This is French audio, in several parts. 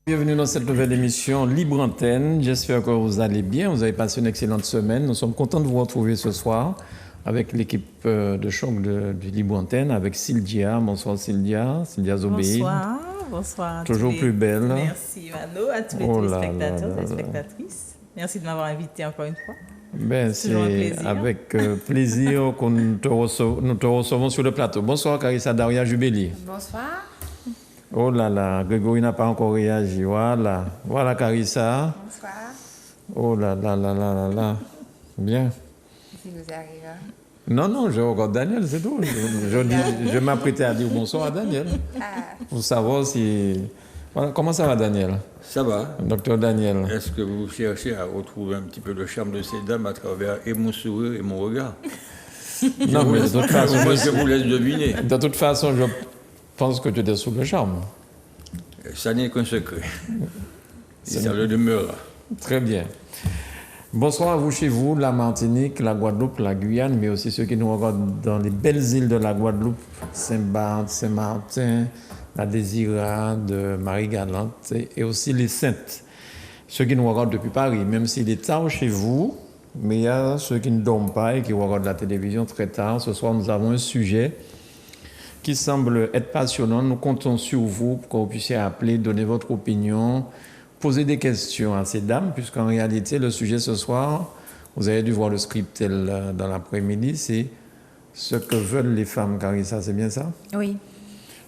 Bienvenue dans cette nouvelle émission Libre Antenne. J'espère que vous allez bien, vous avez passé une excellente semaine. Nous sommes contents de vous retrouver ce soir avec l'équipe de choc du Libre Antenne, avec Sylvia. Bonsoir Sylvia Zobéide. Bonsoir. Toujours plus belle. Merci Mano, à tous les téléspectateurs, téléspectatrices. Merci de m'avoir invité encore une fois. Ben, c'est avec plaisir que nous te recevons sur le plateau. Bonsoir Carissa Daria Jubeli. Bonsoir. Oh là là, Grégory n'a pas encore réagi. Voilà Carissa. Bonsoir. Oh là là là là là là. Bien. Si vous arrivez. Non, je regarde Daniel, c'est tout. Je m'apprêtais à dire bonsoir à Daniel. Pour savoir si... Voilà, comment ça va Daniel? Ça va. Docteur Daniel. Est-ce que vous cherchez à retrouver un petit peu le charme de ces dames à travers et mon sourire et mon regard? Non, mais de toute façon... je vous laisse deviner. De toute façon, je pense que tu étais sous le charme. Ça n'est qu'un secret. Et ça le demeure. Très bien. Bonsoir à vous chez vous, la Martinique, la Guadeloupe, la Guyane, mais aussi ceux qui nous regardent dans les belles îles de la Guadeloupe, Saint-Barth, Saint-Martin, la Désirade, Marie-Galante et aussi les Saintes. Ceux qui nous regardent depuis Paris, même s'il est tard chez vous, mais il y a ceux qui ne dorment pas et qui regardent la télévision très tard. Ce soir, nous avons un sujet qui semble être passionnant. Nous comptons sur vous pour que vous puissiez appeler, donner votre opinion, poser des questions à ces dames, puisqu'en réalité, le sujet ce soir, vous avez dû voir le script dans l'après-midi, c'est ce que veulent les femmes, Carissa, c'est bien ça? Oui.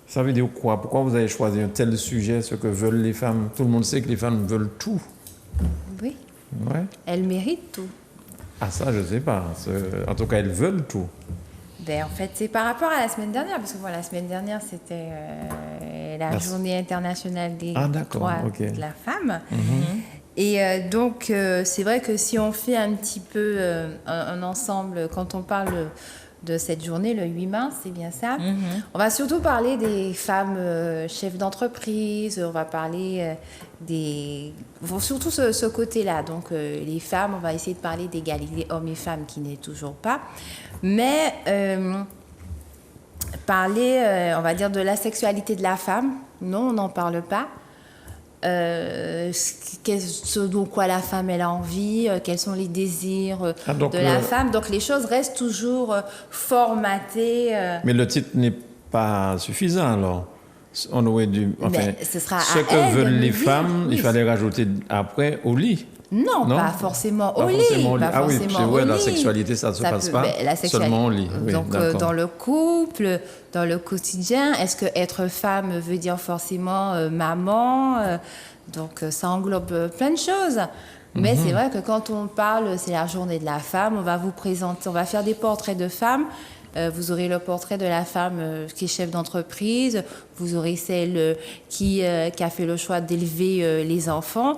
Ça veut dire quoi? Pourquoi vous avez choisi un tel sujet, ce que veulent les femmes? Tout le monde sait que les femmes veulent tout. Oui. Ouais. Elles méritent tout. Ah ça, je ne sais pas. En tout cas, elles veulent tout. Ben, en fait, c'est par rapport à la semaine dernière, parce que voilà, la semaine dernière, c'était la journée internationale des droits de la femme. Et donc, c'est vrai que si on fait un petit peu un ensemble, quand on parle de cette journée, le 8 mars, c'est bien ça, on va surtout parler des femmes chefs d'entreprise, on va parler surtout ce côté-là. Donc, les femmes, on va essayer de parler d'égalité hommes et femmes qui n'est toujours pas. Mais parler, on va dire, de la sexualité de la femme, non, on n'en parle pas. Ce dont quoi la femme elle a envie, quels sont les désirs de la femme. Donc les choses restent toujours formatées. Mais le titre n'est pas suffisant alors. On aurait dû. Enfin, ce que veulent les femmes, il fallait rajouter après au lit. Non, pas forcément au lit. Ah oui, c'est vrai, la sexualité, ça ne se passe pas seulement au lit. Oui, donc, dans le couple, dans le quotidien, est-ce que être femme veut dire forcément maman? Donc, ça englobe plein de choses. Mais c'est vrai que quand on parle, c'est la journée de la femme, on va vous présenter, on va faire des portraits de femmes. Vous aurez le portrait de la femme qui est chef d'entreprise, vous aurez celle qui a fait le choix d'élever les enfants.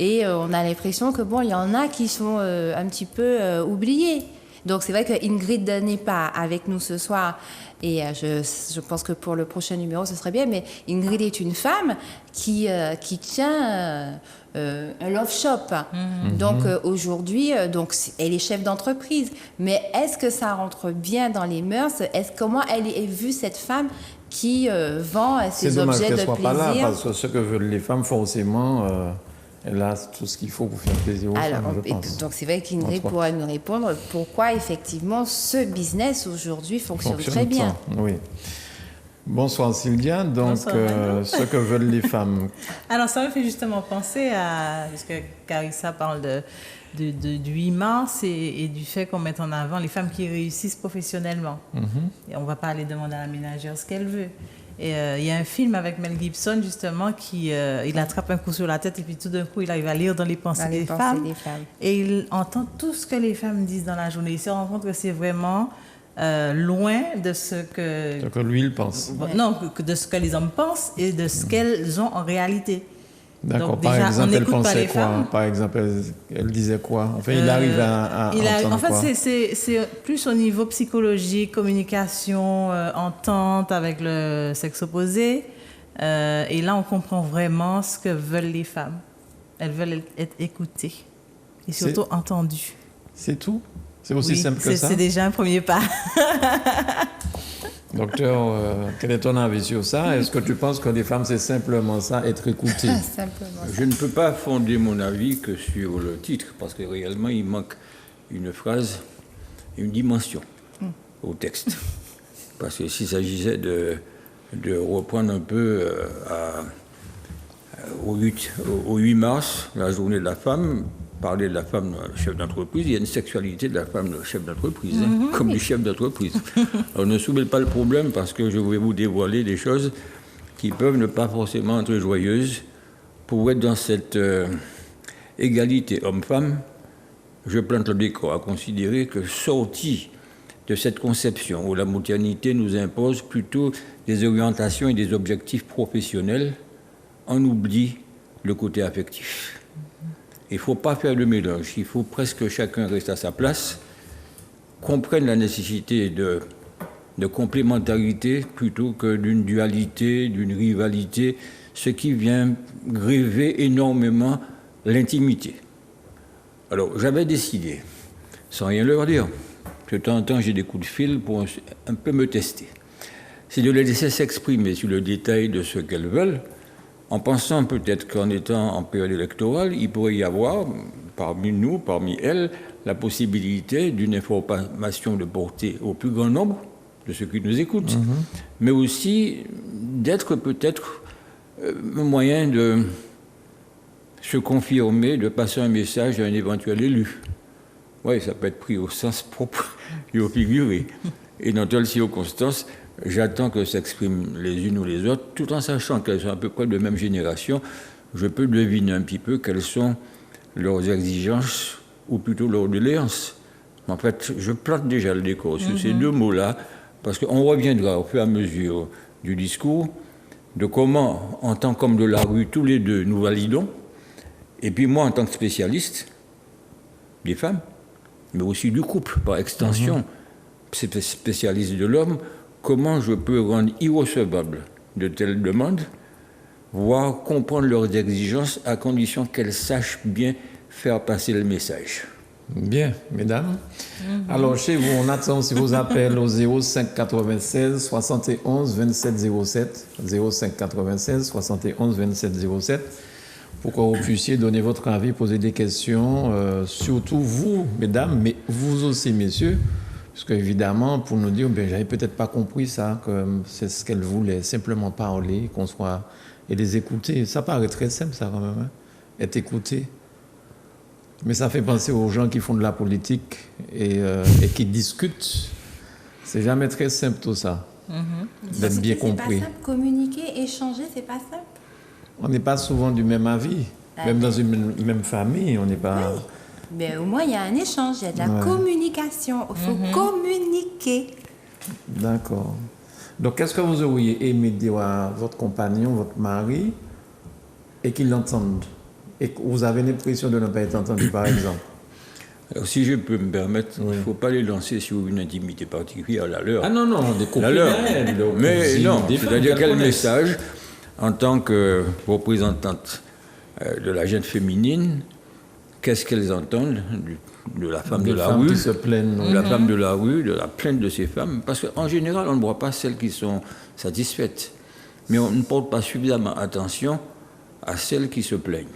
Et on a l'impression que il y en a qui sont un petit peu oubliés. Donc c'est vrai que Ingrid n'est pas avec nous ce soir. Et je pense que pour le prochain numéro, ce serait bien. Mais Ingrid est une femme qui tient un love shop. Donc aujourd'hui, elle est chef d'entreprise. Mais est-ce que ça rentre bien dans les mœurs? Comment elle est vue, cette femme qui vend ses objets de plaisir? C'est dommage qu'elle ne soit pas là, parce que ce que veulent les femmes, forcément... Elle a tout ce qu'il faut pour faire plaisir aux femmes, je pense. Donc c'est vrai qu'Ingrid pourra nous répondre pourquoi effectivement ce business aujourd'hui fonctionne très bien. Oui. Bonsoir Sylvia. Donc ce que veulent les femmes. Alors ça me fait justement penser à, puisque Carissa parle du 8 mars et du fait qu'on mette en avant les femmes qui réussissent professionnellement. Et on va pas aller demander à la ménagère ce qu'elle veut. Et il y a un film avec Mel Gibson justement qui il attrape un coup sur la tête et puis tout d'un coup il arrive à lire dans les pensées des femmes et il entend tout ce que les femmes disent dans la journée. Il se rend compte que c'est vraiment loin de ce que lui il pense. Non, de ce que les hommes pensent et de ce qu'elles ont en réalité. D'accord. Donc, par déjà, exemple, elle pensait quoi? femmes. Par exemple, elle disait quoi? Enfin, il arrive à entendre en fait, quoi? c'est plus au niveau psychologique, communication, entente avec le sexe opposé. Et là, on comprend vraiment ce que veulent les femmes. Elles veulent être écoutées et surtout entendues. C'est tout? C'est aussi simple que ça? C'est déjà un premier pas. Docteur, quel est ton avis sur ça? Est-ce que tu penses que les femmes, c'est simplement ça, être écoutées? Simplement. Je ne peux pas fonder mon avis que sur le titre, parce que réellement, il manque une phrase, une dimension au texte. Parce que s'il s'agissait de reprendre un peu au 8 mars, la journée de la femme, parler de la femme chef d'entreprise, il y a une sexualité de la femme chef d'entreprise, comme du chef d'entreprise. Alors ne soulevez pas le problème, parce que je vais vous dévoiler des choses qui peuvent ne pas forcément être joyeuses. Pour être dans cette égalité homme-femme, je plante le décor à considérer que sorti de cette conception où la modernité nous impose plutôt des orientations et des objectifs professionnels, on oublie le côté affectif. Il ne faut pas faire de mélange, il faut presque que chacun reste à sa place, comprenne la nécessité de complémentarité plutôt que d'une dualité, d'une rivalité, ce qui vient gréver énormément l'intimité. Alors, j'avais décidé, sans rien leur dire, de temps en temps j'ai des coups de fil pour un peu me tester, c'est de les laisser s'exprimer sur le détail de ce qu'elles veulent, en pensant peut-être qu'en étant en période électorale, il pourrait y avoir, parmi nous, parmi elles, la possibilité d'une information de portée au plus grand nombre de ceux qui nous écoutent, mais aussi d'être peut-être un moyen de se confirmer, de passer un message à un éventuel élu. Oui, ça peut être pris au sens propre et au figuré. Et dans telle circonstance, j'attends que s'expriment les unes ou les autres, tout en sachant qu'elles sont à peu près de même génération. Je peux deviner un petit peu quelles sont leurs exigences, ou plutôt leurs doléances. En fait, je plante déjà le décor sur ces deux mots-là, parce qu'on reviendra au fur et à mesure du discours de comment, en tant qu'homme de la rue, tous les deux, nous validons, et puis moi, en tant que spécialiste des femmes, mais aussi du couple, par extension, spécialiste de l'homme, comment je peux rendre irrecevable de telles demandes, voire comprendre leurs exigences à condition qu'elles sachent bien faire passer le message. Bien, mesdames. Alors, chez vous, on attend aussi vos appels au 05 96 71 27 07, 05 96 71 27 07, pour que vous puissiez donner votre avis, poser des questions, surtout vous, mesdames, mais vous aussi, messieurs, parce qu'évidemment, pour nous dire, ben, j'avais peut-être pas compris ça, que c'est ce qu'elle voulait, simplement parler, qu'on soit, et les écouter. Ça paraît très simple, ça, quand même, hein, être écouté. Mais ça fait penser aux gens qui font de la politique et qui discutent. C'est jamais très simple, tout ça, d'être bien compris. C'est pas simple, communiquer, échanger, c'est pas simple. On n'est pas souvent du même avis, même dans une même famille, on n'est pas... Oui. Mais au moins, il y a un échange, il y a de la communication. Il faut communiquer. D'accord. Donc, qu'est-ce que vous auriez aimé dire à votre compagnon, votre mari, et qu'il l'entende? Et que vous avez l'impression de ne pas être entendu, par exemple? Alors, si je peux me permettre, il ne faut pas les lancer sur une intimité particulière, la leur. Ah non, des la leur. Mais non, c'est-à-dire quel message message, en tant que représentante de la jeune féminine, qu'est-ce qu'elles entendent de la femme de la rue, qui se plaignent, de la femme de la rue, de la plainte de ces femmes? Parce qu'en général, on ne voit pas celles qui sont satisfaites, mais on ne porte pas suffisamment attention à celles qui se plaignent.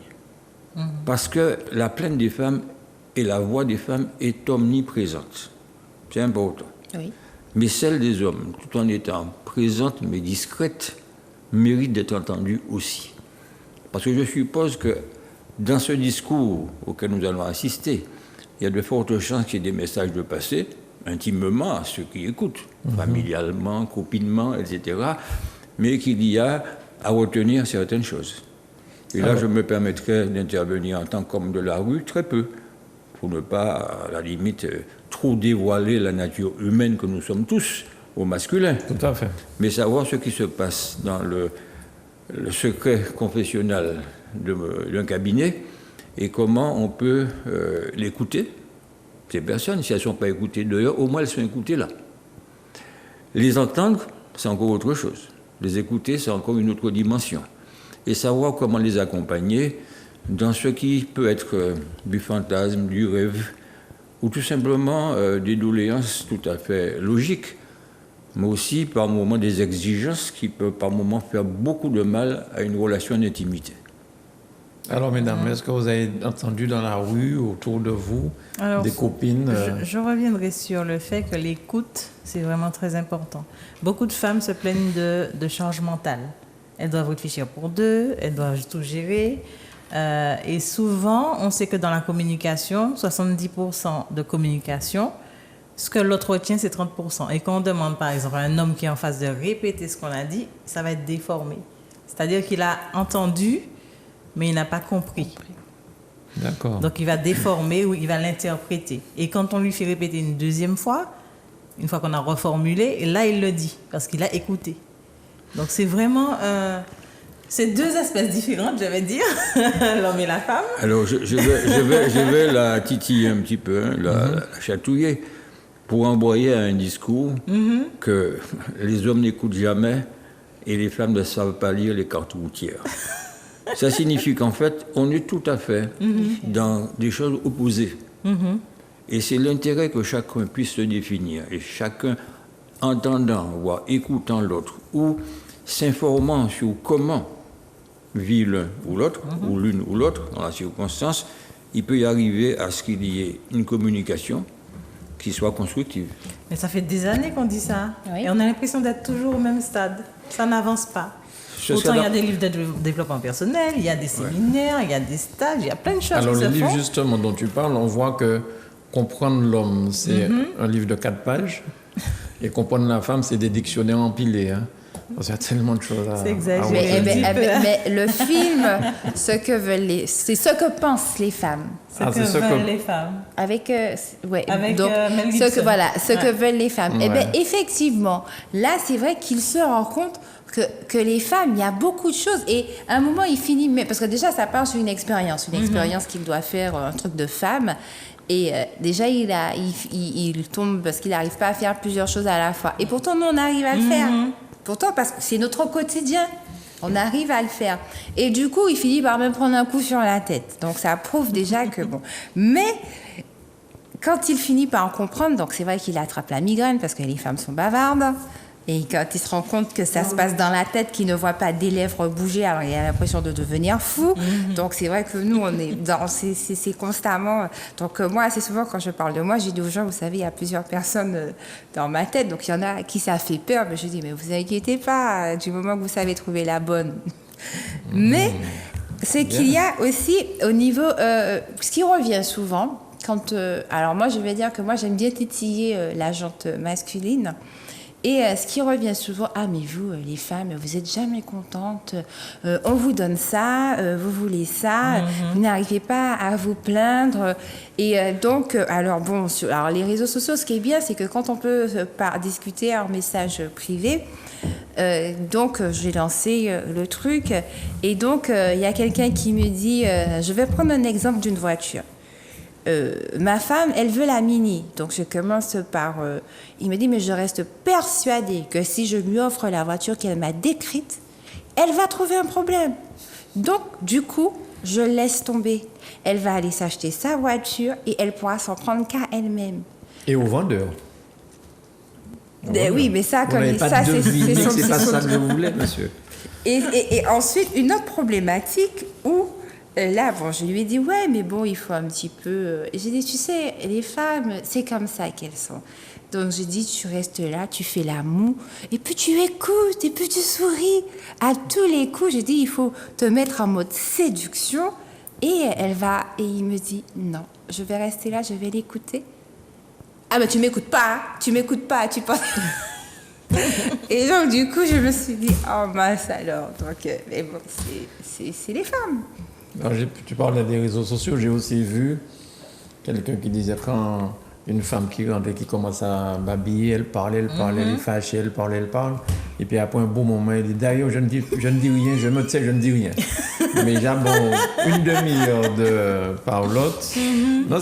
Parce que la plainte des femmes et la voix des femmes est omniprésente. C'est important. Oui. Mais celle des hommes, tout en étant présente mais discrète, mérite d'être entendue aussi. Parce que je suppose que dans ce discours auquel nous allons assister, il y a de fortes chances qu'il y ait des messages de passé, intimement à ceux qui écoutent, familialement, copinement, etc., mais qu'il y a à retenir certaines choses. Et là, je me permettrai d'intervenir en tant qu'homme de la rue, très peu, pour ne pas, à la limite, trop dévoiler la nature humaine que nous sommes tous, au masculin. Tout à fait. Mais savoir ce qui se passe dans le secret confessionnal d'un cabinet et comment on peut l'écouter, ces personnes. Si elles ne sont pas écoutées dehors, au moins elles sont écoutées là. Les entendre, c'est encore autre chose. Les écouter, c'est encore une autre dimension. Et savoir comment les accompagner dans ce qui peut être du fantasme, du rêve, ou tout simplement des doléances tout à fait logiques mais aussi par moments des exigences qui peuvent par moments faire beaucoup de mal à une relation d'intimité. Alors, mesdames, est-ce que vous avez entendu dans la rue, autour de vous, Alors, des copines Je reviendrai sur le fait que l'écoute, c'est vraiment très important. Beaucoup de femmes se plaignent de charge mentale. Elles doivent réfléchir pour deux, elles doivent tout gérer. Et souvent, on sait que dans la communication, 70% de communication, ce que l'autre retient, c'est 30%. Et quand on demande, par exemple, à un homme qui est en face de répéter ce qu'on a dit, ça va être déformé. C'est-à-dire qu'il a entendu, mais il n'a pas compris. D'accord. Donc, il va déformer ou il va l'interpréter. Et quand on lui fait répéter une deuxième fois, une fois qu'on a reformulé, là, il le dit, parce qu'il a écouté. Donc, c'est vraiment... c'est deux espèces différentes, je vais dire, l'homme et la femme. Alors, je vais la titiller un petit peu, hein, la chatouiller, pour envoyer un discours que les hommes n'écoutent jamais et les femmes ne savent pas lire les cartes routières. Ça signifie qu'en fait, on est tout à fait dans des choses opposées. Et c'est l'intérêt que chacun puisse se définir. Et chacun, entendant, voire écoutant l'autre, ou s'informant sur comment vit l'un ou l'autre, ou l'une ou l'autre, dans la circonstance, il peut y arriver à ce qu'il y ait une communication qui soit constructive. Mais ça fait des années qu'on dit ça. Oui. Et on a l'impression d'être toujours au même stade. Ça n'avance pas. Pourtant, il y a des livres de développement personnel, il y a des séminaires, il y a des stages, il y a plein de choses Alors, qui le se livre font. justement dont tu parles, on voit que comprendre l'homme, c'est un livre de 4 pages, et comprendre la femme, c'est des dictionnaires empilés. Hein. Parce qu'il y a tellement de choses à... C'est exagéré. Mais le film, c'est ce que pensent les femmes. Ce que veulent les femmes. Avec, ouais, Avec donc, Mel ce que, Gibson. voilà, ce Ouais. que veulent les femmes. Ouais. Eh bien, effectivement, là, c'est vrai qu'il se rend compte que les femmes, il y a beaucoup de choses. Et à un moment, il finit, mais, parce que déjà, ça part sur une expérience qu'il doit faire, un truc de femme. Et déjà, il tombe parce qu'il n'arrive pas à faire plusieurs choses à la fois. Et pourtant, nous, on arrive à le faire. Pourtant, parce que c'est notre quotidien. On arrive à le faire. Et du coup, il finit par me prendre un coup sur la tête. Donc, ça prouve déjà que bon. Mais quand il finit par en comprendre, donc c'est vrai qu'il attrape la migraine parce que les femmes sont bavardes. Et quand il se rend compte que ça se passe dans la tête, qu'il ne voit pas des lèvres bouger, alors il a l'impression de devenir fou. Donc c'est vrai que nous, on est dans, c'est constamment. Donc moi, assez souvent, quand je parle de moi, j'ai dit aux gens, vous savez, il y a plusieurs personnes dans ma tête. Donc il y en a à qui ça fait peur, mais je dis, mais vous inquiétez pas, du moment que vous savez trouver la bonne. Mais c'est qu'il y a aussi au niveau, ce qui revient souvent, quand, alors moi, je vais dire que moi, j'aime bien titiller la jante masculine. Et ce qui revient souvent, ah mais vous, les femmes, vous n'êtes jamais contentes, on vous donne ça, vous voulez ça, vous n'arrivez pas à vous plaindre. Et donc, alors bon, alors les réseaux sociaux, ce qui est bien, c'est que quand on peut discuter en message privé, donc j'ai lancé le truc, et donc il y a quelqu'un qui me dit, je vais prendre un exemple d'une voiture. Ma femme, elle veut la Mini. Donc, je commence par... il me dit, mais je reste persuadée que si je lui offre la voiture qu'elle m'a décrite, elle va trouver un problème. Donc, du coup, je laisse tomber. Elle va aller s'acheter sa voiture et elle pourra s'en prendre qu'à elle-même. Et au vendeur. Oui, mais ça, Vous comme n'avez pas ça, deviné c'est que son c'est pas petit ça que je voulais, monsieur. Et ensuite, une autre problématique où, là, bon, je lui ai dit, ouais, mais bon, il faut un petit peu... J'ai dit, tu sais, les femmes, c'est comme ça qu'elles sont. Donc, j'ai dit, tu restes là, tu fais la moue, et puis tu écoutes, et puis tu souris. À tous les coups, j'ai dit, il faut te mettre en mode séduction. Et il me dit, non, je vais rester là, je vais l'écouter. Ah, mais tu m'écoutes pas, tu penses... Et donc, du coup, je me suis dit, oh mince alors. Donc, mais bon, c'est les femmes. Alors, tu parles des réseaux sociaux, j'ai aussi vu quelqu'un qui disait quand une femme qui rentre et qui commence à babiller, elle parle, elle est fâchée, elle parle. Et puis après un bon moment, elle dit d'ailleurs, je ne dis rien, je me tais, je ne dis rien. Mais j'ai bon, une demi-heure de parlotte. Non,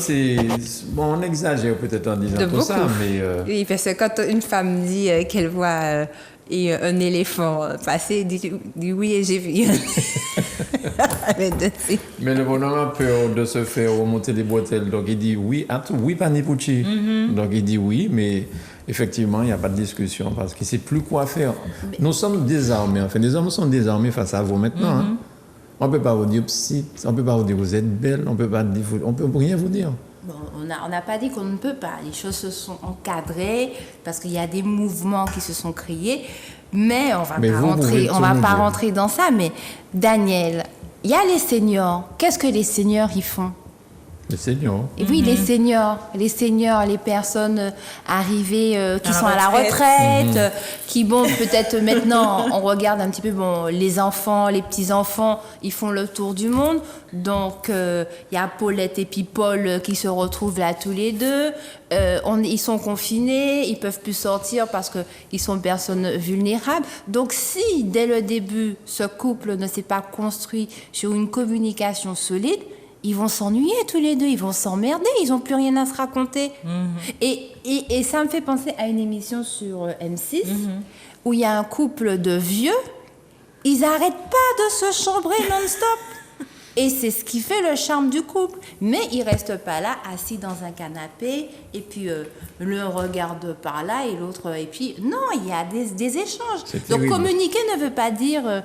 bon, on exagère peut-être en disant tout ça, mais... Oui, parce que quand une femme dit qu'elle voit un éléphant passer, elle dit oui, et j'ai vu. Mais le bonhomme a peur de se faire remonter les bretelles, donc il dit oui à tout, oui Panipucci. Donc il dit oui, mais effectivement, il n'y a pas de discussion parce qu'il ne sait plus quoi faire. Nous sommes désarmés. Enfin, les hommes sont désarmés face à vous maintenant. Hein. On ne peut pas vous dire petite, on ne peut pas vous dire vous êtes belle, on ne peut rien vous dire. Bon, on n'a pas dit qu'on ne peut pas. Les choses se sont encadrées parce qu'il y a des mouvements qui se sont créés. Mais on va pas rentrer dans ça. Mais Daniel, il y a les seniors. Qu'est-ce que les seniors y font? Les seniors. Et oui, les seniors, les personnes arrivées qui sont à la retraite, qui, bon, peut-être maintenant, on regarde un petit peu, bon, les enfants, les petits-enfants, ils font le tour du monde. Donc, il y a Paulette et puis Paul qui se retrouvent là tous les deux. Ils sont confinés, ils peuvent plus sortir parce qu'ils sont personnes vulnérables. Donc, si, dès le début, ce couple ne s'est pas construit sur une communication solide, ils vont s'ennuyer tous les deux, ils vont s'emmerder, ils n'ont plus rien à se raconter. Et ça me fait penser à une émission sur M6 où il y a un couple de vieux, ils n'arrêtent pas de se chambrer non-stop. Et c'est ce qui fait le charme du couple. Mais ils ne restent pas là, assis dans un canapé, et puis l'un regarde par là et l'autre... Et puis, non, il y a des échanges. Donc, communiquer ne veut pas dire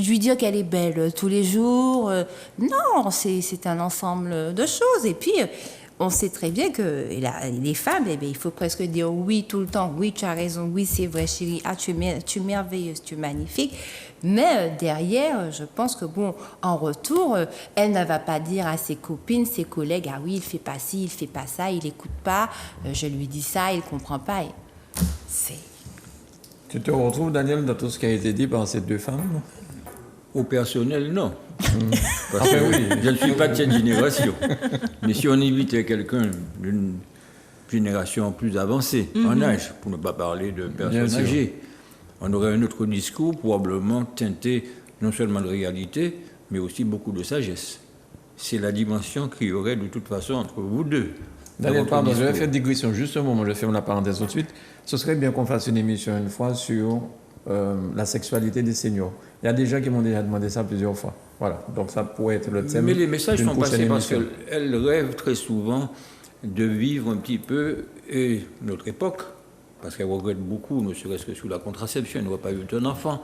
lui dire qu'elle est belle tous les jours. Non, c'est un ensemble de choses. Et puis... on sait très bien que les femmes, eh bien, il faut presque dire oui tout le temps. Oui, tu as raison. Oui, c'est vrai, chérie. Ah, tu es merveilleuse, tu es magnifique. Mais derrière, je pense que, bon, en retour, elle ne va pas dire à ses copines, ses collègues, ah oui, il fait pas ci, il fait pas ça, il écoute pas, je lui dis ça, il comprend pas. Tu te retrouves, Daniel, dans tout ce qui a été dit par ces deux femmes? Au personnel, non. Parce que je ne suis pas de cette génération. Mais si on invitait quelqu'un d'une génération plus avancée en âge, pour ne pas parler de personnes âgées, on aurait un autre discours probablement teinté non seulement de réalité, mais aussi beaucoup de sagesse. C'est la dimension qu'il y aurait de toute façon entre vous deux. Daniel, pardon, je vais faire une digression juste un moment, je ferme la parenthèse tout de suite. Ce serait bien qu'on fasse une émission une fois sur la sexualité des seniors. Il y a des gens qui m'ont déjà demandé ça plusieurs fois. Voilà, donc ça pourrait être le thème. Mais les messages sont passés parce qu'elles rêvent très souvent de vivre un petit peu notre époque, parce qu'elles regrettent beaucoup, ne serait-ce que sur la contraception, elles n'auraient pas eu un enfant,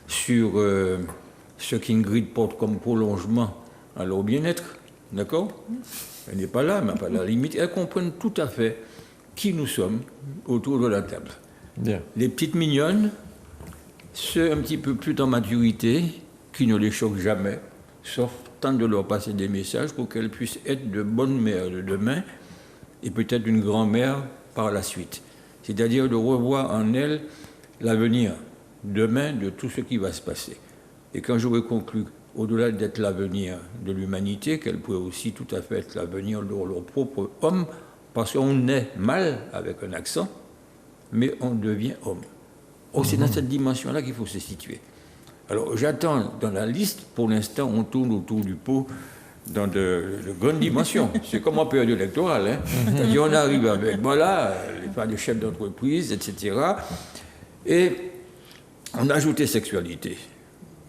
sur ce qu'Ingrid porte comme prolongement à leur bien-être, d'accord? Elle n'est pas là, mais à la limite, elles comprennent tout à fait qui nous sommes autour de la table. Bien. Les petites mignonnes, ceux un petit peu plus en maturité, qui ne les choquent jamais, sauf tant de leur passer des messages pour qu'elles puissent être de bonnes mères de demain et peut-être une grand-mère par la suite. C'est-à-dire de revoir en elles l'avenir demain de tout ce qui va se passer. Et quand j'aurais conclu, au-delà d'être l'avenir de l'humanité, qu'elle pourrait aussi tout à fait être l'avenir de leur propre homme, parce qu'on naît mal avec un accent, mais on devient homme. Oh, c'est dans cette dimension-là qu'il faut se situer. Alors, j'attends dans la liste, pour l'instant, on tourne autour du pot dans de grandes dimensions. C'est comme en période électorale. Hein. C'est-à-dire, on arrive avec, voilà, les femmes de chefs d'entreprise, etc. Et on a ajouté sexualité.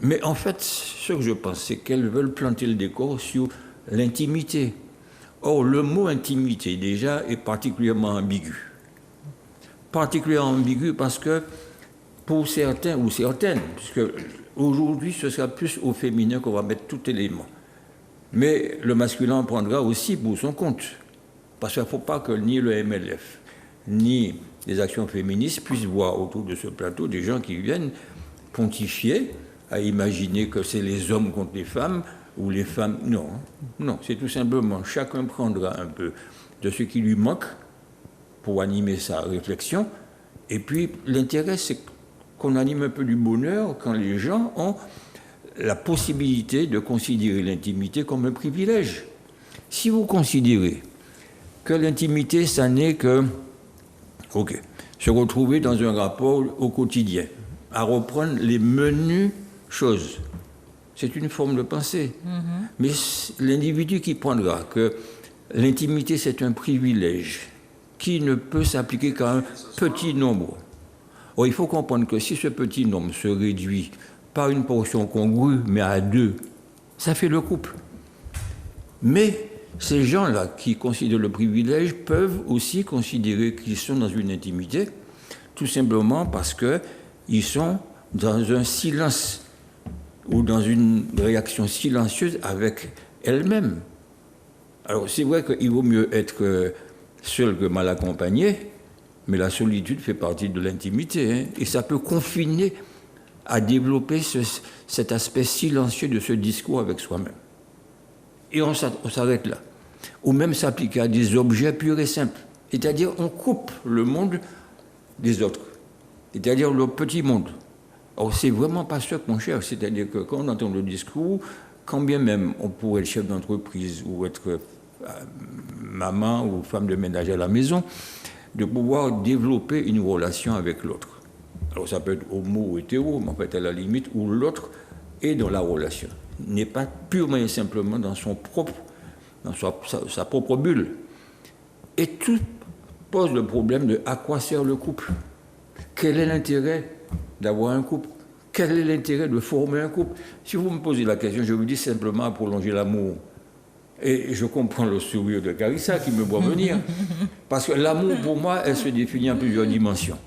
Mais en fait, ce que je pense, c'est qu'elles veulent planter le décor sur l'intimité. Or, le mot intimité, déjà, est particulièrement ambigu. Particulièrement ambigu parce que, pour certains ou certaines, puisque aujourd'hui, ce sera plus au féminin qu'on va mettre tout élément. Mais le masculin en prendra aussi pour son compte. Parce qu'il ne faut pas que ni le MLF, ni les actions féministes puissent voir autour de ce plateau des gens qui viennent pontifier, à imaginer que c'est les hommes contre les femmes, ou les femmes... Non, non, c'est tout simplement, chacun prendra un peu de ce qui lui manque pour animer sa réflexion. Et puis, l'intérêt, c'est qu'on anime un peu du bonheur quand les gens ont la possibilité de considérer l'intimité comme un privilège. Si vous considérez que l'intimité, ça n'est que, se retrouver dans un rapport au quotidien, à reprendre les menues choses, c'est une forme de pensée. Mais l'individu qui prendra que l'intimité, c'est un privilège qui ne peut s'appliquer qu'à un petit nombre. Or, il faut comprendre que si ce petit nombre se réduit pas une portion congrue, mais à deux, ça fait le couple. Mais ces gens-là qui considèrent le privilège peuvent aussi considérer qu'ils sont dans une intimité, tout simplement parce qu'ils sont dans un silence ou dans une réaction silencieuse avec elles-mêmes. Alors c'est vrai qu'il vaut mieux être seul que mal accompagné, mais la solitude fait partie de l'intimité, hein, et ça peut confiner à développer cet aspect silencieux de ce discours avec soi-même. Et on s'arrête là. Ou même s'appliquer à des objets purs et simples. C'est-à-dire on coupe le monde des autres. C'est-à-dire le petit monde. Alors c'est vraiment pas ça qu'on cherche. C'est-à-dire que quand on entend le discours, quand bien même on pourrait être chef d'entreprise ou être maman ou femme de ménage à la maison, de pouvoir développer une relation avec l'autre. Alors ça peut être homo ou hétéro, mais en fait à la limite où l'autre est dans la relation, n'est pas purement et simplement dans sa propre bulle. Et tout pose le problème de à quoi sert le couple. Quel est l'intérêt d'avoir un couple? Quel est l'intérêt de former un couple? Si vous me posez la question, je vous dis simplement à prolonger l'amour. Et je comprends le sourire de Carissa qui me voit venir. Parce que l'amour, pour moi, elle se définit en plusieurs dimensions.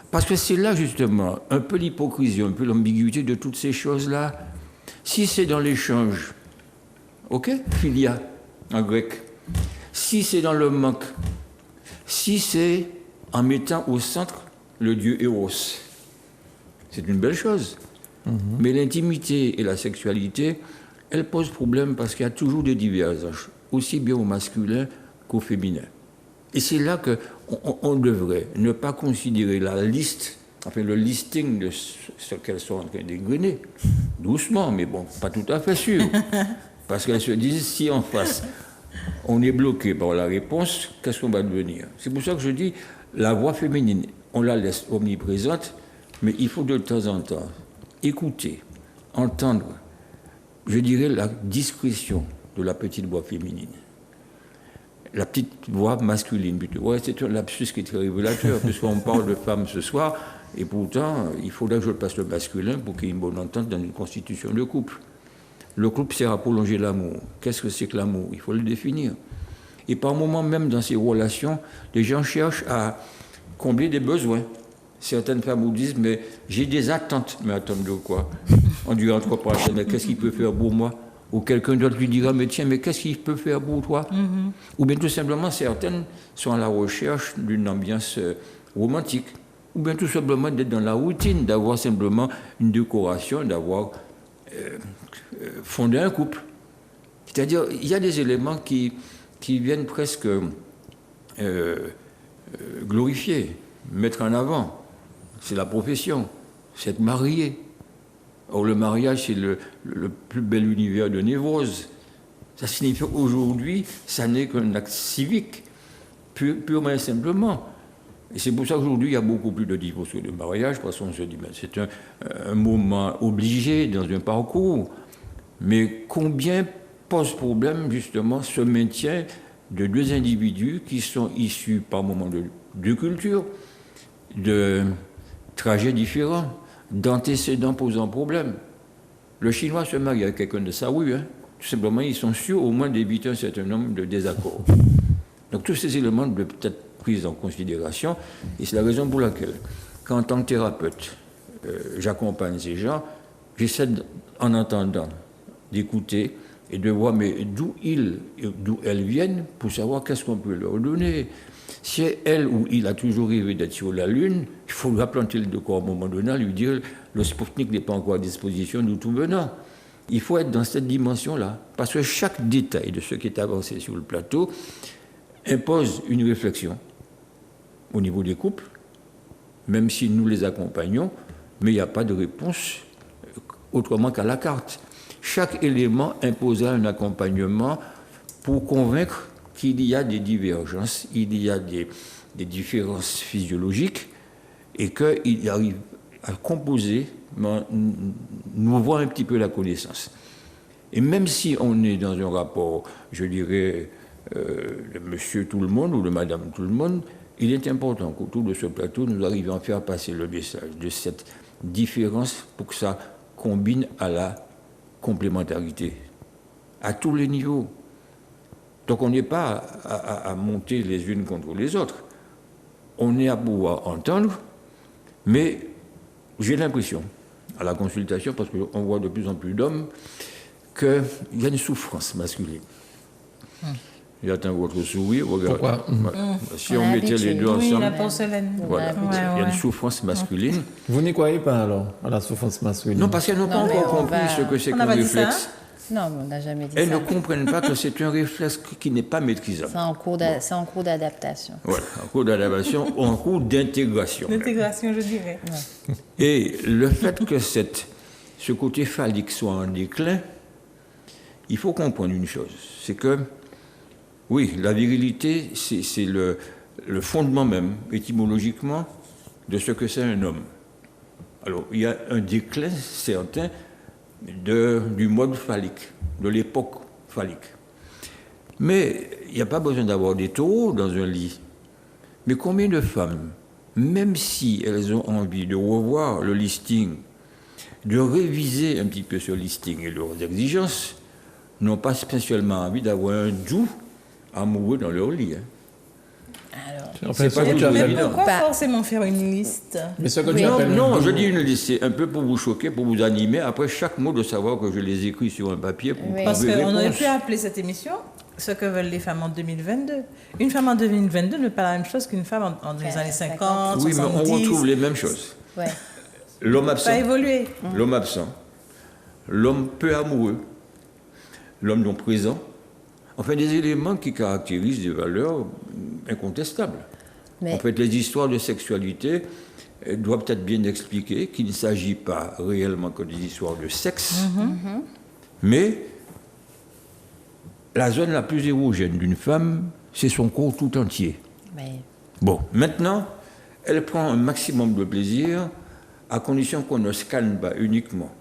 Parce que c'est là, justement, un peu l'hypocrisie, un peu l'ambiguïté de toutes ces choses-là. Si c'est dans l'échange, ok, philia, en grec. Si c'est dans le manque, si c'est en mettant au centre le dieu Eros, c'est une belle chose. Mais l'intimité et la sexualité, elles posent problème parce qu'il y a toujours des divergences, aussi bien au masculin qu'au féminin. Et c'est là qu'on devrait ne pas considérer la liste, enfin le listing de ce qu'elles sont en train d'égrener, doucement, mais bon, pas tout à fait sûr. Parce qu'elles se disent, si en face, on est bloqué par la réponse, qu'est-ce qu'on va devenir? C'est pour ça que je dis, la voix féminine, on la laisse omniprésente, mais il faut de temps en temps écouter, entendre, je dirais, la discrétion de la petite voix féminine. La petite voix masculine, plutôt. Ouais, c'est un lapsus qui est très révélateur, puisqu'on parle de femmes ce soir, et pourtant, il faudrait que je passe le masculin pour qu'il y ait une bonne entente dans une constitution de couple. Le couple sert à prolonger l'amour. Qu'est-ce que c'est que l'amour? Il faut le définir. Et par moments, même dans ces relations, les gens cherchent à combler des besoins. Certaines femmes vous disent, mais j'ai des attentes. Mais attentes de quoi? On dirait entre parenthèses, mais qu'est-ce qu'il peut faire pour moi? Ou quelqu'un d'autre lui dira, mais tiens, mais qu'est-ce qu'il peut faire pour toi? Ou bien tout simplement, certaines sont à la recherche d'une ambiance romantique. Ou bien tout simplement d'être dans la routine, d'avoir simplement une décoration, d'avoir fondé un couple. C'est-à-dire, il y a des éléments qui viennent presque glorifier, mettre en avant. C'est la profession, c'est être marié. Or, le mariage, c'est le plus bel univers de névrose. Ça signifie qu'aujourd'hui, ça n'est qu'un acte civique, purement et simplement. Et c'est pour ça qu'aujourd'hui, il y a beaucoup plus de divorces que de mariages, parce qu'on se dit, ben, c'est un moment obligé dans un parcours. Mais combien pose problème, justement, ce maintien de deux individus qui sont issus, par moments, de deux cultures, de trajets différents, d'antécédents posant problème. Le Chinois se marie avec quelqu'un de sa rue, hein. Tout simplement, ils sont sûrs au moins d'éviter un certain nombre de désaccords. Donc tous ces éléments doivent être pris en considération, et c'est la raison pour laquelle, quand en tant que thérapeute, j'accompagne ces gens, j'essaie, en entendant, d'écouter et de voir mais d'où elles viennent pour savoir qu'est-ce qu'on peut leur donner. Si elle ou il a toujours rêvé d'être sur la Lune, il faudra planter le décor à un moment donné, lui dire le Sputnik n'est pas encore à disposition, nous tout venons. Il faut être dans cette dimension-là, parce que chaque détail de ce qui est avancé sur le plateau impose une réflexion au niveau des couples, même si nous les accompagnons, mais il n'y a pas de réponse autrement qu'à la carte. Chaque élément imposera un accompagnement pour convaincre qu'il y a des divergences, il y a des différences physiologiques et qu'il arrive à composer, nous voir un petit peu la connaissance. Et même si on est dans un rapport, je dirais, de monsieur tout le monde ou de madame tout le monde, il est important qu'autour de ce plateau, nous arrivions à faire passer le message de cette différence pour que ça combine à la complémentarité, à tous les niveaux. Donc on n'est pas à monter les unes contre les autres. On est à pouvoir entendre, mais j'ai l'impression, à la consultation, parce qu'on voit de plus en plus d'hommes, qu'il y a une souffrance masculine. J'attends votre sourire, regardez. Pourquoi Si on mettait les deux Oui, la ensemble, porcelaine. voilà. Ouais, Il y a une souffrance masculine. Vous n'y croyez pas alors à la souffrance masculine? Non, parce qu'elles n'ont pas Non, mais encore on compris va- ce que c'est On qu'un n'a pas dit ça, réflexe. Non, mais on n'a jamais dit Elles ça. ne comprennent pas que c'est un réflexe qui n'est pas maîtrisable. C'est en cours d'adaptation. Voilà, en cours d'adaptation ou en cours d'intégration. L'intégration, je dirais. Et le fait que ce côté phallique soit en déclin, il faut comprendre une chose, c'est que, oui, la virilité, c'est le fondement même, étymologiquement, de ce que c'est un homme. Alors, il y a un déclin certain du mode phallique, de l'époque phallique. Mais il n'y a pas besoin d'avoir des taureaux dans un lit. Mais combien de femmes, même si elles ont envie de revoir le listing, de réviser un petit peu ce listing et leurs exigences, n'ont pas spécialement envie d'avoir un doux amoureux dans leur lit. Alors, Enfin, c'est pas ce que tu toujours appelles- évident. Pourquoi Bah. forcément faire une liste? Mais ce que tu Oui. appelles un Non, doux- je dis une liste, c'est un peu pour vous choquer, pour vous animer. Après chaque mot, de savoir que je les écris sur un papier pour Oui. Parce trouver qu'on aurait réponse. pu appeler cette émission ce que veulent les femmes en 2022. Une femme en 2022 n'est pas la même chose qu'une femme dans les années 50, Oui, mais 70. on retrouve les mêmes choses. ouais. L'homme Pas absent, évolué. l'homme absent, l'homme peu amoureux, l'homme non présent. Enfin, des éléments qui caractérisent des valeurs incontestables. Mais En fait, les histoires de sexualité doivent être bien expliquées, qu'il ne s'agit pas réellement que des histoires de sexe, mais la zone la plus érogène d'une femme, c'est son corps tout entier. mais Bon, maintenant, elle prend un maximum de plaisir à condition qu'on ne scanne pas uniquement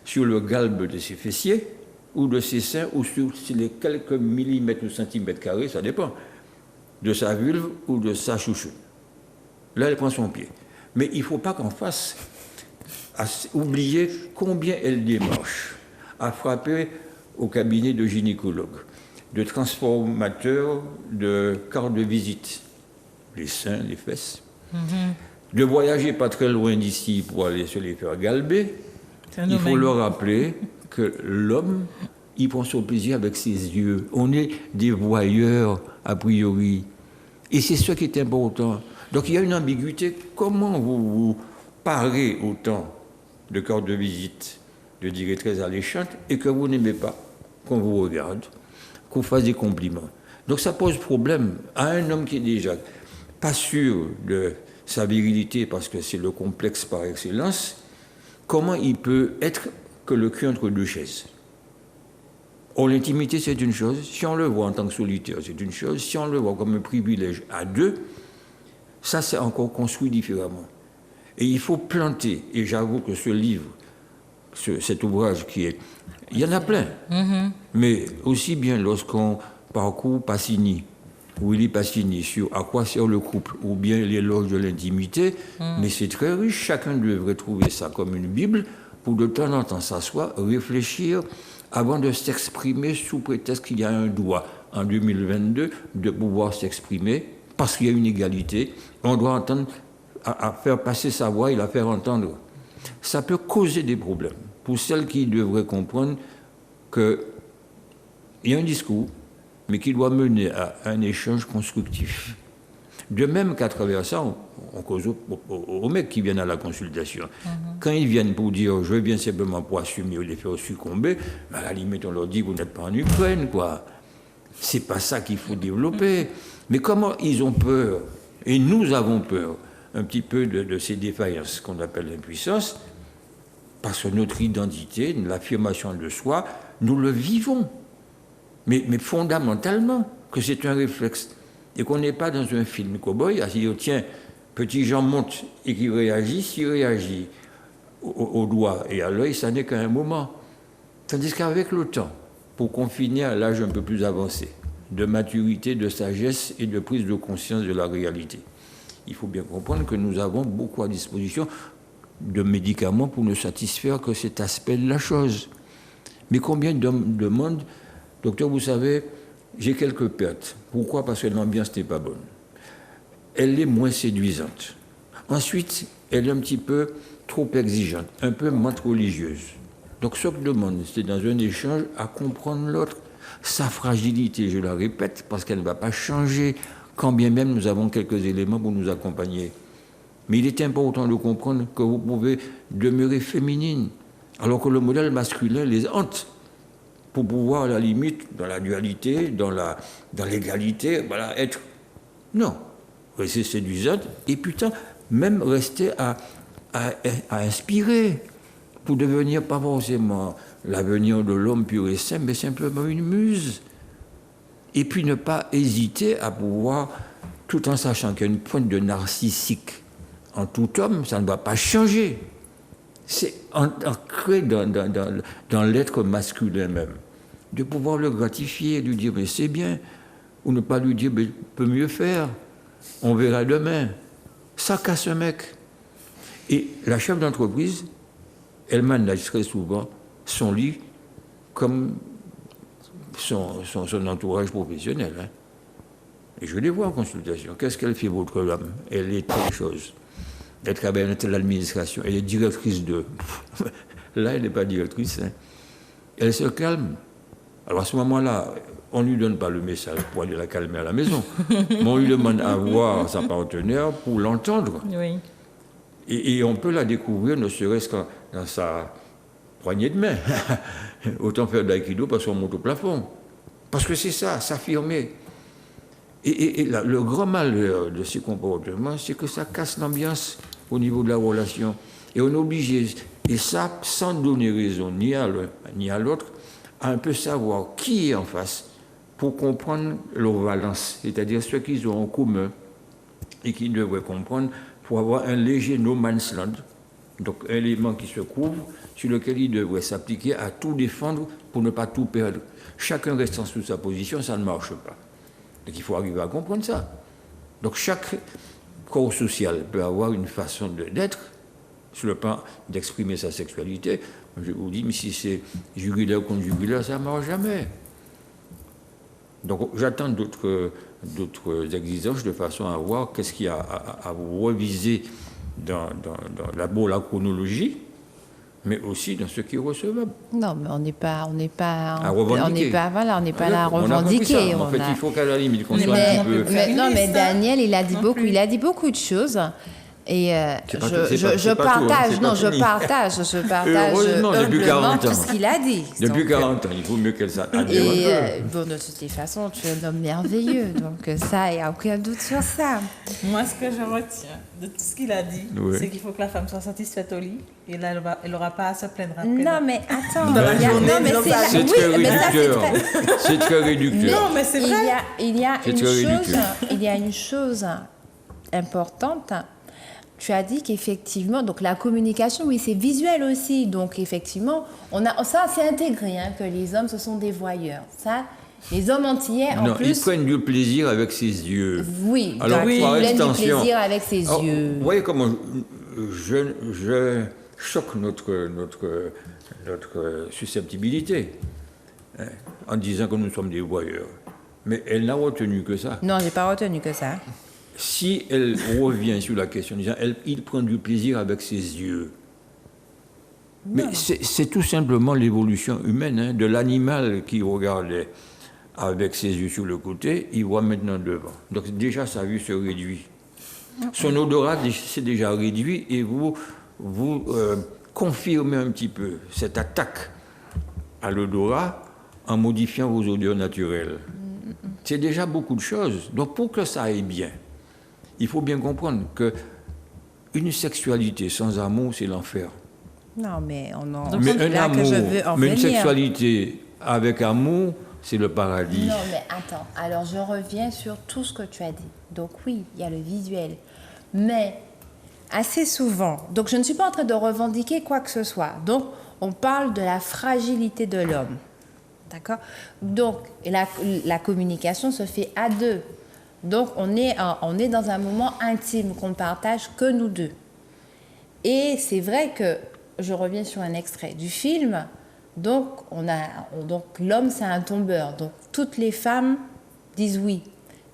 sur le galbe de ses fessiers ou de ses seins ou sur les quelques millimètres ou centimètres carrés, ça dépend, de sa vulve ou de sa chouchoune. Là, elle prend son pied. Mais il ne faut pas qu'on fasse oublier combien elle démarche à frapper au cabinet de gynécologue, de transformateur de carte de visite, les seins, les fesses, de voyager pas très loin d'ici pour aller se les faire galber. C'est un Il faut domaine. leur rappeler que l'homme, il prend son plaisir avec ses yeux. On est des voyeurs, a priori. Et c'est ce qui est important. Donc il y a une ambiguïté. Comment vous parlez autant de cartes de visite, de dire très alléchantes, et que vous n'aimez pas qu'on vous regarde, qu'on fasse des compliments. Donc ça pose problème à un homme qui est déjà pas sûr de sa virilité, parce que c'est le complexe par excellence. Comment il peut être que le cul entre deux chaises? Or, l'intimité, c'est une chose. Si on le voit en tant que solitaire, c'est une chose. Si on le voit comme un privilège à deux, ça, c'est encore construit différemment. Et il faut planter. Et j'avoue que ce livre, cet ouvrage qui est... Il y en a plein. Mais aussi bien lorsqu'on parcourt Pacini, Willy Pacini, sur à quoi sert le couple, ou bien l'éloge de l'intimité, mais c'est très riche. Chacun devrait trouver ça comme une Bible pour de temps en temps s'asseoir, réfléchir, avant de s'exprimer sous prétexte qu'il y a un droit en 2022 de pouvoir s'exprimer, parce qu'il y a une égalité. On doit entendre, à faire passer sa voix et la faire entendre. Ça peut causer des problèmes pour celles qui devraient comprendre qu'il y a un discours, mais qui doit mener à un échange constructif. De même qu'à travers ça, on cause aux mecs qui viennent à la consultation. Quand ils viennent pour dire « je viens simplement pour assumer ou les faire succomber », à la limite, on leur dit « vous n'êtes pas en Ukraine, quoi ». C'est pas ça qu'il faut développer. Mais comment ils ont peur, et nous avons peur, un petit peu de ces défaillances qu'on appelle l'impuissance, parce que notre identité, l'affirmation de soi, nous le vivons. Mais fondamentalement, que c'est un réflexe. Et qu'on n'est pas dans un film cow-boy à se dire, tiens, petit Jean monte et qu'il réagit, s'il réagit au doigt et à l'œil, ça n'est qu'un moment. Tandis qu'avec le temps, pour confiner à l'âge un peu plus avancé, de maturité, de sagesse et de prise de conscience de la réalité, il faut bien comprendre que nous avons beaucoup à disposition de médicaments pour ne satisfaire que cet aspect de la chose. Mais combien d'hommes demandent, docteur, vous savez, j'ai quelques pertes. Pourquoi? Parce que l'ambiance n'est pas bonne. Elle est moins séduisante. Ensuite, elle est un petit peu trop exigeante, un peu moins religieuse. Donc ce que je demande, c'est dans un échange à comprendre l'autre, sa fragilité, je la répète, parce qu'elle ne va pas changer, quand bien même nous avons quelques éléments pour nous accompagner. Mais il est important de comprendre que vous pouvez demeurer féminine, alors que le modèle masculin les hante, pour pouvoir, à la limite, dans la dualité, dans l'égalité, voilà, être... Non, rester séduisante, et putain, même rester à inspirer, pour devenir pas forcément l'avenir de l'homme pur et simple, mais simplement une muse. Et puis ne pas hésiter à pouvoir, tout en sachant qu'il y a une pointe de narcissique en tout homme, ça ne va pas changer. C'est ancré dans l'être masculin même. De pouvoir le gratifier, lui dire, mais c'est bien, ou ne pas lui dire, mais peut mieux faire, on verra demain. Ça casse un mec. Et la chef d'entreprise, elle manage très souvent son lit comme son entourage professionnel. Hein. Et je les vois en consultation. Qu'est-ce qu'elle fait, votre dame? Elle est telle chose. Elle travaille dans l'administration. Elle est directrice de... Là, elle n'est pas directrice. Hein. Elle se calme. Alors à ce moment-là, on ne lui donne pas le message pour aller la calmer à la maison. Mais on lui demande à voir sa partenaire pour l'entendre. Oui. Et on peut la découvrir, ne serait-ce que dans sa poignée de main. Autant faire de l'aïkido parce qu'on monte au plafond. Parce que c'est ça, s'affirmer. Et le grand malheur de ces comportements, c'est que ça casse l'ambiance au niveau de la relation. Et on est obligé, et ça sans donner raison ni à l'un ni à l'autre, à un peu savoir qui est en face pour comprendre leur valence, c'est-à-dire ce qu'ils ont en commun et qu'ils devraient comprendre pour avoir un léger no man's land, donc un élément qui se couvre, sur lequel ils devraient s'appliquer à tout défendre pour ne pas tout perdre. Chacun restant sous sa position, ça ne marche pas. Donc il faut arriver à comprendre ça. Donc chaque corps social peut avoir une façon d'être, sur le plan d'exprimer sa sexualité. Je vous dis, mais si c'est jugulaire contre jugulaire, ça ne marche jamais. Donc j'attends d'autres exigences de façon à voir qu'est-ce qu'il y a à vous reviser dans la chronologie, mais aussi dans ce qui est recevable. Non, mais on n'est pas à revendiquer. On n'est pas là à revendiquer. En fait, il faut qu'à la limite qu'on soit un petit peu... Mais Daniel, il a dit beaucoup de choses. Et je partage heureusement, depuis 40 ans. tout ce qu'il a dit. Depuis 40 ans, il faut mieux qu'elle s'adhère. Bon, de toutes les façons, tu es un homme merveilleux, donc ça, il n'y a aucun doute sur ça. Moi, ce que je retiens de tout ce qu'il a dit, c'est qu'il faut que la femme soit satisfaite au lit, et là, elle n'aura pas à se plaindre après. Non, mais attends. C'est très réducteur. C'est très réducteur. Non, mais c'est vrai. Il y a une chose importante. Tu as dit qu'effectivement, donc la communication, oui, c'est visuel aussi. Donc effectivement, ça c'est intégré, hein, que les hommes, ce sont des voyeurs. Ça, les hommes antillais, en plus... ils prennent du plaisir avec ses yeux. Oui, alors ils prennent du plaisir avec ses yeux. Vous voyez comment je choque notre susceptibilité, hein, en disant que nous sommes des voyeurs. Mais elle n'a retenu que ça. Non, je n'ai pas retenu que ça. Si elle revient sur la question, disant il prend du plaisir avec ses yeux. Non. Mais c'est tout simplement l'évolution humaine, hein, de l'animal qui regardait avec ses yeux sur le côté, il voit maintenant devant. Donc déjà sa vue se réduit. Son odorat s'est déjà réduit et vous confirmez un petit peu cette attaque à l'odorat en modifiant vos odeurs naturelles. C'est déjà beaucoup de choses. Donc pour que ça aille bien, il faut bien comprendre qu'une sexualité sans amour, c'est l'enfer. Non, mais mais une sexualité avec amour, c'est le paradis. Non, mais attends. Alors, je reviens sur tout ce que tu as dit. Donc oui, il y a le visuel. Mais assez souvent, donc je ne suis pas en train de revendiquer quoi que ce soit. Donc, on parle de la fragilité de l'homme. D'accord? Donc, la communication se fait à deux. Donc, on est dans un moment intime qu'on ne partage que nous deux. Et c'est vrai que, je reviens sur un extrait du film, Donc, donc l'homme, c'est un tombeur. Donc, toutes les femmes disent oui.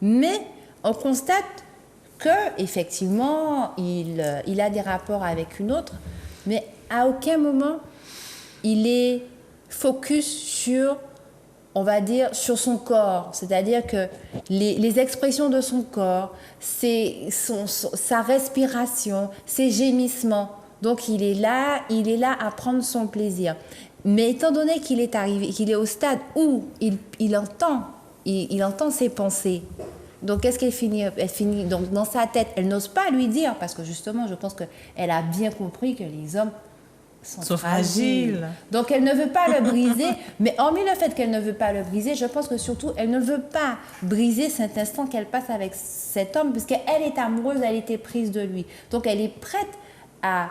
Mais on constate que effectivement, il a des rapports avec une autre, mais à aucun moment, il est focus sur, on va dire, sur son corps. C'est-à-dire que les expressions de son corps, sa respiration, ses gémissements. Donc, il est là à prendre son plaisir. Mais étant donné qu'il est au stade où il entend ses pensées, donc qu'est-ce qu'elle finit? Elle finit donc dans sa tête, elle n'ose pas lui dire, parce que justement, je pense qu'elle a bien compris que les hommes sont fragiles. Donc elle ne veut pas le briser, mais hormis le fait qu'elle ne veut pas le briser, je pense que surtout, elle ne veut pas briser cet instant qu'elle passe avec cet homme, puisqu'elle est amoureuse, elle était prise de lui. Donc elle est prête à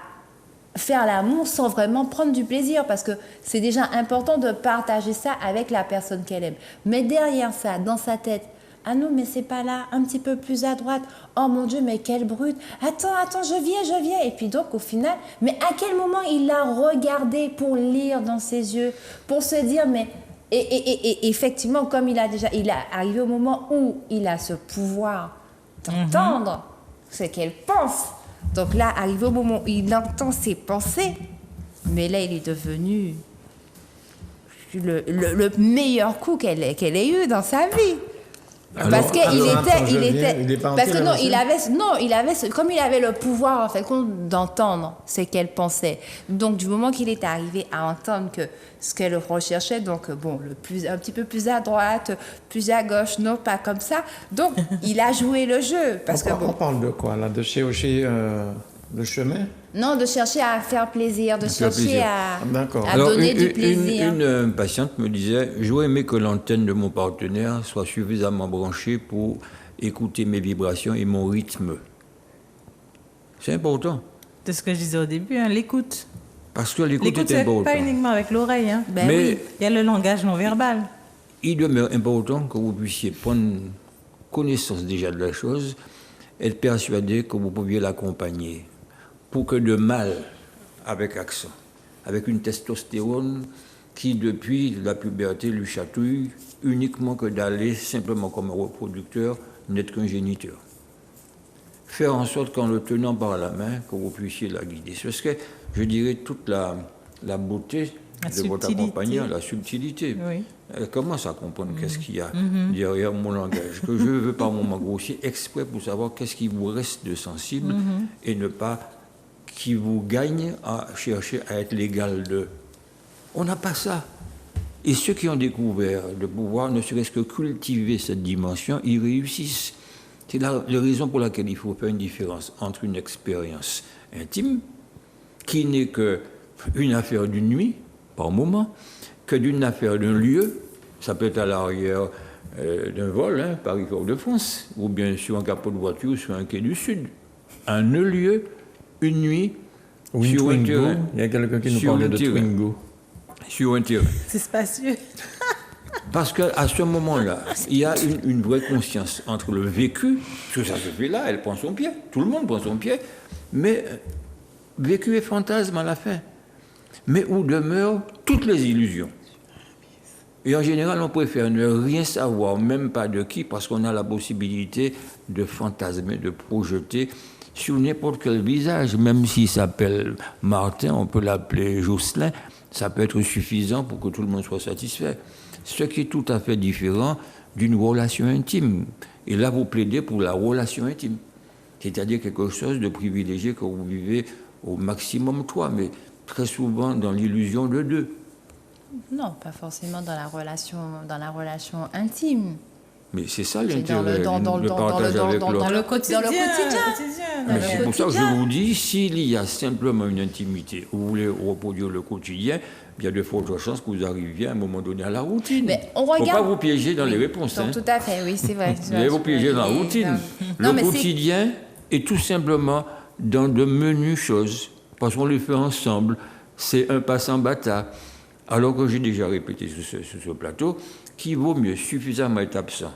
faire l'amour sans vraiment prendre du plaisir, parce que c'est déjà important de partager ça avec la personne qu'elle aime. Mais derrière ça, dans sa tête, ah non, mais c'est pas là, un petit peu plus à droite. Oh mon Dieu, mais quelle brute. Attends, je viens. Et puis donc, au final, mais à quel moment il l'a regardé pour lire dans ses yeux, pour se dire, mais... Et effectivement, comme il a arrivé au moment où il a ce pouvoir d'entendre ce qu'elle pense. Donc là, arrivé au moment où il entend ses pensées, mais là, il est devenu le meilleur coup qu'elle ait eu dans sa vie. Parce comme il avait le pouvoir en fait d'entendre ce qu'elle pensait. Donc du moment qu'il est arrivé à entendre que ce qu'elle recherchait, donc bon, un petit peu plus à droite, plus à gauche, non pas comme ça. Donc il a joué le jeu. On parle de quoi là? De chercher le chemin? Non, de chercher à faire plaisir, de chercher à Alors, donner du plaisir. Une patiente me disait, j'aurais aimé que l'antenne de mon partenaire soit suffisamment branchée pour écouter mes vibrations et mon rythme. C'est important. C'est ce que je disais au début, l'écoute. Parce que l'écoute est importante. Pas uniquement avec l'oreille. Mais oui, il y a le langage non verbal. Il demeure important que vous puissiez prendre connaissance déjà de la chose, être persuadé que vous pouviez l'accompagner. Pour que de mal, avec accent, avec une testostérone qui, depuis la puberté, lui chatouille, uniquement que d'aller simplement comme un reproducteur, n'être qu'un géniteur. Faire en sorte qu'en le tenant par la main, que vous puissiez la guider. C'est ce que, je dirais, toute la beauté de votre accompagnant, la subtilité. Oui. Elle commence à comprendre qu'est-ce qu'il y a derrière mon langage, que je veux par moment grossier, exprès pour savoir qu'est-ce qui vous reste de sensible et ne pas qui vous gagne à chercher à être l'égal de. On n'a pas ça. Et ceux qui ont découvert de pouvoir ne serait-ce que cultiver cette dimension, ils réussissent. C'est la raison pour laquelle il faut faire une différence entre une expérience intime, qui n'est qu'une affaire d'une nuit, par moment, que d'une affaire d'un lieu. Ça peut être à l'arrière d'un vol, Paris-Fort-de-France, ou bien sur un capot de voiture sur un quai du Sud. Un lieu, une nuit, ou sur un terrain. Il y a quelqu'un qui nous parle de Twingo. Sur un terrain. C'est spacieux. Parce qu'à ce moment-là, il y a une vraie conscience entre le vécu, parce que ça se fait là, elle prend son pied, tout le monde prend son pied, mais vécu et fantasme à la fin. Mais où demeurent toutes les illusions. Et en général, on préfère ne rien savoir, même pas de qui, parce qu'on a la possibilité de fantasmer, de projeter sur n'importe quel visage, même s'il s'appelle Martin, on peut l'appeler Jocelyn, ça peut être suffisant pour que tout le monde soit satisfait. Ce qui est tout à fait différent d'une relation intime. Et là, vous plaidez pour la relation intime, c'est-à-dire quelque chose de privilégié que vous vivez au maximum toi, mais très souvent dans l'illusion de deux. Non, pas forcément dans la relation intime. Mais c'est ça l'intérêt, le partage avec l'autre. Dans le quotidien. Mais c'est pour ça que je vous dis, s'il y a simplement une intimité, vous voulez reproduire le quotidien, il y a de fortes chances que vous arriviez à un moment donné à la routine. Mais on regarde... Il ne faut pas vous piéger dans les réponses. Donc, tout à fait, oui, c'est vrai. Vous allez vous piéger dans la routine. Le quotidien est tout simplement dans de menues choses, parce qu'on le fait ensemble. C'est un passant bâtard. Alors que j'ai déjà répété sur ce plateau, qu'il vaut mieux suffisamment être absent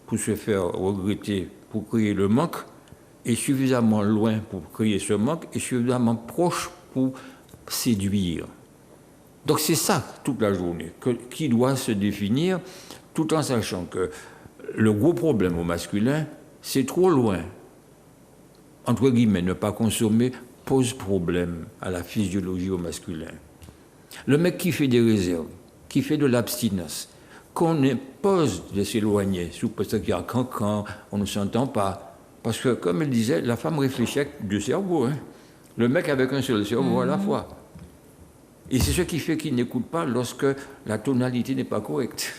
pour se faire regretter, pour créer le manque, et suffisamment loin pour créer ce manque, et suffisamment proche pour séduire. Donc c'est ça toute la journée qui doit se définir, tout en sachant que le gros problème au masculin, c'est trop loin. Entre guillemets, ne pas consommer pose problème à la physiologie au masculin. Le mec qui fait des réserves, qui fait de l'abstinence, qu'on impose de s'éloigner, sous prétexte qu'il y a un cancan, on ne s'entend pas. Parce que, comme elle disait, la femme réfléchit avec deux cerveaux. Hein. Le mec avec un seul cerveau à la fois. Et c'est ce qui fait qu'il n'écoute pas lorsque la tonalité n'est pas correcte.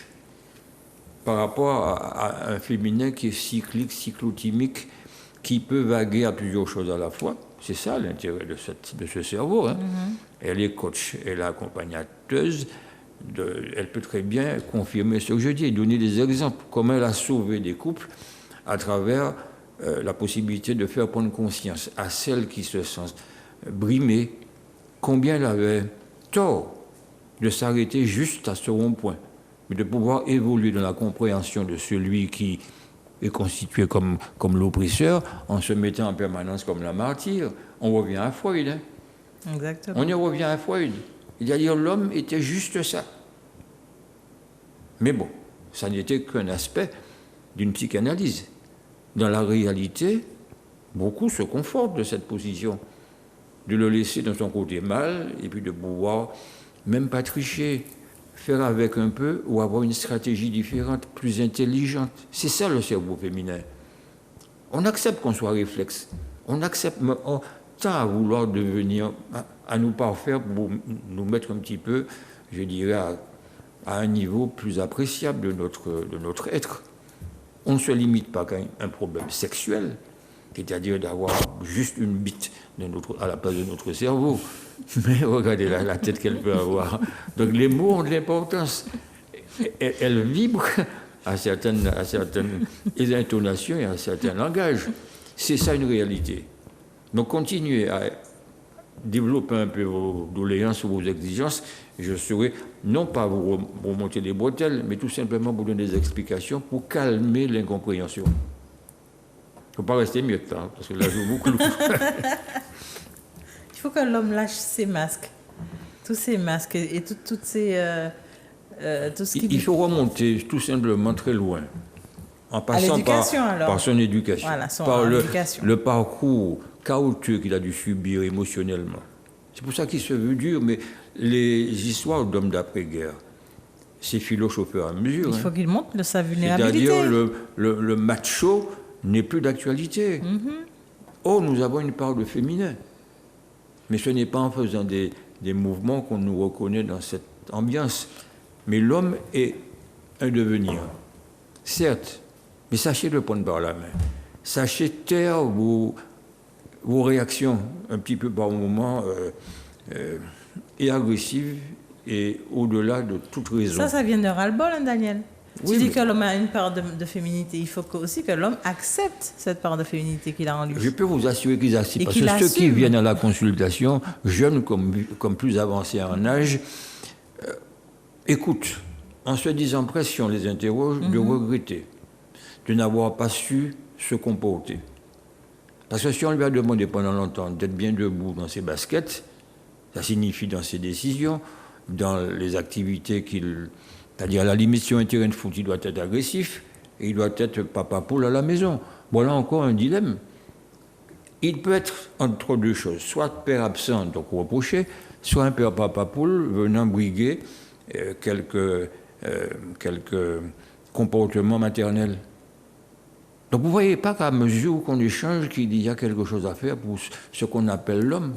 Par rapport à un féminin qui est cyclique, cyclotimique, qui peut vaguer à plusieurs choses à la fois. C'est ça l'intérêt de ce cerveau. Hein. Elle est coach, elle est accompagnateuse. Elle peut très bien confirmer ce que je dis et donner des exemples. Comment elle a sauvé des couples à travers la possibilité de faire prendre conscience à celles qui se sentent brimées combien elle avait tort de s'arrêter juste à ce rond-point, mais de pouvoir évoluer dans la compréhension de celui qui est constitué comme l'oppresseur en se mettant en permanence comme la martyre. On revient à Freud. Hein. Exactement. On y revient à Freud. C'est-à-dire l'homme était juste ça. Mais bon, ça n'était qu'un aspect d'une psychanalyse. Dans la réalité, beaucoup se confortent de cette position, de le laisser dans son côté mal et puis de pouvoir même pas tricher, faire avec un peu ou avoir une stratégie différente, plus intelligente. C'est ça le cerveau féminin. On accepte qu'on soit réflexe. On accepte, on tend à vouloir devenir, à nous parfaire pour nous mettre un petit peu, je dirais, à un niveau plus appréciable de notre être. On ne se limite pas qu'à un problème sexuel, c'est-à-dire d'avoir juste une bite à la place de notre cerveau. Mais regardez la tête qu'elle peut avoir. Donc les mots ont de l'importance. Elles vibrent à certaines intonations et à certains langages. C'est ça une réalité. Donc continuez à développer un peu vos doléances ou vos exigences. Je saurais non pas vous remonter les bretelles, mais tout simplement vous donner des explications pour calmer l'incompréhension. Il ne faut pas rester muette, hein, parce que là, je joue beaucoup. Il faut que l'homme lâche ses masques. Tous ces masques et toutes ces... tout ce qui Il faut remonter tout simplement très loin. En passant par son éducation. Voilà, par le parcours chaotique qu'il a dû subir émotionnellement. C'est pour ça qu'il se veut dur, mais les histoires d'hommes d'après-guerre s'effilochent au fur et à mesure. Il faut qu'il montre de sa vulnérabilité. C'est-à-dire le macho n'est plus d'actualité. Oh, nous avons une part de féminin. Mais ce n'est pas en faisant des mouvements qu'on nous reconnaît dans cette ambiance. Mais l'homme est un devenir. Certes, mais sachez le prendre par la main. Sachez taire vos réactions un petit peu par moments et agressives et au-delà de toute raison. Ça vient de ras-le-bol, hein, Daniel. Oui, tu dis que l'homme a une part de féminité. Il faut aussi que l'homme accepte cette part de féminité qu'il a en lui. Je peux vous assurer qu'ils acceptent. Parce que ceux qui viennent à la consultation, jeunes comme plus avancés en âge, écoutent, en se disant presque, si on les interroge, de regretter, de n'avoir pas su se comporter. Parce que si on lui a demandé pendant longtemps d'être bien debout dans ses baskets, ça signifie dans ses décisions, dans les activités c'est-à-dire à la limite, si on a un terrain de foot, il doit être agressif et il doit être papa poule à la maison. Voilà encore un dilemme. Il peut être entre deux choses, soit père absent, donc reproché, soit un père papa poule venant briguer quelques comportements maternels. Donc vous ne voyez pas qu'à mesure qu'on échange, qu'il y a quelque chose à faire pour ce qu'on appelle l'homme,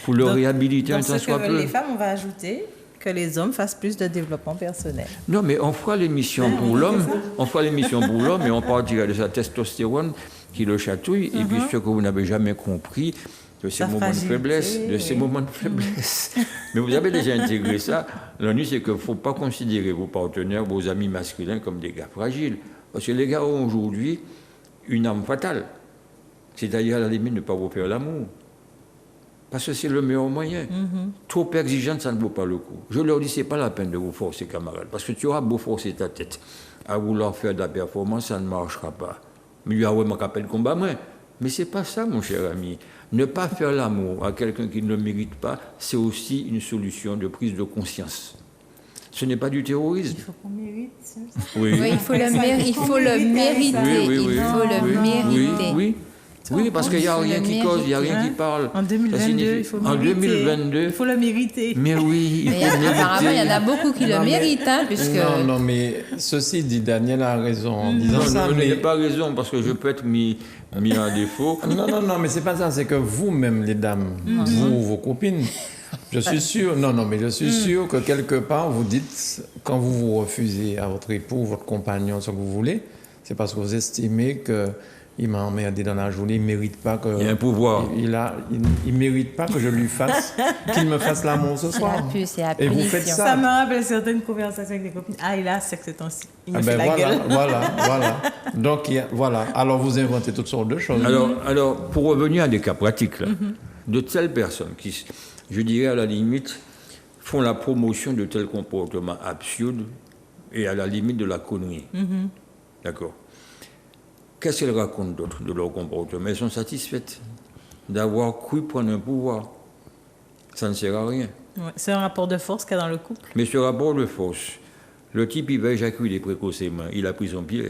pour le réhabiliter un temps soit peu. Les femmes, on va ajouter que les hommes fassent plus de développement personnel. Non, mais on fera l'émission pour l'homme, et on partira de sa testostérone qui le chatouille, et puis ce que vous n'avez jamais compris, de ces moments de faiblesse, Mais vous avez déjà intégré ça. L'ennui, c'est qu'il ne faut pas considérer vos partenaires, vos amis masculins comme des gars fragiles. Parce que les gars ont aujourd'hui une arme fatale. C'est-à-dire, à la limite, ne pas vous faire l'amour. Parce que c'est le meilleur moyen. Trop exigeante, ça ne vaut pas le coup. Je leur dis, ce n'est pas la peine de vous forcer, camarades. Parce que tu auras beau forcer ta tête à vouloir faire de la performance, ça ne marchera pas. Mais il y a vraiment qu'à peine combat, moi. Mais ce n'est pas ça, mon cher ami. Ne pas faire l'amour à quelqu'un qui ne le mérite pas, c'est aussi une solution de prise de conscience. Ce n'est pas du terrorisme. Il faut qu'on mérite, c'est ça? Oui, Oui, il faut le mériter. Il faut le mériter. Oui, parce qu'il n'y a rien qui cause, il n'y a rien qui parle. En 2022, il faut mériter. En 2022. Il faut le mériter. Mais oui, il faut mériter. Apparemment, il y en a beaucoup qui le méritent, hein, puisque... Non, mais ceci dit, Daniel a raison en disant ça. Non, mais... il n'a pas raison, parce que je peux être mis en défaut. Non, mais c'est pas ça, c'est que vous-même, les dames, vous, vos copines, je suis sûr, mais je suis sûr que quelque part, vous dites, quand vous vous refusez à votre époux, votre compagnon, ce que vous voulez, c'est parce que vous estimez que il m'a emmerdé dans la journée, il ne mérite pas que... Il y a un pouvoir. Il mérite pas que je lui fasse, qu'il me fasse l'amour ce soir. C'est la Et vous faites punition. ça. Ça me rappelle certaines conversations avec des copines. Ah, il a c'est que c'est ainsi. Il me fait la voilà, gueule. voilà. Donc, voilà. Alors, vous inventez toutes sortes de choses. Alors, pour revenir à des cas pratiques, là, de telles personnes qui, je dirais à la limite, font la promotion de tels comportements absurdes et à la limite de la connerie. D'accord. Qu'est-ce qu'elles racontent d'autre de leur comportement? Elles sont satisfaites d'avoir cru prendre un pouvoir. Ça ne sert à rien. Ouais, c'est un rapport de force qu'il y a dans le couple. Mais ce rapport de force, le type, il va éjaculer précocement. Il a pris son pied.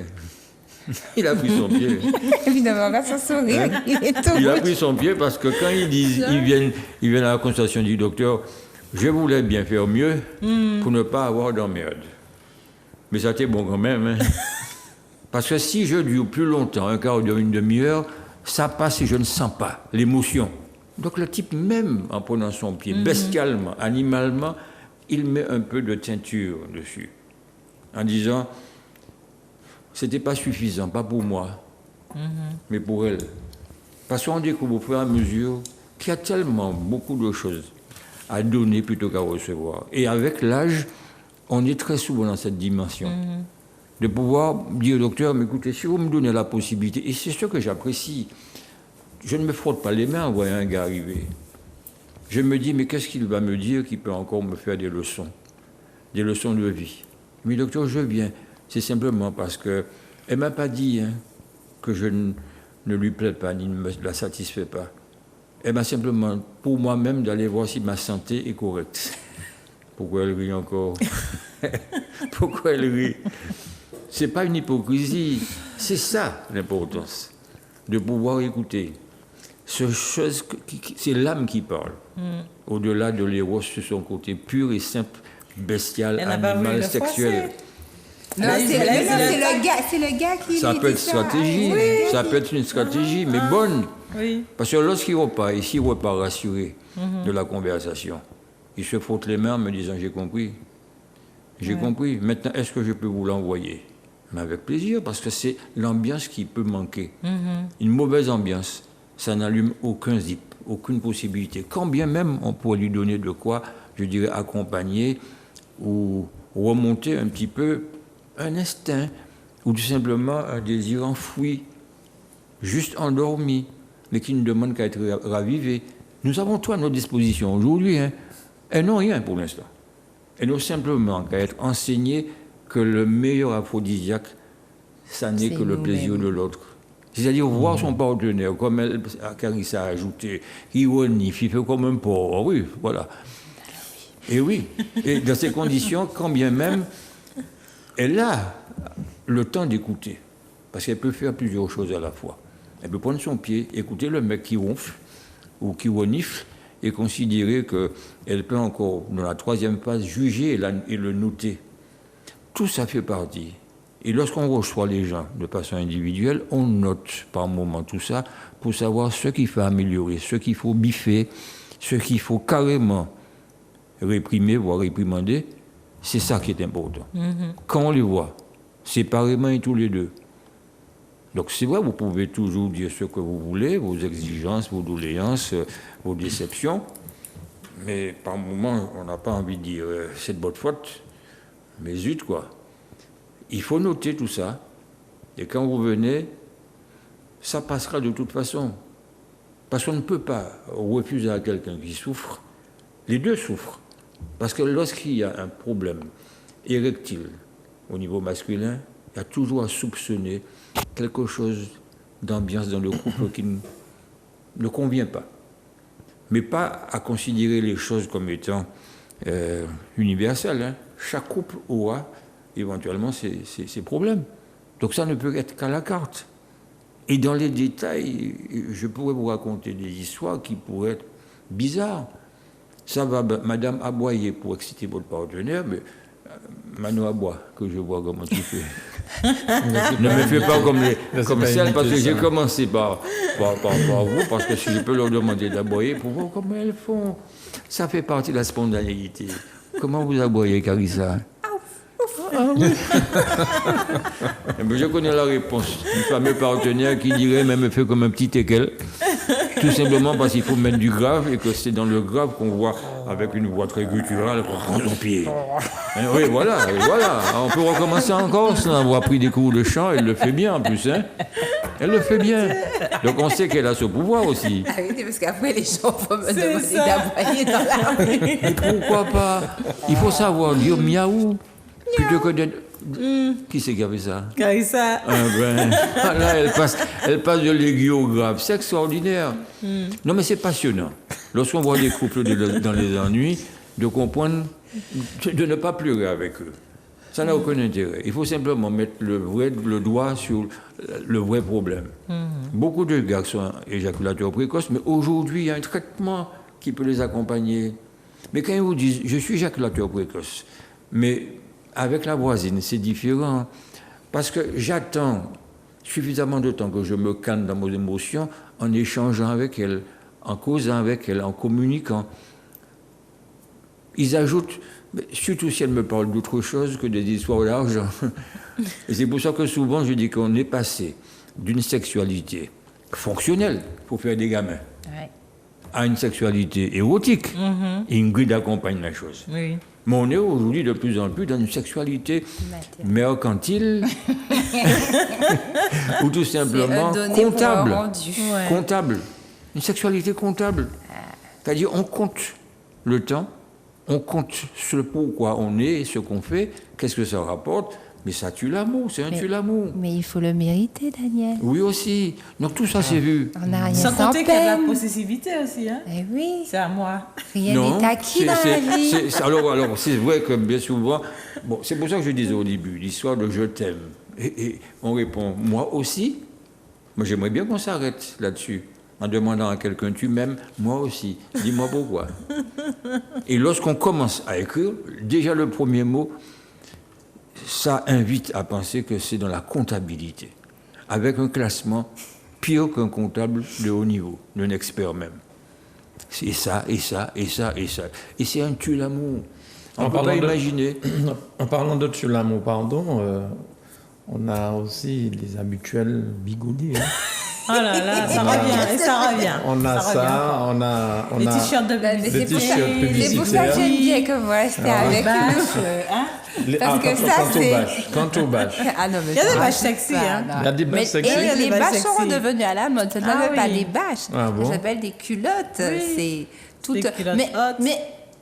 Il a pris son pied. Évidemment, on va s'en sourire. Il est tout Il a rouge. pris son pied parce que quand ils disent, ils viennent à la consultation du docteur, je voulais bien faire mieux pour ne pas avoir d'emmerde. Mais ça t'est bon quand même. Hein. Parce que si je dure plus longtemps, un quart d'heure, une demi-heure, ça passe et je ne sens pas l'émotion. Donc le type, même en prenant son pied, bestialement, animalement, il met un peu de teinture dessus. En disant, c'était pas suffisant, pas pour moi, mais pour elle. Parce qu'on découvre au fur et à mesure qu'il y a tellement beaucoup de choses à donner plutôt qu'à recevoir. Et avec l'âge, on est très souvent dans cette dimension. De pouvoir dire au docteur, mais écoutez, si vous me donnez la possibilité, et c'est ce que j'apprécie, je ne me frotte pas les mains en voyant un gars arriver. Je me dis, mais qu'est-ce qu'il va me dire qui peut encore me faire des leçons de vie. Mais docteur, je viens, c'est simplement parce qu'elle ne m'a pas dit que je ne lui plais pas, ni ne me la satisfait pas. Elle m'a simplement, pour moi-même, d'aller voir si ma santé est correcte. Pourquoi elle rit encore? Pourquoi elle rit? Ce n'est pas une hypocrisie, c'est ça l'importance, de pouvoir écouter. C'est l'âme qui parle, au-delà de l'éros, sur son côté pur et simple, bestial, animal, sexuel. Non, c'est le gars qui... Ça peut être stratégie, ça peut être une stratégie, mais bonne. Oui. Parce que lorsqu'il repart, et s'il repart rassuré de la conversation, il se frotte les mains en me disant, j'ai compris. J'ai compris. Maintenant, est-ce que je peux vous l'envoyer? Mais avec plaisir, parce que c'est l'ambiance qui peut manquer. Une mauvaise ambiance, ça n'allume aucun zip, aucune possibilité. Quand bien même on pourrait lui donner de quoi, je dirais, accompagner ou remonter un petit peu un instinct ou tout simplement un désir enfoui, juste endormi, mais qui ne demande qu'à être ravivé. Nous avons tout à notre disposition aujourd'hui. Elles n'ont rien pour l'instant. Elles n'ont simplement qu'à être enseignées que le meilleur aphrodisiaque, ça n'est que le plaisir de l'autre. C'est-à-dire voir son partenaire, comme Carissa a ajouté, il renifle, il fait comme un porc. Oui, voilà. Et oui, et dans ces conditions, quand bien même, elle a le temps d'écouter. Parce qu'elle peut faire plusieurs choses à la fois. Elle peut prendre son pied, écouter le mec qui ronfle ou qui renifle, et considérer qu'elle peut encore, dans la troisième phase, juger et le noter. Tout ça fait partie. Et lorsqu'on reçoit les gens de façon individuelle, on note par moment tout ça pour savoir ce qu'il faut améliorer, ce qu'il faut biffer, ce qu'il faut carrément réprimer, voire réprimander. C'est ça qui est important. Quand on les voit, séparément et tous les deux. Donc c'est vrai, vous pouvez toujours dire ce que vous voulez, vos exigences, vos doléances, vos déceptions, mais par moment, on n'a pas envie de dire c'est de votre faute, mais zut quoi. Il faut noter tout ça, et quand vous venez, ça passera de toute façon. Parce qu'on ne peut pas refuser à quelqu'un qui souffre, les deux souffrent. Parce que lorsqu'il y a un problème érectile au niveau masculin, il y a toujours à soupçonner quelque chose d'ambiance dans le couple qui ne convient pas. Mais pas à considérer les choses comme étant universelles. Hein. Chaque couple aura éventuellement ses problèmes. Donc ça ne peut être qu'à la carte. Et dans les détails, je pourrais vous raconter des histoires qui pourraient être bizarres. Ça va, madame, aboyer pour exciter votre partenaire, mais Mano aboie, que je vois comment tu fais. Ne me fais pas comme celle, parce que j'ai commencé par vous, parce que si je peux leur demander d'aboyer, pour voir comment elles font. Ça fait partie de la spontanéité. Comment vous aboyez, Carissa? Oui. Je connais la réponse du fameux partenaire qui dirait, mais me fait comme un petit équel. Tout simplement parce qu'il faut mettre du grave et que c'est dans le grave qu'on voit avec une voix très gutturale, prends ton pied. Et oui, voilà. On peut recommencer encore sans avoir pris des cours de chant. Elle le fait bien en plus. Hein. Elle le fait bien. Donc on sait qu'elle a ce pouvoir aussi. Ah oui, parce qu'après les gens vont me demander d'aboyer dans la rue. Et pourquoi pas? Il faut savoir dire miaou plutôt que de... Qui c'est qui a fait ça? Carissa. Là, elle passe de l'aigu au grave. C'est extraordinaire. Non, mais c'est passionnant. Lorsqu'on voit des couples dans les ennuis, de comprendre, de ne pas pleurer avec eux. Ça n'a aucun intérêt. Il faut simplement mettre le doigt sur le vrai problème. Beaucoup de gars sont éjaculateurs précoces, mais aujourd'hui, il y a un traitement qui peut les accompagner. Mais quand ils vous disent, je suis éjaculateur précoce, mais avec la voisine, c'est différent. Parce que j'attends suffisamment de temps que je me calme dans mes émotions en échangeant avec elle, en causant avec elle, en communiquant. Ils ajoutent, surtout si elle me parle d'autre chose que des histoires d'argent. Et c'est pour ça que souvent je dis qu'on est passé d'une sexualité fonctionnelle pour faire des gamins à une sexualité érotique. Ingrid accompagne la chose. Oui. Mais on est aujourd'hui de plus en plus dans une sexualité mercantile ou tout simplement comptable. Comptable. Une sexualité comptable. C'est-à-dire on compte le temps, on compte ce pourquoi on est, ce qu'on fait, qu'est-ce que ça rapporte. Mais ça tue l'amour, c'est un tue l'amour. Mais il faut le mériter, Daniel. Oui aussi. Donc tout ça c'est vu. On n'a rien Sans sans compter qu'il y a de la peine. possessivité aussi. Hein. Eh oui, C'est à moi. rien n'est acquis dans la vie. Alors c'est vrai que bien souvent, bon, c'est pour ça que je disais au début, l'histoire de je t'aime. Et on répond, moi aussi. Moi j'aimerais bien qu'on s'arrête là-dessus. En demandant à quelqu'un, tu m'aimes, moi aussi. Dis-moi pourquoi. Et lorsqu'on commence à écrire, déjà le premier mot, ça invite à penser que c'est dans la comptabilité, avec un classement pire qu'un comptable de haut niveau, d'un expert même. C'est ça, et ça, et ça, et ça. Et c'est un tue l'amour. On ne peut pas imaginer. En parlant de tue l'amour, pardon, on a aussi les habituels bigoudis. Hein. Oh là là, ça revient, et ça revient. On a ça, on a les t-shirts de les t-shirts C'est pour ça que publicitaires. j'aime bien que vous restez avec nous. Hein? Parce que ça, c'est... Quant aux bâches. Ah non, mais Il y a des ça, bâches c'est sexy, pas- hein. non. Il y a des bâches Mais- sexy. Et les Des bâches bâches sont sexy. redevenues à la mode. Ça ne Ah s'appelle pas oui. des bâches. Ah bon? Ça s'appelle des culottes. Oui. C'est tout. Des culottes mais, hautes. mais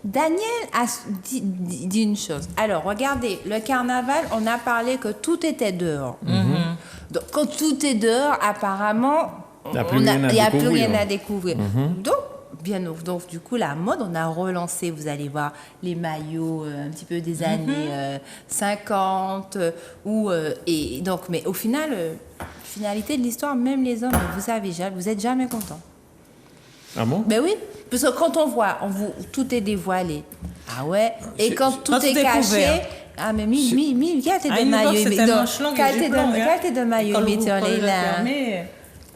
Daniel a dit une chose. Alors, regardez, le carnaval, on a parlé que tout était dehors. Donc, quand tout est dehors, apparemment, Il n'y a plus on rien à il y a plus découvrir. rien à découvrir. Donc, du coup, la mode, on a relancé, vous allez voir, les maillots un petit peu des années 50. Et donc, mais au final, finalité de l'histoire, même les hommes, vous n'êtes jamais contents. Ah bon? Ben oui, parce que quand on voit, tout est dévoilé. Ah ouais, et quand tout quand est tout est caché... couvert. Ah, mais qualité À de une époque, maillot, c'était donc, manche longue et qualité jupe longue, hein. de maillot, Quand le mais sur col les le lins. permet,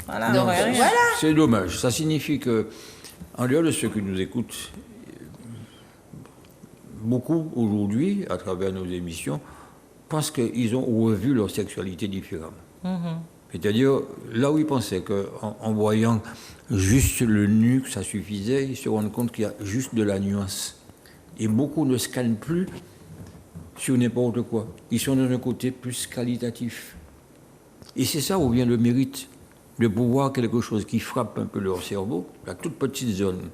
voilà, on Donc, aurait rien. voilà. C'est dommage. Ça signifie que, en dehors de ceux qui nous écoutent, beaucoup aujourd'hui, à travers nos émissions, pensent qu'ils ont revu leur sexualité différemment. C'est-à-dire, là où ils pensaient qu'en voyant juste le nu, que ça suffisait, ils se rendent compte qu'il y a juste de la nuance. Et beaucoup ne scannent plus sur n'importe quoi. Ils sont dans un côté plus qualitatif. Et c'est ça où vient le mérite, de pouvoir quelque chose qui frappe un peu leur cerveau, la toute petite zone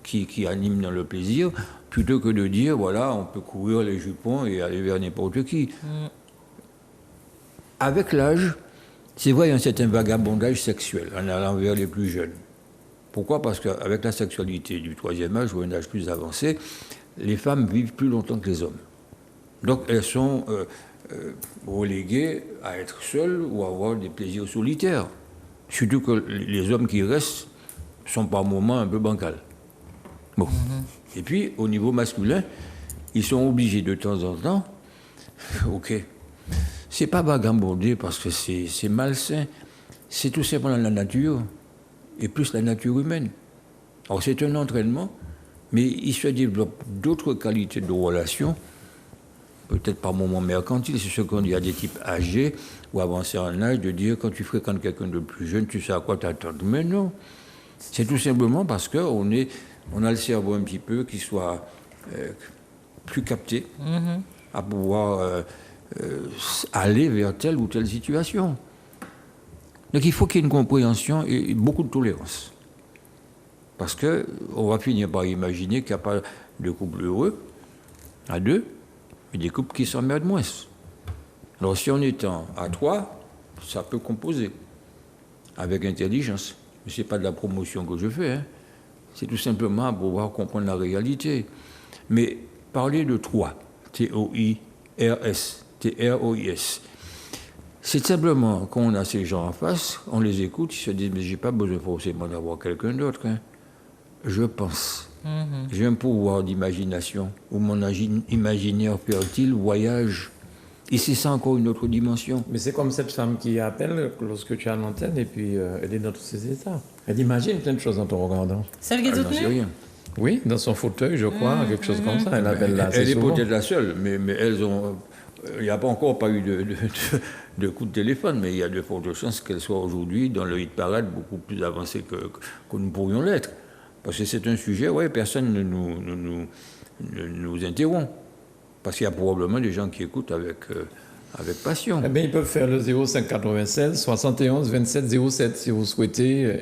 qui anime dans le plaisir, plutôt que de dire, voilà, on peut courir les jupons et aller vers n'importe qui. Avec l'âge, C'est vrai, il y a un certain vagabondage sexuel en allant vers les plus jeunes. Pourquoi? Parce qu'avec la sexualité du 3e âge ou un âge plus avancé, les femmes vivent plus longtemps que les hommes. Donc elles sont reléguées à être seules ou à avoir des plaisirs solitaires. Surtout que les hommes qui restent sont par moments un peu bancals. Bon. Et puis, au niveau masculin, ils sont obligés de temps en temps, ok, c'est pas vagabonder parce que c'est malsain, c'est tout simplement la nature, et plus la nature humaine. Alors c'est un entraînement, mais il se développe d'autres qualités de relations, peut-être par moment mercantile, c'est ce qu'on dit à des types âgés ou avancés en âge, de dire quand tu fréquentes quelqu'un de plus jeune, tu sais à quoi t'attendre. Mais non, c'est tout simplement parce qu'on a le cerveau un petit peu qui soit plus capté à pouvoir aller vers telle ou telle situation. Donc il faut qu'il y ait une compréhension et beaucoup de tolérance. Parce qu'on va finir par imaginer qu'il n'y a pas de couple heureux à 2, mais des couples qui s'emmerdent moins. Alors si on est à 3, ça peut composer avec intelligence. Mais ce n'est pas de la promotion que je fais, hein. C'est tout simplement pour pouvoir comprendre la réalité. Mais parler de 3, T-O-I-R-S, T-R-O-I-S, c'est simplement qu'on a ces gens en face, on les écoute, ils se disent, mais je n'ai pas besoin forcément d'avoir quelqu'un d'autre. Hein. Je pense. J'ai un pouvoir d'imagination, où mon imaginaire fertile voyage. Et c'est ça encore une autre dimension. Mais c'est comme cette femme qui appelle lorsque tu as l'antenne et puis elle est dans tous ses états. Elle imagine plein de choses en te regardant. Celle qui est toute nue? Rien. Oui, dans son fauteuil, je crois, quelque chose comme ça. Elle appelle là. Elle est peut-être la seule, mais elles ont... Il n'y a pas encore pas eu de coup de téléphone, mais il y a de fortes chances qu'elle soit aujourd'hui dans le hit parade beaucoup plus avancé que nous pourrions l'être. Parce que c'est un sujet, ouais, personne ne nous interrompt. Parce qu'il y a probablement des gens qui écoutent avec passion. Eh bien, ils peuvent faire le 0596 71 27 07 si vous souhaitez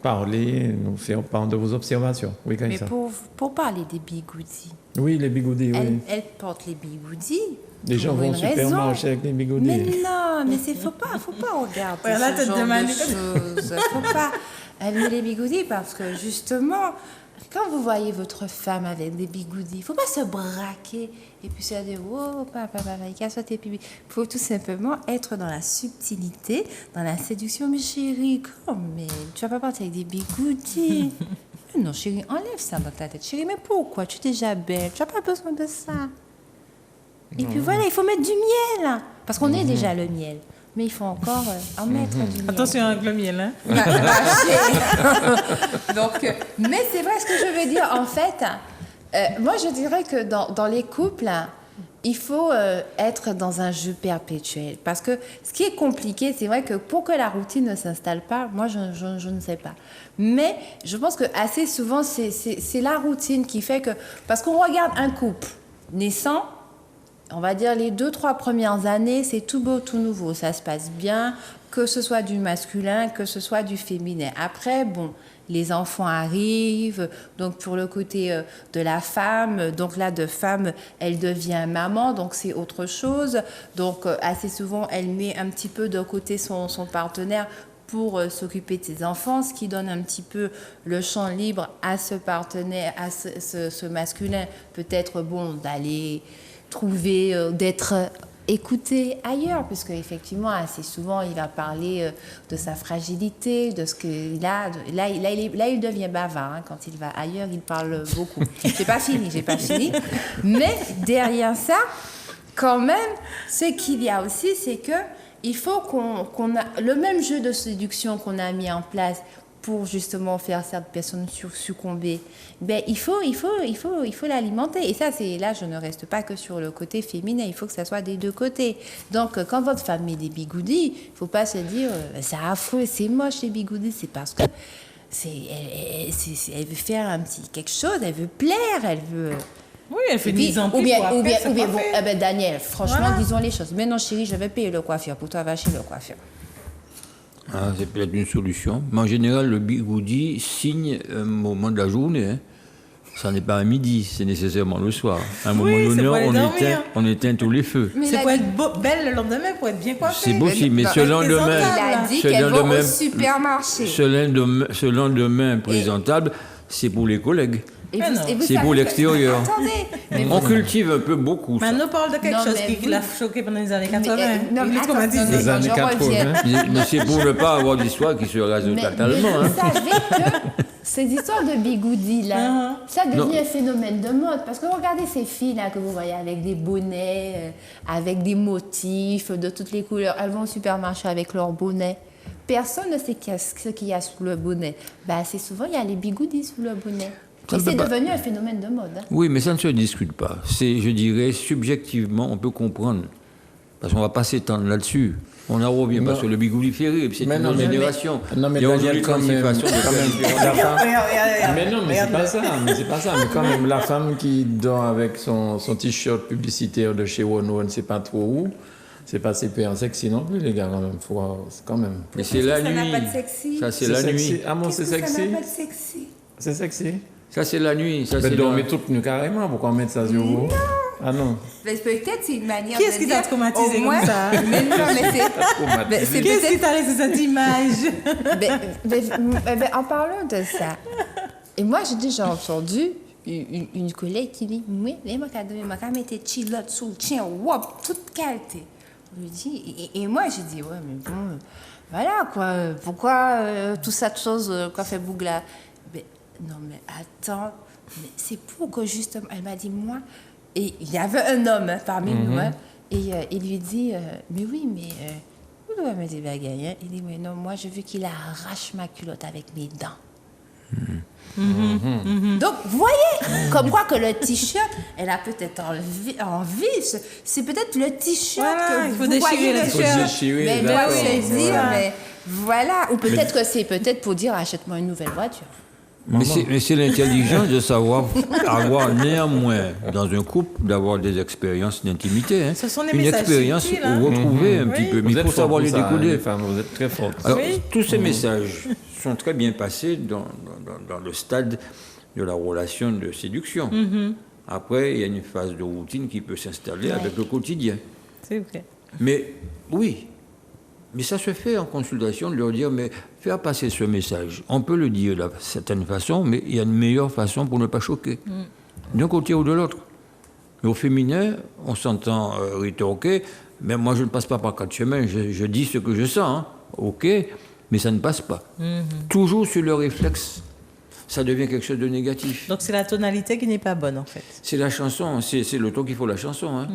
parler, nous faire part de vos observations. Oui, Mais ça. pour parler des bigoudis, Oui, les bigoudis, oui. elle porte les bigoudis. Les gens vont au supermarché avec les bigoudis. Mais non, mais faut pas regarder Ouais, là, ce te genre demande- de choses. Faut pas. Elle met les bigoudis parce que justement, quand vous voyez votre femme avec des bigoudis, il faut pas se braquer et puis se dire oh papa, casse-toi tes pipis. Il faut tout simplement être dans la subtilité, dans la séduction. Mais chérie, mais tu vas pas partir avec des bigoudis. Non chérie, enlève ça dans ta tête. Chérie, mais pourquoi? Tu es déjà belle, tu n'as pas besoin de ça. Et puis voilà, il faut mettre du miel. Parce qu'on est déjà le miel. Mais il faut encore en mettre du miel. Attention avec le miel, hein. Donc, mais c'est vrai ce que je veux dire. En fait, moi, je dirais que dans les couples, il faut être dans un jeu perpétuel. Parce que ce qui est compliqué, c'est vrai que pour que la routine ne s'installe pas, moi, je ne sais pas. Mais je pense que assez souvent, c'est la routine qui fait que... Parce qu'on regarde un couple naissant, on va dire les 2-3 premières années, c'est tout beau, tout nouveau. Ça se passe bien, que ce soit du masculin, que ce soit du féminin. Après, bon, les enfants arrivent, donc pour le côté de la femme, donc là, de femme, elle devient maman, donc c'est autre chose. Donc, assez souvent, elle met un petit peu de côté son partenaire pour s'occuper de ses enfants, ce qui donne un petit peu le champ libre à ce partenaire, à ce masculin, peut-être, bon, d'aller... trouver, d'être écouté ailleurs, puisque effectivement assez souvent il va parler de sa fragilité, de ce qu'il a. Là il devient bavard, hein. Quand il va ailleurs, il parle beaucoup. J'ai pas fini. Mais derrière ça, quand même, ce qu'il y a aussi, c'est que il faut qu'on a le même jeu de séduction qu'on a mis en place pour justement faire cette personne succomber, ben il faut l'alimenter. Et ça, c'est là, je ne reste pas que sur le côté féminin, il faut que ça soit des deux côtés. Donc, quand votre femme met des bigoudis, il ne faut pas se dire c'est affreux, c'est moche les bigoudis, c'est parce que elle veut faire un petit quelque chose, elle veut plaire, elle veut... Oui, elle fait Et puis, 10 ans ou bien, plus. bon, Daniel, franchement, Voilà. disons les choses. Mais non, chérie, je vais payer le coiffeur. Pour toi, va chez le coiffeur. Ah, c'est peut-être une solution. Mais en général, le bigoudi signe un moment de la journée. Hein. Ça n'est pas à midi, c'est nécessairement le soir. À un moment Oui, c'est donné, pour aller dormir. on éteint tous les feux. Mais C'est il pour a, être belle le lendemain, pour être bien coiffée. C'est possible, mais Non, ce lendemain, il a dit ce qu'elle va lendemain- au supermarché. ce lendemain présentable, c'est pour les collègues. Et Mais non. et C'est savez pour que- l'extérieur. Attendez. On cultive un peu beaucoup ça. Maintenant, on parle de quelque Non, chose mais qui vous- l'a choqué pendant les années Mais, 80. non, Il mais est attends, traumatisé. non, Les non, années je 80. reviens. Mais c'est pour ne pas avoir d'histoire qui se rajoute totalement. Mais hein. vous savez que ces histoires de bigoudi là, ça devient un phénomène de mode. Parce que regardez ces filles là que vous voyez avec des bonnets, avec des motifs de toutes les couleurs. Elles vont au supermarché avec leurs bonnets. Personne ne sait ce qu'il y a sous le bonnet. Bah, assez souvent, il y a les bigoudis sous le bonnet. Ça Et ne c'est peut pas- devenu un phénomène de mode. Hein. Oui, mais ça ne se discute pas. C'est, je dirais, subjectivement, on peut comprendre. Parce qu'on ne va pas s'étendre là-dessus. On en revient pas Non. sur le bigoudi ferré, c'est Mais une non, autre mais- génération. Non, mais Il y a Daniel, aujourd'hui quand 36 même, façons de faire différents. la femme... Regarde. Mais non, mais c'est pas ça, mais quand même, la femme qui dort avec son t-shirt publicitaire de chez Renault, on ne sait pas trop où, c'est pas super sexy non plus, les gars, quand même. Quand même. Mais c'est la Ça n'a nuit. pas de sexy. Ça, c'est la sexy. nuit. Ah bon, c'est Qu'est-ce que sexy? Ça n'a pas de sexy. C'est sexy? Ça, c'est la nuit. Ça, Mais c'est dormir toute nue carrément, pourquoi mettre ça sur vous? Ah non. Mais peut-être c'est une manière Qui est-ce de qui t'a dire, traumatisé au comme moins- ça? Mais non, mais c'est Qu'est-ce qui peut-être... t'a laissé cette image? En parlant de ça, et moi j'ai déjà entendu une collègue qui dit, oui, les m'a mettre chilote sous le tien, wop, toute qualité. On lui dit, et moi j'ai dit, ouais, mais bon, voilà quoi, pourquoi tout ça de choses qu'a fait Bougla? Mais, non, mais attends, mais c'est pour que justement, elle m'a dit, moi, et il y avait un homme hein, parmi nous, hein, et il lui dit, mais oui, mais vous devez me dire bagaille, hein. Il dit, mais non, moi je veux qu'il arrache ma culotte avec mes dents. Donc, vous voyez, comme quoi que le t-shirt, elle a peut-être envie, c'est peut-être le t-shirt Voilà, que il faut vous déchirer voyez le le t-shirt. shirt. Déchirer, Mais d'accord, doit saisir, voilà. mais voilà. Ou peut-être que c'est peut-être pour dire achète-moi une nouvelle voiture. Mais c'est l'intelligence de savoir avoir néanmoins, dans un couple, d'avoir des expériences d'intimité. Hein. Ce sont des Une messages expérience subtils, où hein. retrouver un Oui. petit peu. Mais Vous il êtes faut fort savoir pour les ça, hein, décoder. les femmes, vous êtes très fortes. Alors, Oui. tous ces messages sont très bien passés dans le stade de la relation de séduction. Après, il y a une phase de routine qui peut s'installer avec le quotidien. C'est vrai. Mais oui, mais ça se fait en consultation de leur dire, mais faire passer ce message, on peut le dire d'une certaine façon, mais il y a une meilleure façon pour ne pas choquer, d'un côté ou de l'autre. Mais au féminin, on s'entend rétorquer, mais moi je ne passe pas par quatre chemins, je dis ce que je sens, hein. Ok, mais ça ne passe pas. Toujours sur le réflexe, ça devient quelque chose de négatif. Donc, c'est la tonalité qui n'est pas bonne, en fait. C'est la chanson, c'est le ton qu'il faut la chanson. Hein.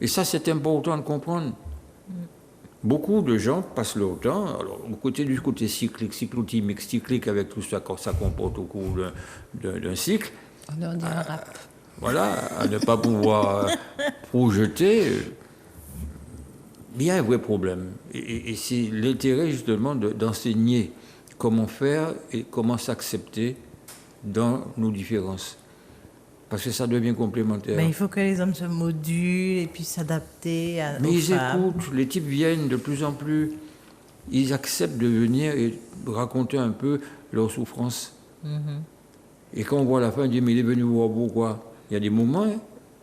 Et ça, c'est important de comprendre. Beaucoup de gens passent leur temps, alors du côté cyclique, cyclotimique, cyclique avec tout ça, ça comporte au cours d'un cycle, On est un rap. voilà, à ne pas pouvoir projeter, il y a un vrai problème. Et c'est l'intérêt justement d'enseigner comment faire et comment s'accepter dans nos différences. Parce que ça devient complémentaire. Mais il faut que les hommes se modulent et puis s'adapter Mais aux ils femmes. écoutent, les types viennent de plus en plus, ils acceptent de venir et raconter un peu leur souffrance. Et quand on voit la fin, on dit, mais il est venu voir pourquoi? Il y a des moments,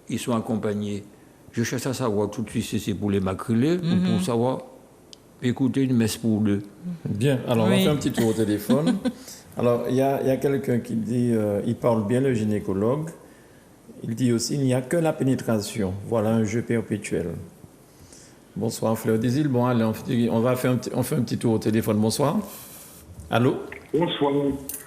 ils sont accompagnés. Je cherche à savoir tout de suite si c'est pour les macrélés ou pour savoir écouter une messe pour deux. Bien, alors on Oui. va faire un petit tour au téléphone. Alors, il y a quelqu'un qui dit, il parle bien le gynécologue. Il dit aussi, il n'y a que la pénétration. Voilà un jeu perpétuel. Bonsoir, Fleur des Îles. Bon, allez, on fait un petit tour au téléphone. Bonsoir. Allô? Bonsoir.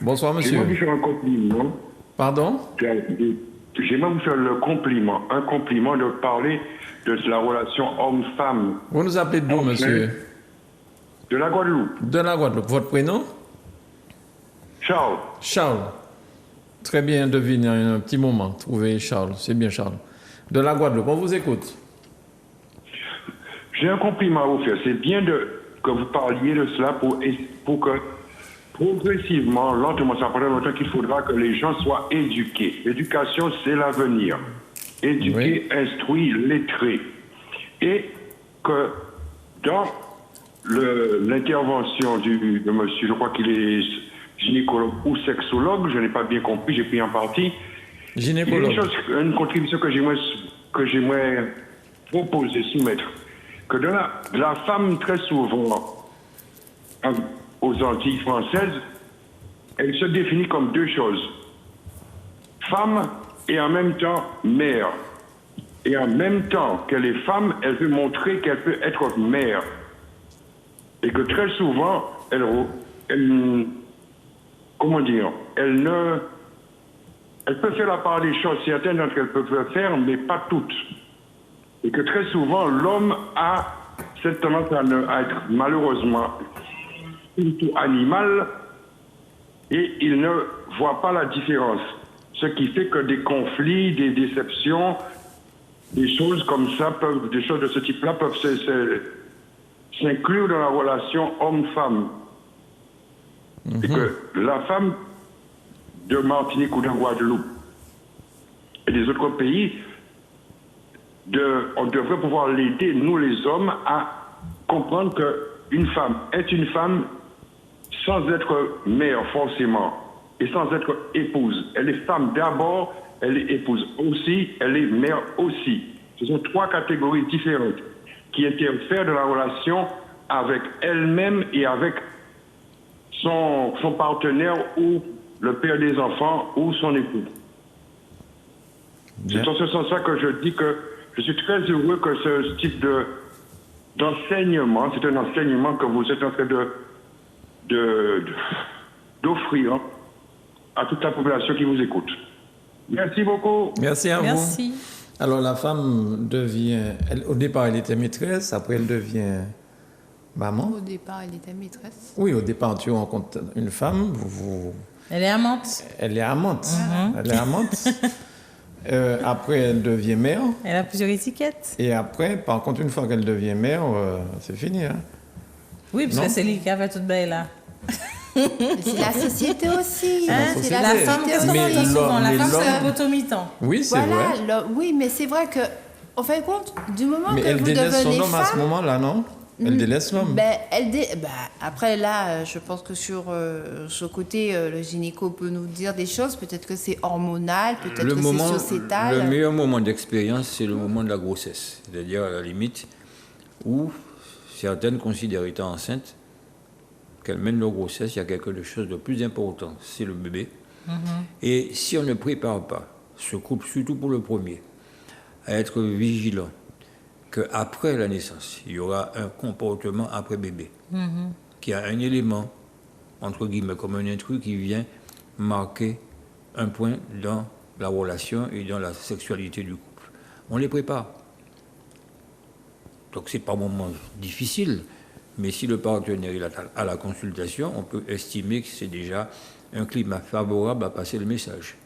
Bonsoir, J'aimerais vous monsieur. faire un compliment. Pardon? J'aimerais vous faire un compliment de parler de la relation homme-femme Vous nous appelez d'où, monsieur? de la Guadeloupe. De la Guadeloupe. Votre prénom? Charles, Charles. Très bien deviné, un petit moment. Trouvé Charles. C'est bien, Charles. De la Guadeloupe. On vous écoute. j'ai un compliment à vous faire. C'est bien que vous parliez de cela pour que progressivement, lentement, ça prendra longtemps qu'il faudra que les gens soient éduqués. L'éducation, c'est l'avenir. Éduquer, instruire, lettrer. Et que dans l'intervention de monsieur, je crois qu'il est gynécologue ou sexologue, je n'ai pas bien compris, j'ai pris en partie. Il y a Gynécologue. une contribution que j'aimerais proposer, soumettre, que de la femme, très souvent, aux Antilles françaises, elle se définit comme deux choses. Femme et en même temps mère. Et en même temps qu'elle est femme, elle veut montrer qu'elle peut être mère. Et que très souvent, comment dire, elle peut faire la part des choses, certaines d'entre elles peuvent le faire, mais pas toutes. Et que très souvent, l'homme a cette tendance à être malheureusement plutôt animal et il ne voit pas la différence. Ce qui fait que des conflits, des déceptions, des choses comme ça, des choses de ce type-là peuvent s'inclure dans la relation homme-femme. Et que la femme de Martinique ou de Guadeloupe et des autres pays, on devrait pouvoir l'aider, nous les hommes, à comprendre qu'une femme est une femme sans être mère forcément et sans être épouse. Elle est femme d'abord, elle est épouse aussi, elle est mère aussi. Ce sont trois catégories différentes qui interfèrent dans la relation avec elle-même et avec son partenaire ou le père des enfants ou son époux. Bien. C'est dans ce sens-là que je dis que je suis très heureux que ce type d'enseignement, c'est un enseignement que vous êtes en train d'offrir à toute la population qui vous écoute. Merci beaucoup. Merci à vous. Merci. Alors la femme devient, au départ elle était maîtresse, après elle devient maman. Au départ, elle était maîtresse. Oui, au départ tu rencontres une femme, Elle est amante. elle est amante. Elle est amante. Après elle devient mère. Elle a plusieurs étiquettes. Et après, par contre, une fois qu'elle devient mère, c'est fini. Hein? Oui, parce Non. que c'est lui qui a fait toute belle là. Mais c'est la société aussi. Hein, C'est société. La femme, qu'est-ce qu'on Mais entend souvent? La l'homme- femme, c'est l'homme- un potomitan. Oui, c'est Voilà, vrai. oui, mais c'est vrai que, en fin de compte, du moment Mais que elle vous délaisse son devenez homme à ce femme, moment-là, non? Elle délaisse l'homme. ben, après là, je pense que sur ce côté, le gynéco peut nous dire des choses. Peut-être que c'est hormonal, peut-être que c'est sociétal. Le meilleur moment d'expérience, c'est le moment de la grossesse. C'est-à-dire, à la limite, où certaines considèrent étant enceintes qu'elles mènent leur grossesse, il y a quelque chose de plus important, c'est le bébé. Et si on ne prépare pas ce couple, surtout pour le premier, à être vigilant, qu'après la naissance, il y aura un comportement après bébé, qui a un élément, entre guillemets, comme un intrus qui vient marquer un point dans la relation et dans la sexualité du couple. On les prépare. Donc c'est pas un moment difficile, mais si le partenaire est à la consultation, on peut estimer que c'est déjà un climat favorable à passer le message.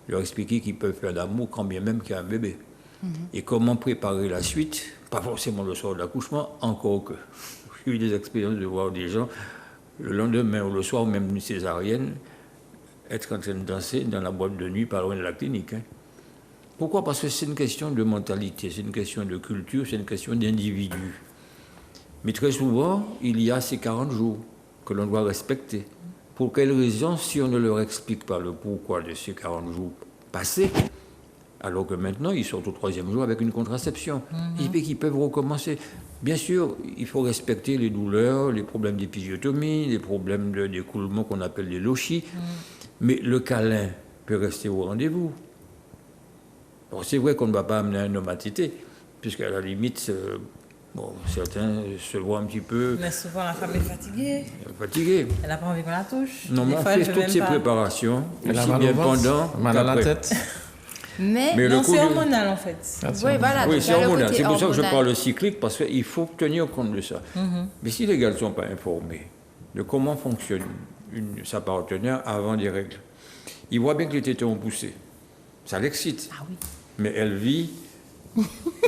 Leur expliquer qu'ils peuvent faire l'amour quand bien même qu'il y a un bébé. Et comment préparer la suite, pas forcément le soir de l'accouchement, encore que. J'ai eu des expériences de voir des gens, le lendemain ou le soir, même une césarienne, être en train de danser dans la boîte de nuit pas loin de la clinique. Hein. Pourquoi? Parce que c'est une question de mentalité, c'est une question de culture, c'est une question d'individu. Mais très souvent, il y a ces 40 jours que l'on doit respecter. Pour quelles raisons, si on ne leur explique pas le pourquoi de ces 40 jours passés, alors que maintenant, ils sortent au 3e jour avec une contraception. Ils peuvent recommencer. Bien sûr, il faut respecter les douleurs, les problèmes d'épisiotomie, les problèmes d'écoulement qu'on appelle les lochies. Mais le câlin peut rester au rendez-vous. Bon, c'est vrai qu'on ne va pas amener un homme à téter, puisqu'à la limite, certains se voient un petit peu Mais souvent, la femme est fatiguée. fatigués. Elle n'a pas envie qu'on la touche. Non, mais Des on fois, elle fait fait toutes même ces pas. préparations, Elle a aussi mal bien au ventre, pendant mal à la qu'après. tête. Mais, Mais Non, le coup c'est du- hormonal en fait. Ah, oui, voilà. Oui, donc c'est là, le hormonal. côté C'est pour ça que je hormonal. parle cyclique, parce qu'il faut tenir compte de ça. Mais si les gars ne sont pas informés de comment fonctionne sa partenaire avant des règles, ils voient bien que les tétons ont poussé. Ça l'excite. Ah oui. Mais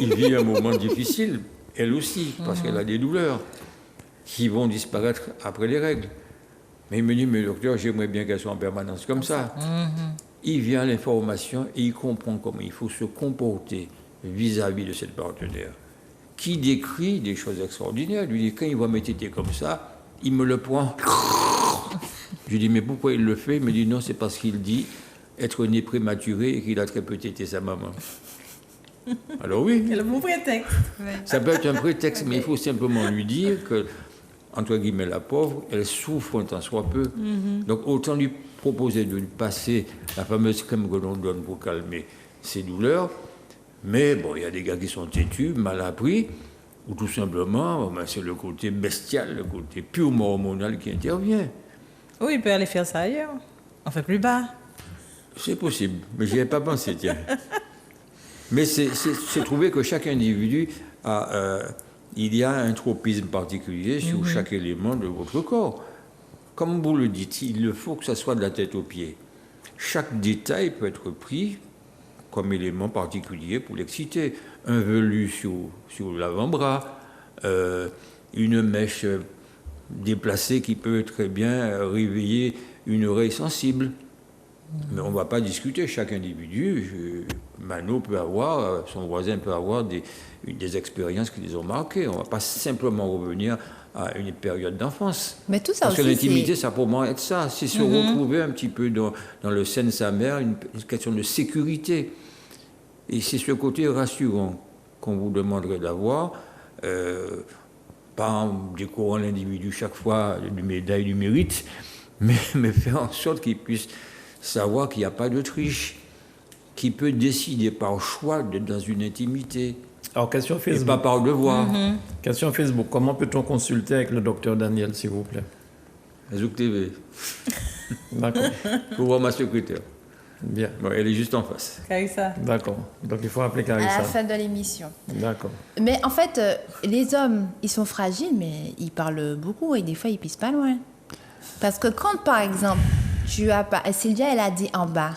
il vit un moment difficile, elle aussi, parce qu'elle a des douleurs qui vont disparaître après les règles. Mais il me dit, mais docteur, j'aimerais bien qu'elles soient en permanence comme ça. Il vient à l'information et il comprend comment il faut se comporter vis-à-vis de cette partenaire, qui décrit des choses extraordinaires. Lui dit, quand il voit mes tétés comme ça, il me le prend Je dis, mais pourquoi il le fait? Il me dit, non, c'est parce qu'il dit être né prématuré et qu'il a très peu été sa maman. Alors oui, C'est le bon prétexte. ça peut être un prétexte, mais il faut simplement lui dire que, entre guillemets, la pauvre, elle souffre un tant soit peu. Donc autant lui proposer de lui passer la fameuse crème que l'on donne pour calmer ses douleurs. Mais bon, il y a des gars qui sont têtus, mal appris, ou tout simplement, ben, c'est le côté bestial, le côté purement hormonal qui intervient. Oui, il peut aller faire ça ailleurs. On fait plus bas. C'est possible, mais je n'y avais pas pensé, tiens. Mais c'est trouvé que chaque individu a, il y a un tropisme particulier sur chaque élément de votre corps. Comme vous le dites, il faut que ça soit de la tête aux pieds. Chaque détail peut être pris comme élément particulier pour l'exciter. Un velu sur l'avant-bras, une mèche déplacée qui peut très bien réveiller une oreille sensible. Mais on ne va pas discuter. Chaque individu, Mano peut avoir, son voisin peut avoir des expériences qui les ont marquées. On ne va pas simplement revenir à une période d'enfance. Mais tout ça Parce que aussi, l'intimité, ça pour moi être ça. C'est se retrouver un petit peu dans le sein de sa mère, une question de sécurité. Et c'est ce côté rassurant qu'on vous demanderait d'avoir, pas en décorant l'individu chaque fois d'une médaille du mérite, mais faire en sorte qu'il puisse savoir qu'il n'y a pas de triche, qu'il peut décider par choix d'être dans une intimité, Alors, question et Facebook. pas par devoir. Question Facebook. Comment peut-on consulter avec le docteur Daniel, s'il vous plaît? Zouk TV, D'accord. pour voir ma secrétaire. Bien. Bon, elle est juste en face. Carissa. D'accord. Donc, il faut appeler à la Carissa. fin de l'émission. D'accord. Mais en fait, les hommes, ils sont fragiles, mais ils parlent beaucoup et des fois, ils pissent pas loin. Parce que quand, par exemple, tu as pas... Sylvia, elle a dit en bas.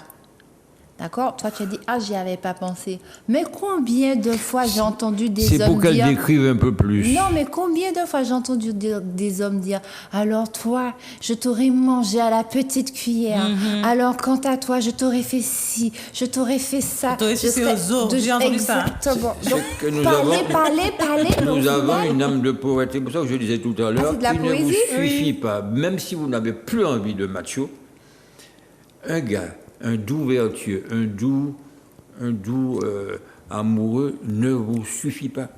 D'accord? Toi, tu as dit, ah, j'y avais pas pensé. Mais combien de fois j'ai entendu des C'est hommes pour qu'elle dire... décrive un peu plus. Non, mais combien de fois j'ai entendu des hommes dire alors toi, je t'aurais mangé à la petite cuillère. Alors quant à toi, je t'aurais fait ci, je t'aurais fait ça. Je t'aurais sucé serais- aux os. J'ai entendu ça, hein. Exactement. C'est Donc, que nous parler, mais au Nous avons final- une âme de poète. C'est pour ça que je disais tout à l'heure, c'est de la il ne vous poésie? suffit pas, même si vous n'avez plus envie de macho, un gars, un doux vertueux, un doux amoureux ne vous suffit pas.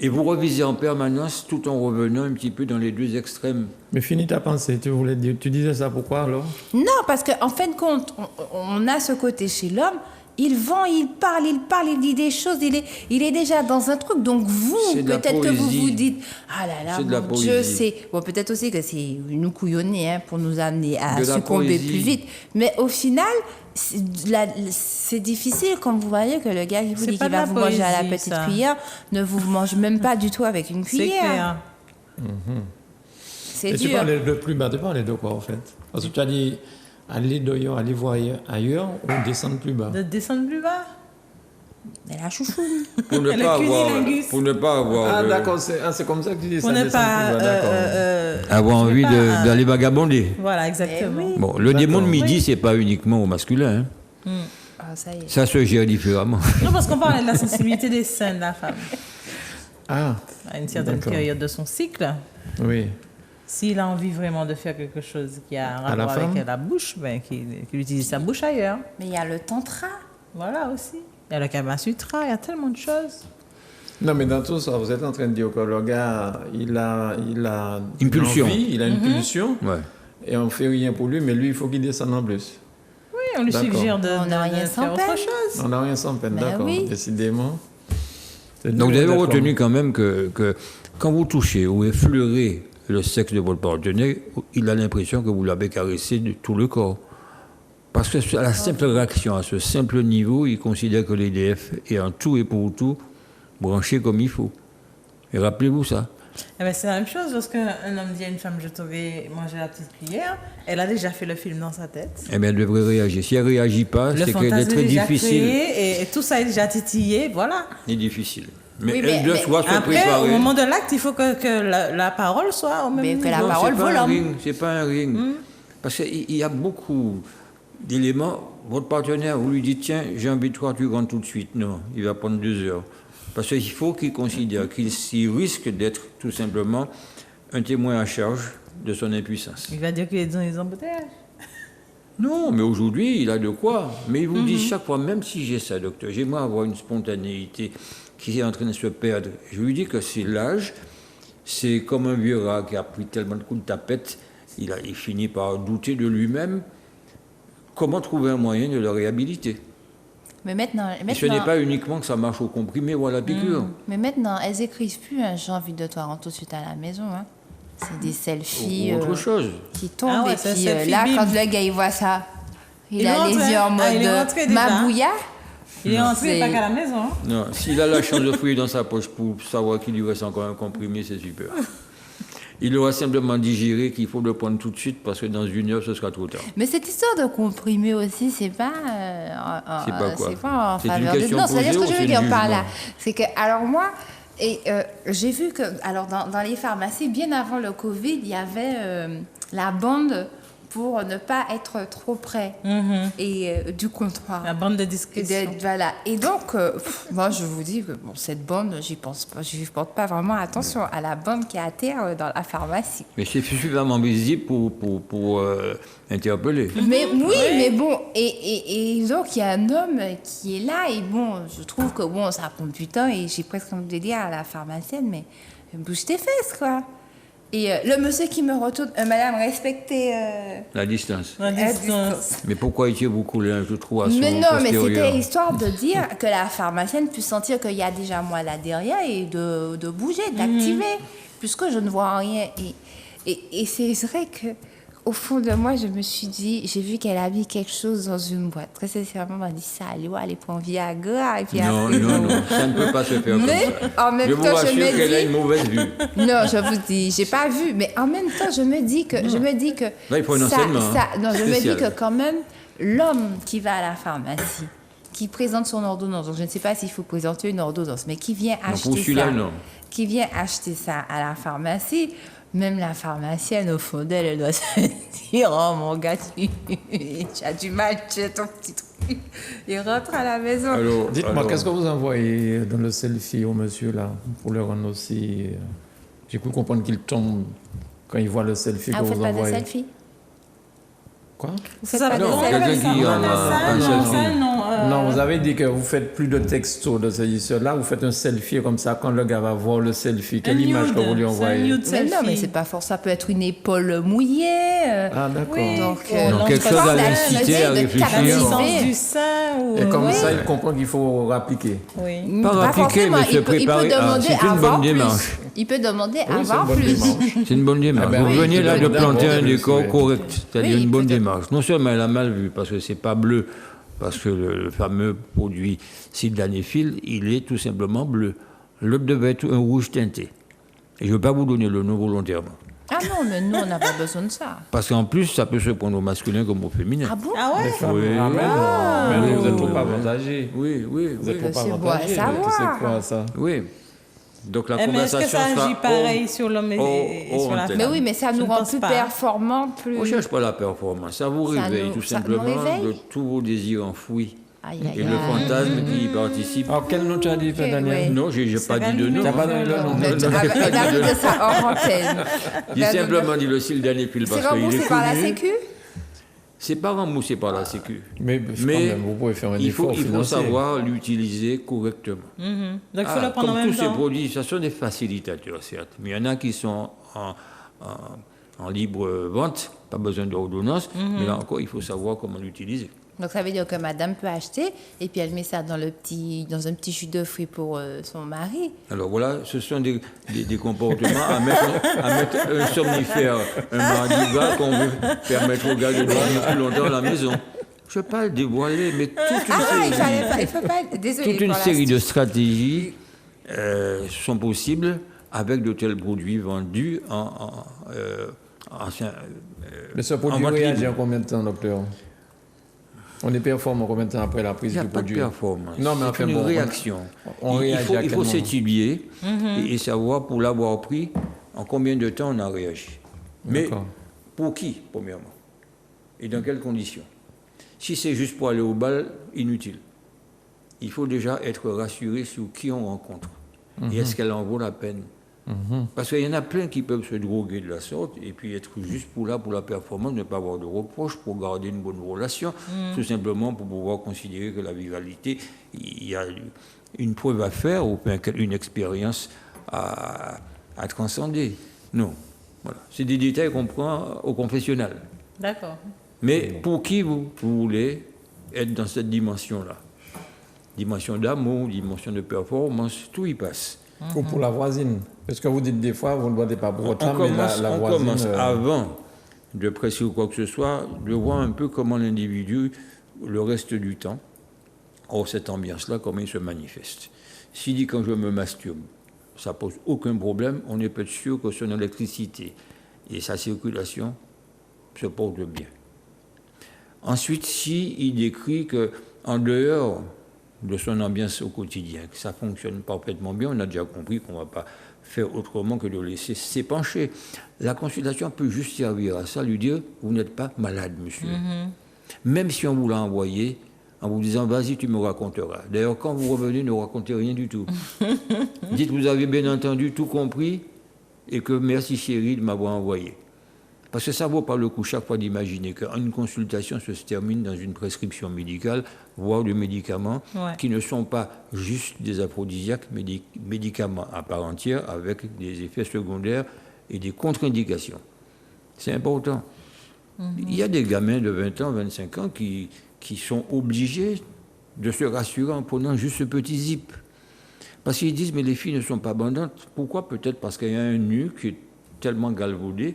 Et vous revisez en permanence tout en revenant un petit peu dans les deux extrêmes. Mais finis ta pensée. Tu disais ça pourquoi alors? Non, parce qu'en fin de compte, on a ce côté chez l'homme. Il vend, il parle, il dit des choses, il est déjà dans un truc. Donc vous, C'est de la peut-être que vous poésie. vous dites, ah là là, C'est de la mon Dieu, poésie. c'est... Bon, peut-être aussi que c'est nous couillonner pour nous amener à De la succomber poésie. plus vite. Mais au final, c'est difficile quand vous voyez que le gars qui vous C'est dit pas qu'il de va la vous manger à la poésie, petite ça. cuillère ne vous mange même pas du tout avec une C'est cuillère. clair. C'est Et tu dur. parlais de plus bas. Tu parlais de quoi en fait? Parce que tu as dit aller d'ailleurs, aller voir ailleurs ou descendre plus bas. De descendre plus bas. Mais la chouchou. Pour ne Le pas avoir... cunilingus. Pour ne pas avoir... Ah d'accord, c'est comme ça que tu dis Pour ça. ne descendre pas. plus bas, d'accord. avoir envie pas, d'aller vagabonder. Voilà, exactement. Eh oui. Bon, le D'accord. démon de midi, c'est pas uniquement au masculin. Hein. Ah, ça y est. Ça se gère différemment. Non, parce qu'on parlait de la sensibilité des seins de la femme. Ah, À une certaine D'accord. période de son cycle, oui. s'il a envie vraiment de faire quelque chose qui a un À la rapport femme? avec la bouche, ben, qu'il utilise sa bouche ailleurs. Mais il y a le tantra. Voilà aussi. Il y a le Kama Sutra, il y a tellement de choses. Non, mais dans tout ça, vous êtes en train de dire que le gars, il a Une pulsion. envie, il a une pulsion, Ouais. et on fait rien pour lui, mais lui, il faut qu'il descende en plus. Oui, on lui D'accord. suggère de On n'a rien sans faire peine. autre chose. On n'a rien sans peine, Ben d'accord, oui. décidément. C'est Donc vous dur avez d'être retenu homme. quand même que quand vous touchez ou effleurez le sexe de votre partenaire, il a l'impression que vous l'avez caressé de tout le corps. Parce que à la simple réaction, à ce simple niveau, il considère que l'EDF est en tout et pour tout branché comme il faut. Et rappelez-vous ça. Eh ben, c'est la même chose lorsqu'un homme dit à une femme je t'aurais mangé la petite cuillère, elle a déjà fait le film dans sa tête. Eh bien, elle devrait réagir. Si elle ne réagit pas, Le c'est qu'elle est fantasme très est déjà difficile. créé et tout ça est déjà titillé, voilà. C'est difficile. Mais Oui, elle doit soit se Après, préparer. au moment de l'acte, il faut que la parole soit au même Mais que niveau. la Non, parole c'est pas vaut un l'homme. ring, c'est pas un ring. Parce qu'il y a beaucoup d'éléments. Votre partenaire, vous lui dites, tiens, j'ai envie de toi, tu rentres tout de suite. Non, il va prendre 2 heures. Parce qu'il faut qu'il considère qu'il s'y risque d'être tout simplement un témoin à charge de son impuissance. Il va dire qu'il est dans les embouteillages. Non, mais aujourd'hui, il a de quoi. Mais il vous dit chaque fois, même si j'ai ça, docteur, j'aimerais avoir une spontanéité qui est en train de se perdre. Je lui dis que c'est l'âge, c'est comme un vieux rat qui a pris tellement de coups de tapette, il finit par douter de lui-même. Comment trouver un moyen de le réhabiliter? Mais maintenant, Et ce n'est pas uniquement que ça marche au comprimé ou à la piqûre. Mais maintenant, elles écrivent plus hein, j'ai envie de toi, rentre tout de suite à la maison. Hein. C'est des selfies Ou autre chose. qui tombent. Ah ouais, et c'est un puis selfie là, bim. quand le gars il voit ça, il Il a les rentre, yeux en hein. mode Ah, il est rentré déjà. Mabouya. Il est rentré, C'est- pas qu'à la maison. Hein. Non, s'il a la chance de fouiller dans sa poche pour savoir qu'il lui reste encore un comprimé, c'est super. Il aura simplement digéré qu'il faut le prendre tout de suite parce que dans 1 heure, ce sera trop tard. Mais cette histoire de comprimé aussi, c'est pas. C'est pas quoi? C'est pas en C'est une faveur de. question Non, c'est-à-dire ce que posée je veux ou c'est dire par jugement? là. C'est que, alors moi, j'ai vu que, alors dans les pharmacies, bien avant le Covid, il y avait la bande pour ne pas être trop près et du comptoir. La bande de Et discussion. voilà. Et donc, moi, je vous dis que bon, cette bande, j'y pense pas. Je porte pas vraiment attention à la bande qui est à terre dans la pharmacie. Mais c'est suffisamment visible pour interpeller. Mais oui, mais bon, et donc il y a un homme qui est là, et bon, je trouve que bon, ça prend du temps, et j'ai presque envie de dire à la pharmacienne, mais bouge tes fesses, quoi. Et le monsieur qui me retourne, madame, respectez. La distance. La distance. Mais pourquoi étiez-vous coulé un trou à son Mais non, mais postérieur? c'était histoire de dire que la pharmacienne puisse sentir qu'il y a déjà moi là derrière et de bouger, d'activer, puisque je ne vois rien. Et c'est vrai que au fond de moi, je me suis dit, j'ai vu qu'elle a mis quelque chose dans une boîte. Très sincèrement, on m'a dit ça, allez, elle prend Viagra. Et puis Non, après, non, non, ça ne peut pas se faire mais comme ça. en même Je vous temps, je rassure me qu'elle a une dis. mauvaise vue. Non, je vous dis, j'ai pas vu, mais en même temps, je me dis que. Là, il faut un enseignement, non, je me spécial. dis que quand même, l'homme qui va à la pharmacie, qui présente son ordonnance, donc je ne sais pas s'il faut présenter une ordonnance, mais qui vient pour acheter celui-là, ça, non. qui vient acheter ça à la pharmacie, même la pharmacienne, au fond d'elle, elle doit se dire, oh mon gars, tu as du mal, tu as ton petit truc. Il rentre à la maison. Alors, Dites-moi, qu'est-ce que vous envoyez dans le selfie au monsieur là, pour le rendre aussi. J'ai cru comprendre qu'il tombe quand il voit le selfie Ah, que vous faites vous pas de envoyez. selfie? Quoi? Vous faites pas de non, selfie? quelqu'un qui en a un non, selfie. ça, non. Non, vous avez dit que vous faites plus de textos de cela, vous faites un selfie comme ça quand le gars va voir le selfie. Quelle image que vous lui envoyez? Mais non, mais c'est pas fort. Ça peut être une épaule mouillée. Ah, d'accord. Oui, Donc, Donc, quelque chose à l'inciter à de réfléchir. La captiver. naissance du sein ou... Et comme Oui. ça, il comprend qu'il faut rappliquer. Oui. Pas rappliquer, forcément. mais se préparer. Il peut demander C'est à une avoir bonne plus. démarche. Il peut demander à Oui, c'est une avoir bonne plus. démarche. C'est une bonne démarche. Ah ben Vous oui, venez il là peut de d'abord planter un plus, décor oui. correct, c'est-à-dire Oui, une bonne peut-être. démarche. Non seulement elle a mal vu, parce que c'est pas bleu, parce que le fameux produit sildenafil, il est tout simplement bleu. L'autre devait être un rouge teinté. Et je ne veux pas vous donner le nom volontairement. Ah non, mais nous, on n'a pas besoin de ça. Parce qu'en plus, ça peut se prendre au masculin comme au féminin. Ah bon? Ah ouais? Les femmes, Oui. mais vous êtes trop oui. avantagés. Oui, oui, Vous oui. êtes trop C'est bon à avantagés. savoir. C'est quoi ça? Oui. Donc la Eh, mais est-ce que conversation ça sera agit pareil sur l'homme et sur la antenne. femme? Mais oui, mais ça Je nous ne rend pense plus pas. performants, plus. On ne cherche pas la performance, ça vous Ça réveille nous- tout ça nous simplement réveille. de tous vos désirs enfouis. Aïe, Et aïe, le aïe. fantasme qui y participe. Alors, quel nom tu as dit, Ok, Daniel? ouais. Non, j'ai pas dit de nom. T'as pas donné le nom. Mais tu- on a vu de ça hors antenne. J'ai simplement dit le sildenafil C'est parce qu'il remboursé est par la connu. Sécu? C'est pas remboursé par la Sécu. Mais, quand Mais même, vous pouvez faire un il faut effort financier. savoir l'utiliser correctement. Donc il faut le prendre en Comme même tous ces temps. produits, ce sont des facilitateurs, certes. Mais il y en a qui sont en libre vente, pas besoin d'ordonnance. Mais là encore, il faut savoir comment l'utiliser. Donc ça veut dire que madame peut acheter et puis elle met ça dans un petit jus de fruits pour son mari. Alors voilà, ce sont des comportements à mettre un somnifère, un mardiva qu'on veut permettre aux gars de dormir plus longtemps à la maison. Je ne veux pas le dévoiler, mais Il faut pas. Désolée toute une pour la série de astuce. stratégies sont possibles avec de tels produits vendus Mais ce en produit vente réagit libre. en combien de temps, docteur? On est performant combien de temps après la prise Il n'y a du pas de produit? performance. Non, mais c'est enfin une bon, réaction. on réagit à il quel faut moment? s'étudier et savoir, pour l'avoir pris, en combien de temps on a réagi. Mais D'accord. pour qui, premièrement? Et dans quelles conditions? Si c'est juste pour aller au bal, inutile. Il faut déjà être rassuré sur qui on rencontre. Et est-ce qu'elle en vaut la peine? Parce qu'il y en a plein qui peuvent se droguer de la sorte et puis être juste pour la performance, ne pas avoir de reproches, pour garder une bonne relation, tout simplement pour pouvoir considérer que la viralité, il y a une preuve à faire ou bien une expérience à transcender. Non. Voilà. C'est des détails qu'on prend au confessionnal. D'accord. Mais pour qui vous voulez être dans cette dimension-là? Dimension d'amour, dimension de performance, tout y passe. Ou pour la voisine. Parce que vous dites des fois, vous ne demandez pas pour votre femme, mais la on voisine... commence avant de presser ou quoi que ce soit, de voir un peu comment l'individu, le reste du temps, cette ambiance-là, comment il se manifeste. S'il dit quand je me masturbe, ça pose aucun problème, on est peut-être sûr que son électricité et sa circulation se portent bien. Ensuite, s'il décrit qu'en dehors de son ambiance au quotidien, que ça fonctionne parfaitement bien, on a déjà compris qu'on ne va pas faire autrement que de le laisser s'épancher. La consultation peut juste servir à ça, lui dire « vous n'êtes pas malade, monsieur ». Même si on vous l'a envoyé, en vous disant « vas-y, tu me raconteras ». D'ailleurs, quand vous revenez, ne racontez rien du tout. Dites « vous avez bien entendu, tout compris, et que merci chérie de m'avoir envoyé ». Parce que ça vaut pas le coup chaque fois d'imaginer qu'une consultation se termine dans une prescription médicale, voire de médicaments qui ne sont pas juste des aphrodisiaques, mais des médicaments à part entière avec des effets secondaires et des contre-indications. C'est important. Il y a des gamins de 20 ans, 25 ans qui sont obligés de se rassurer en prenant juste ce petit zip. Parce qu'ils disent, mais les filles ne sont pas abondantes. Pourquoi? Peut-être parce qu'il y a un nu qui est tellement galvaudé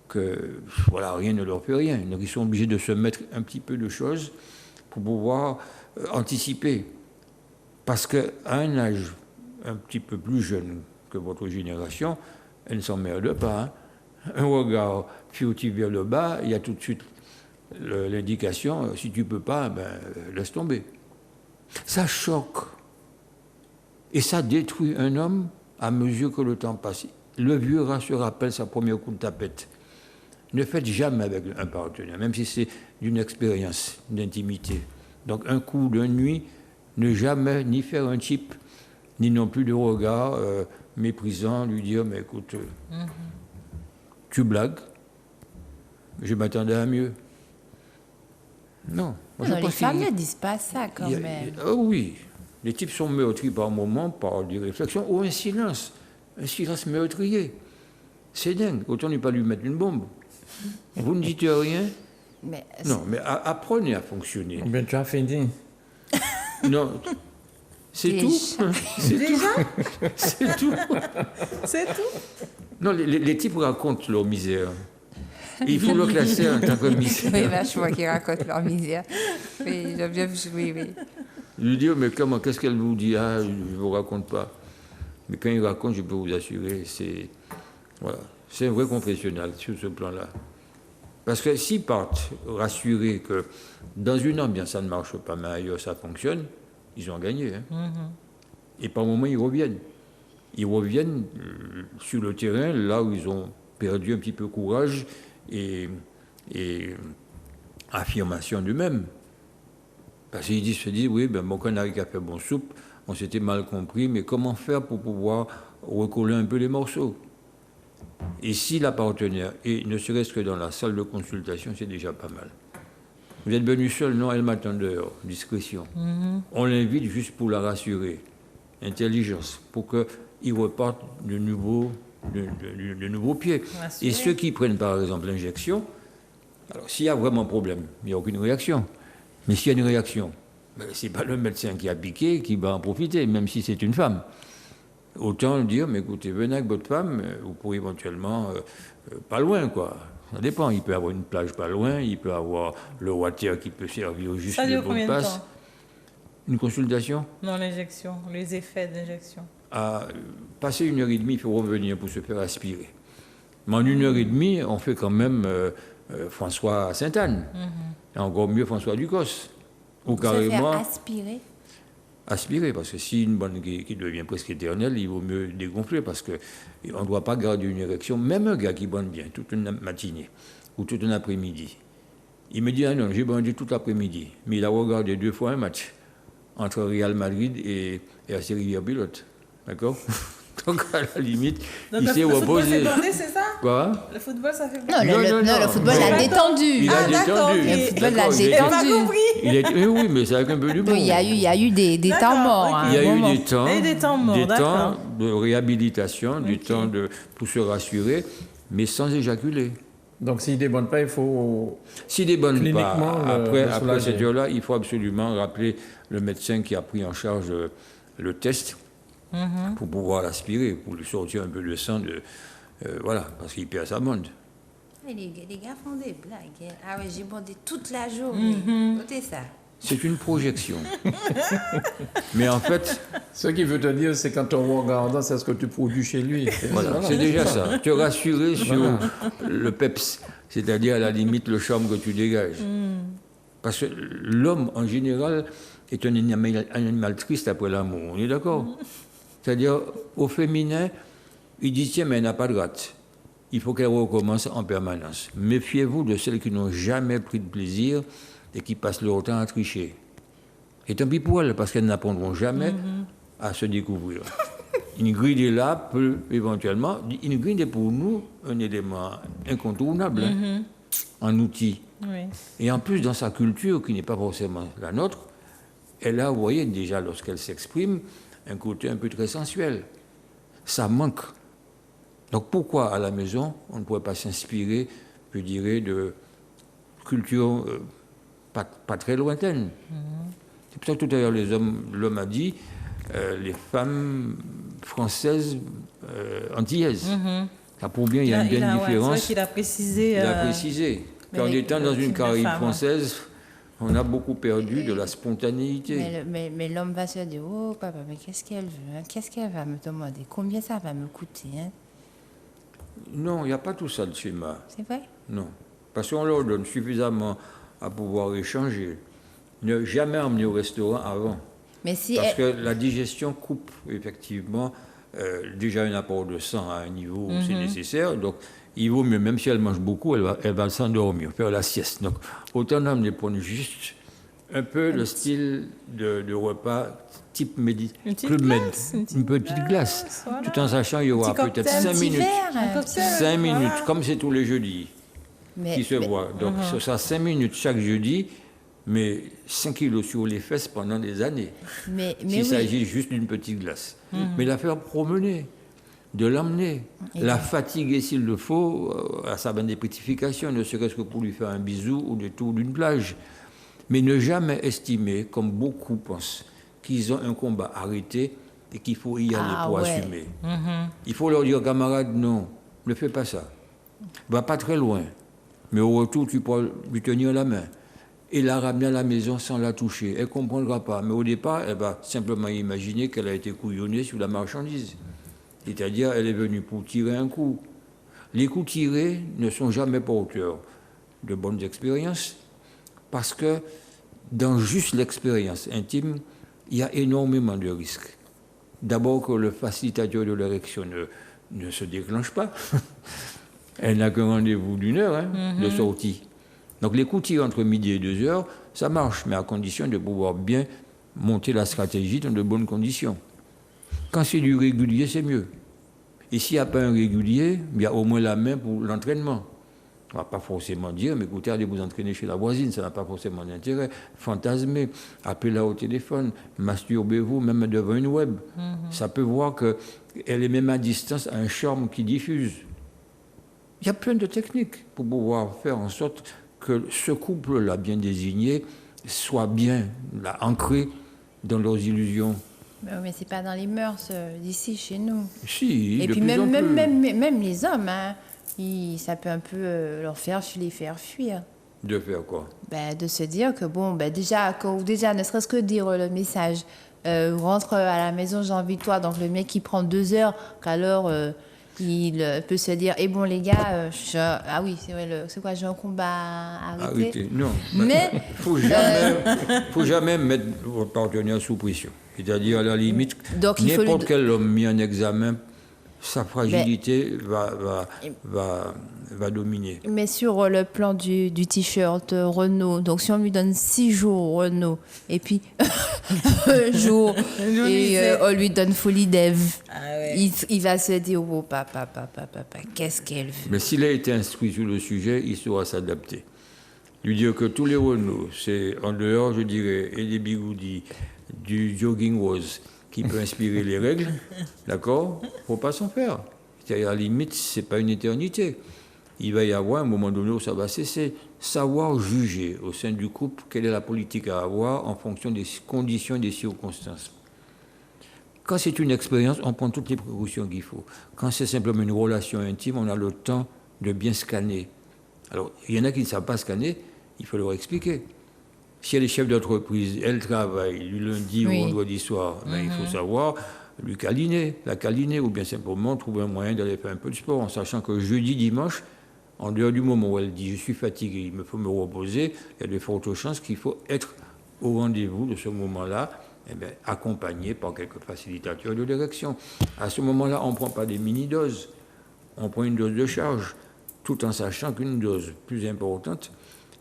que voilà, rien ne leur fait rien. Donc ils sont obligés de se mettre un petit peu de choses pour pouvoir anticiper. Parce qu'à un âge un petit peu plus jeune que votre génération, elle ne s'emmerde pas. Hein. Un regard furtif vers le bas, il y a tout de suite l'indication, si tu ne peux pas, laisse tomber. Ça choque. Et ça détruit un homme à mesure que le temps passe. Le vieux rat se rappelle sa première coup de tapette. Ne faites jamais avec un partenaire, même si c'est d'une expérience d'intimité. Donc un coup d'une nuit, ne jamais ni faire un chip, ni non plus de regard méprisant, lui dire, mais écoute, tu blagues, je m'attendais à mieux. Non. Moi, non, les femmes ne disent pas ça quand même. Oui, les types sont meurtris par moments, par des réflexions, ou un silence meurtrier. C'est dingue, autant ne pas lui mettre une bombe. Vous ne dites rien? Non, mais apprenez à fonctionner. Ben, tu as fini. Non, c'est tout. C'est tout. C'est tout. C'est tout. Non, les types racontent leur misère. Et il faut le classer en tant que misère. Oui, je vois qu'ils racontent leur misère. Oui, oui. Je lui dis, mais comment, qu'est-ce qu'elle vous dit? Ah, je ne vous raconte pas. Mais quand il raconte, je peux vous assurer, c'est un vrai confessionnal sur ce plan-là. Parce que s'ils partent rassurés que dans une ambiance, ça ne marche pas, mais ailleurs, ça fonctionne, ils ont gagné. Hein. Et par moments, ils reviennent. Ils reviennent sur le terrain, là où ils ont perdu un petit peu courage et affirmation d'eux-mêmes. Parce qu'ils se disent, oui, mon canari a fait bon soupe, on s'était mal compris, mais comment faire pour pouvoir recoller un peu les morceaux? Et si la partenaire, et ne serait-ce que dans la salle de consultation, c'est déjà pas mal. Vous êtes venu seul? Non, elle m'attend dehors. Discrétion. On l'invite juste pour la rassurer. Intelligence, pour qu'il reparte de nouveau pied. Rassurer. Et ceux qui prennent par exemple l'injection, alors s'il y a vraiment problème, il n'y a aucune réaction. Mais s'il y a une réaction, ce n'est pas le médecin qui a piqué qui va en profiter, même si c'est une femme. Autant dire, mais écoutez, venez avec votre femme, vous pourrez éventuellement, pas loin, quoi. Ça dépend, il peut y avoir une plage pas loin, il peut y avoir le water qui peut servir au juste Ça de dure bonne combien de passe. temps? Une consultation? Non, l'injection, les effets d'injection. À passer 1h30, il faut revenir pour se faire aspirer. Mais en 1h30, on fait quand même François Sainte-Anne. Et encore mieux François Ducos. Ou carrément Se faire aspirer. aspirer, parce que si une bonne qui devient presque éternelle, il vaut mieux dégonfler, parce qu'on ne doit pas garder une érection. Même un gars qui bonne bien toute une matinée ou toute un après-midi, il me dit, ah non, j'ai bandé toute l'après-midi, mais il a regardé 2 fois un match entre Real Madrid et RC Rivière Pilote. D'accord? Donc, à la limite, Donc, il le s'est football, reposé. c'est bandé, c'est ça? Quoi? Le football, ça fait Non, bandé. le football Non. l'a détendu. Il a d'accord, détendu. ok. Le football l'a D'accord, J'ai pas détendu. compris. Oui, mais c'est avec un peu d'humour. Oui, il y a eu des D'accord, temps morts. ok. à Il y un a eu moment. des temps, Et des temps morts, d'accord. de réhabilitation, du Ok. temps pour se rassurer, mais sans éjaculer. Donc, s'il ne débonne pas, il faut. S'il débonne Cliniquement, pas, après soulager. cette heure-là, il faut absolument rappeler le médecin qui a pris en charge le test pour pouvoir l'aspirer, pour lui sortir un peu de sang, voilà, parce qu'il perd sa monde. Les gars font des blagues. Hein. Ah ouais, j'ai bandé toute la journée. Notez ça. C'est une projection. Mais en fait, Ce qui veut te dire, c'est quand on regarde, c'est ce que tu produis chez lui. voilà, c'est déjà ça. Te rassurer sur le PEPS, c'est-à-dire à la limite le charme que tu dégages. Parce que l'homme, en général, est un animal triste après l'amour. On est d'accord? C'est-à-dire, au féminin, il dit tiens, mais elle n'a pas de gratte. Il faut qu'elle recommence en permanence. Méfiez-vous de celles qui n'ont jamais pris de plaisir et qui passent leur temps à tricher. Et tant pis pour elles, parce qu'elles n'apprendront jamais à se découvrir. Ingrid est là, peut éventuellement. Ingrid est pour nous un élément incontournable, hein, un outil. Oui. Et en plus, dans sa culture, qui n'est pas forcément la nôtre, elle a, vous voyez, déjà, lorsqu'elle s'exprime, un côté un peu très sensuel. Ça manque. Donc pourquoi, à la maison, on ne pourrait pas s'inspirer, je dirais, de culture pas très lointaine? C'est pour ça que tout à l'heure, l'homme a dit, les femmes françaises antillaises. Ça prouve bien, il y a une belle différence. C'est vrai qu'il a précisé. Il a précisé qu'en mais étant dans le une type de Caraïbe femme, française, on a beaucoup perdu de la spontanéité. Mais l'homme va se dire, oh papa, mais qu'est-ce qu'elle veut, hein? Qu'est-ce qu'elle va me demander? Combien ça va me coûter, hein? Non, il n'y a pas tout ça de schéma. C'est vrai? Non. Parce qu'on leur donne suffisamment à pouvoir échanger. Ne jamais emmener au restaurant avant. Mais si Parce elle- que la digestion coupe effectivement déjà un apport de sang à un niveau où c'est nécessaire. Donc, il vaut mieux, même si elle mange beaucoup, elle va s'endormir, faire la sieste. Donc, autant d'amener prendre juste un peu le style de repas type Une petite Club Med. glace, Une petite glace. voilà. Tout en sachant qu'il y aura Petit peut-être cocktail, 5 petit minutes. verre, Un cocktail, 5 minutes, voilà. comme c'est tous les jeudis qui se voient. Donc, ce sera 5 minutes chaque jeudi, mais 5 kilos sur les fesses pendant des années. mais S'il oui. s'agit juste d'une petite glace. Mais la faire promener, de l'emmener, la fatiguer s'il le faut, à sa bonne déprétification, ne serait-ce que pour lui faire un bisou au détour d'une plage. Mais ne jamais estimer, comme beaucoup pensent, qu'ils ont un combat arrêté et qu'il faut y aller Ah pour ouais. assumer. Il faut leur dire, camarade, non, ne fais pas ça. Va pas très loin, mais au retour, tu pourras lui tenir la main et la ramener à la maison sans la toucher. Elle ne comprendra pas, mais au départ, elle va simplement imaginer qu'elle a été couillonnée sur la marchandise. C'est-à-dire, elle est venue pour tirer un coup. Les coups tirés ne sont jamais porteurs de bonnes expériences, parce que dans juste l'expérience intime, il y a énormément de risques. D'abord que le facilitateur de l'érection ne se déclenche pas. Elle n'a qu'un rendez-vous d'1 heure de sortie. Donc les coups tirés entre midi et 2 heures, ça marche, mais à condition de pouvoir bien monter la stratégie dans de bonnes conditions. Quand c'est du régulier, c'est mieux. Et s'il n'y a pas un régulier, il y a au moins la main pour l'entraînement. On ne va pas forcément dire, mais écoutez, allez vous entraîner chez la voisine, ça n'a pas forcément d'intérêt. Fantasmer, appelez-la au téléphone, masturbez-vous, même devant une web. Ça peut voir qu'elle est même à distance, à un charme qui diffuse. Il y a plein de techniques pour pouvoir faire en sorte que ce couple-là, bien désigné, soit bien là, ancré dans leurs illusions. Mais c'est pas dans les mœurs d'ici, chez nous. Si, Et de puis plus en plus. même les hommes, hein, ça peut un peu les faire fuir. De faire quoi? Ben, de se dire que, bon, ben, déjà, ne serait-ce que dire le message, rentre à la maison, j'ai envie de toi. Donc, le mec qui prend 2 heures, qu'alors, il peut se dire, eh bon, les gars, ah oui, c'est vrai, c'est quoi, j'ai un combat à arrêter. Arrêtez. Non. Mais, Faut jamais mettre votre partenaire sous pression. C'est-à-dire, à la limite, Donc, il faut n'importe lui- quel homme mis en examen, sa fragilité va dominer. mais sur le plan du t-shirt Renault, donc si on lui donne 6 jours Renault, et puis un jour, et on lui donne Folie Dev. Ah il va se dire, oh, papa, qu'est-ce qu'elle veut? Mais s'il a été instruit sur le sujet, il saura s'adapter. Lui dire que tous les Renault, c'est en dehors, je dirais, et des bigoudis, du jogging rose qui peut inspirer les règles, d'accord? Il ne faut pas s'en faire. C'est-à-dire, à la limite, ce n'est pas une éternité. Il va y avoir un moment donné où ça va cesser. Savoir juger au sein du couple quelle est la politique à avoir en fonction des conditions et des circonstances. Quand c'est une expérience, on prend toutes les précautions qu'il faut. Quand c'est simplement une relation intime, on a le temps de bien scanner. Alors, il y en a qui ne savent pas scanner, il faut leur expliquer. Si elle est chef d'entreprise, elle travaille du lundi au vendredi soir, ben, il faut savoir lui la câliner, ou bien simplement trouver un moyen d'aller faire un peu de sport, en sachant que jeudi, dimanche, en dehors du moment où elle dit « je suis fatigué, il me faut me reposer », il y a de fortes chances qu'il faut être au rendez-vous de ce moment-là, eh bien, accompagné par quelques facilitateurs de direction. À ce moment-là, on ne prend pas des mini-doses, on prend une dose de charge, tout en sachant qu'une dose plus importante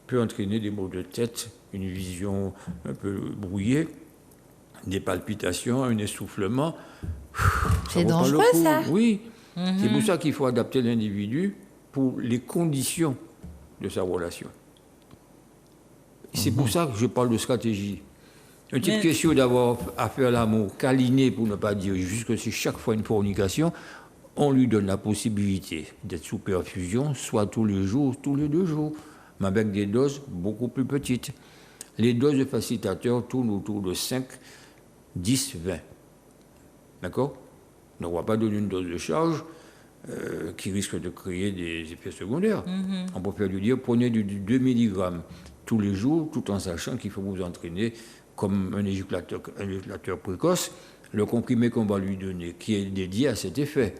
peut entraîner des maux de tête, une vision un peu brouillée, des palpitations, un essoufflement. C'est dangereux, ça. Oui. C'est pour ça qu'il faut adapter l'individu pour les conditions de sa relation. C'est pour ça que je parle de stratégie. Une petite question d'avoir à faire l'amour, câliner pour ne pas dire juste que c'est chaque fois une fornication, on lui donne la possibilité d'être sous perfusion, soit tous les jours, tous les 2 jours, mais avec des doses beaucoup plus petites. Les doses de facilitateurs tournent autour de 5, 10, 20. D'accord? Donc on ne va pas donner une dose de charge qui risque de créer des effets secondaires. On peut faire lui dire, prenez du 2 mg tous les jours, tout en sachant qu'il faut vous entraîner comme un éjaculateur précoce. Le comprimé qu'on va lui donner, qui est dédié à cet effet.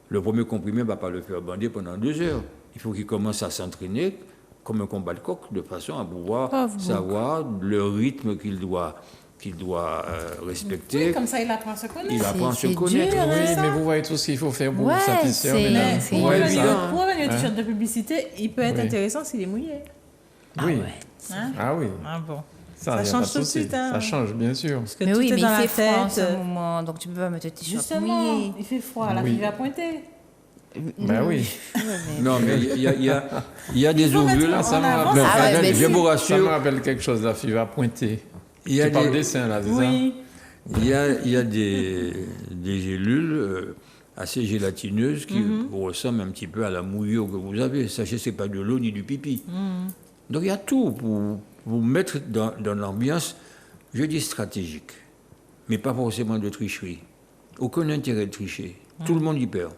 Le premier comprimé ne va pas le faire bander pendant 2 heures. Il faut qu'il commence à s'entraîner comme un combat de coq, de façon à pouvoir savoir le rythme qu'il doit respecter. Oui, comme ça, il apprend à se connaître. Il apprend à se C'est connaître. dur, Oui, ça. mais vous voyez tout ce qu'il faut faire pour Ouais, vous satisfaire. c'est- mesdames. c'est Vous Pour voyez évident. ça? revenir au t-shirt de publicité, il peut être Oui. intéressant s'il est mouillé. Oui. Hein? Ah oui. Ah bon. Ça, y a change pas de tout de souci. suite. Hein. Ça change, bien sûr. Parce que Mais tout oui, est mais dans il la fait froid en tête. ce moment, donc tu peux pas mettre le t-shirt Justement, mouillé. il fait froid, la Oui. fille va pointer. Ben oui. Non, mais il y a des ovules. Ah, ça me en avant, rappelle, Ah ouais, mais je vous ça me rassure, rappelle quelque chose, la fille va pointer. il y a Tu parles des- dessin, là, c'est Oui. il y a des gélules assez gélatineuses qui vous ressemblent un petit peu à la mouillure que vous avez. Sachez que ce n'est pas de l'eau ni du pipi. Donc il y a tout pour vous mettre dans l'ambiance, je dis stratégique, mais pas forcément de tricherie. Aucun intérêt de tricher. Tout le monde y perd.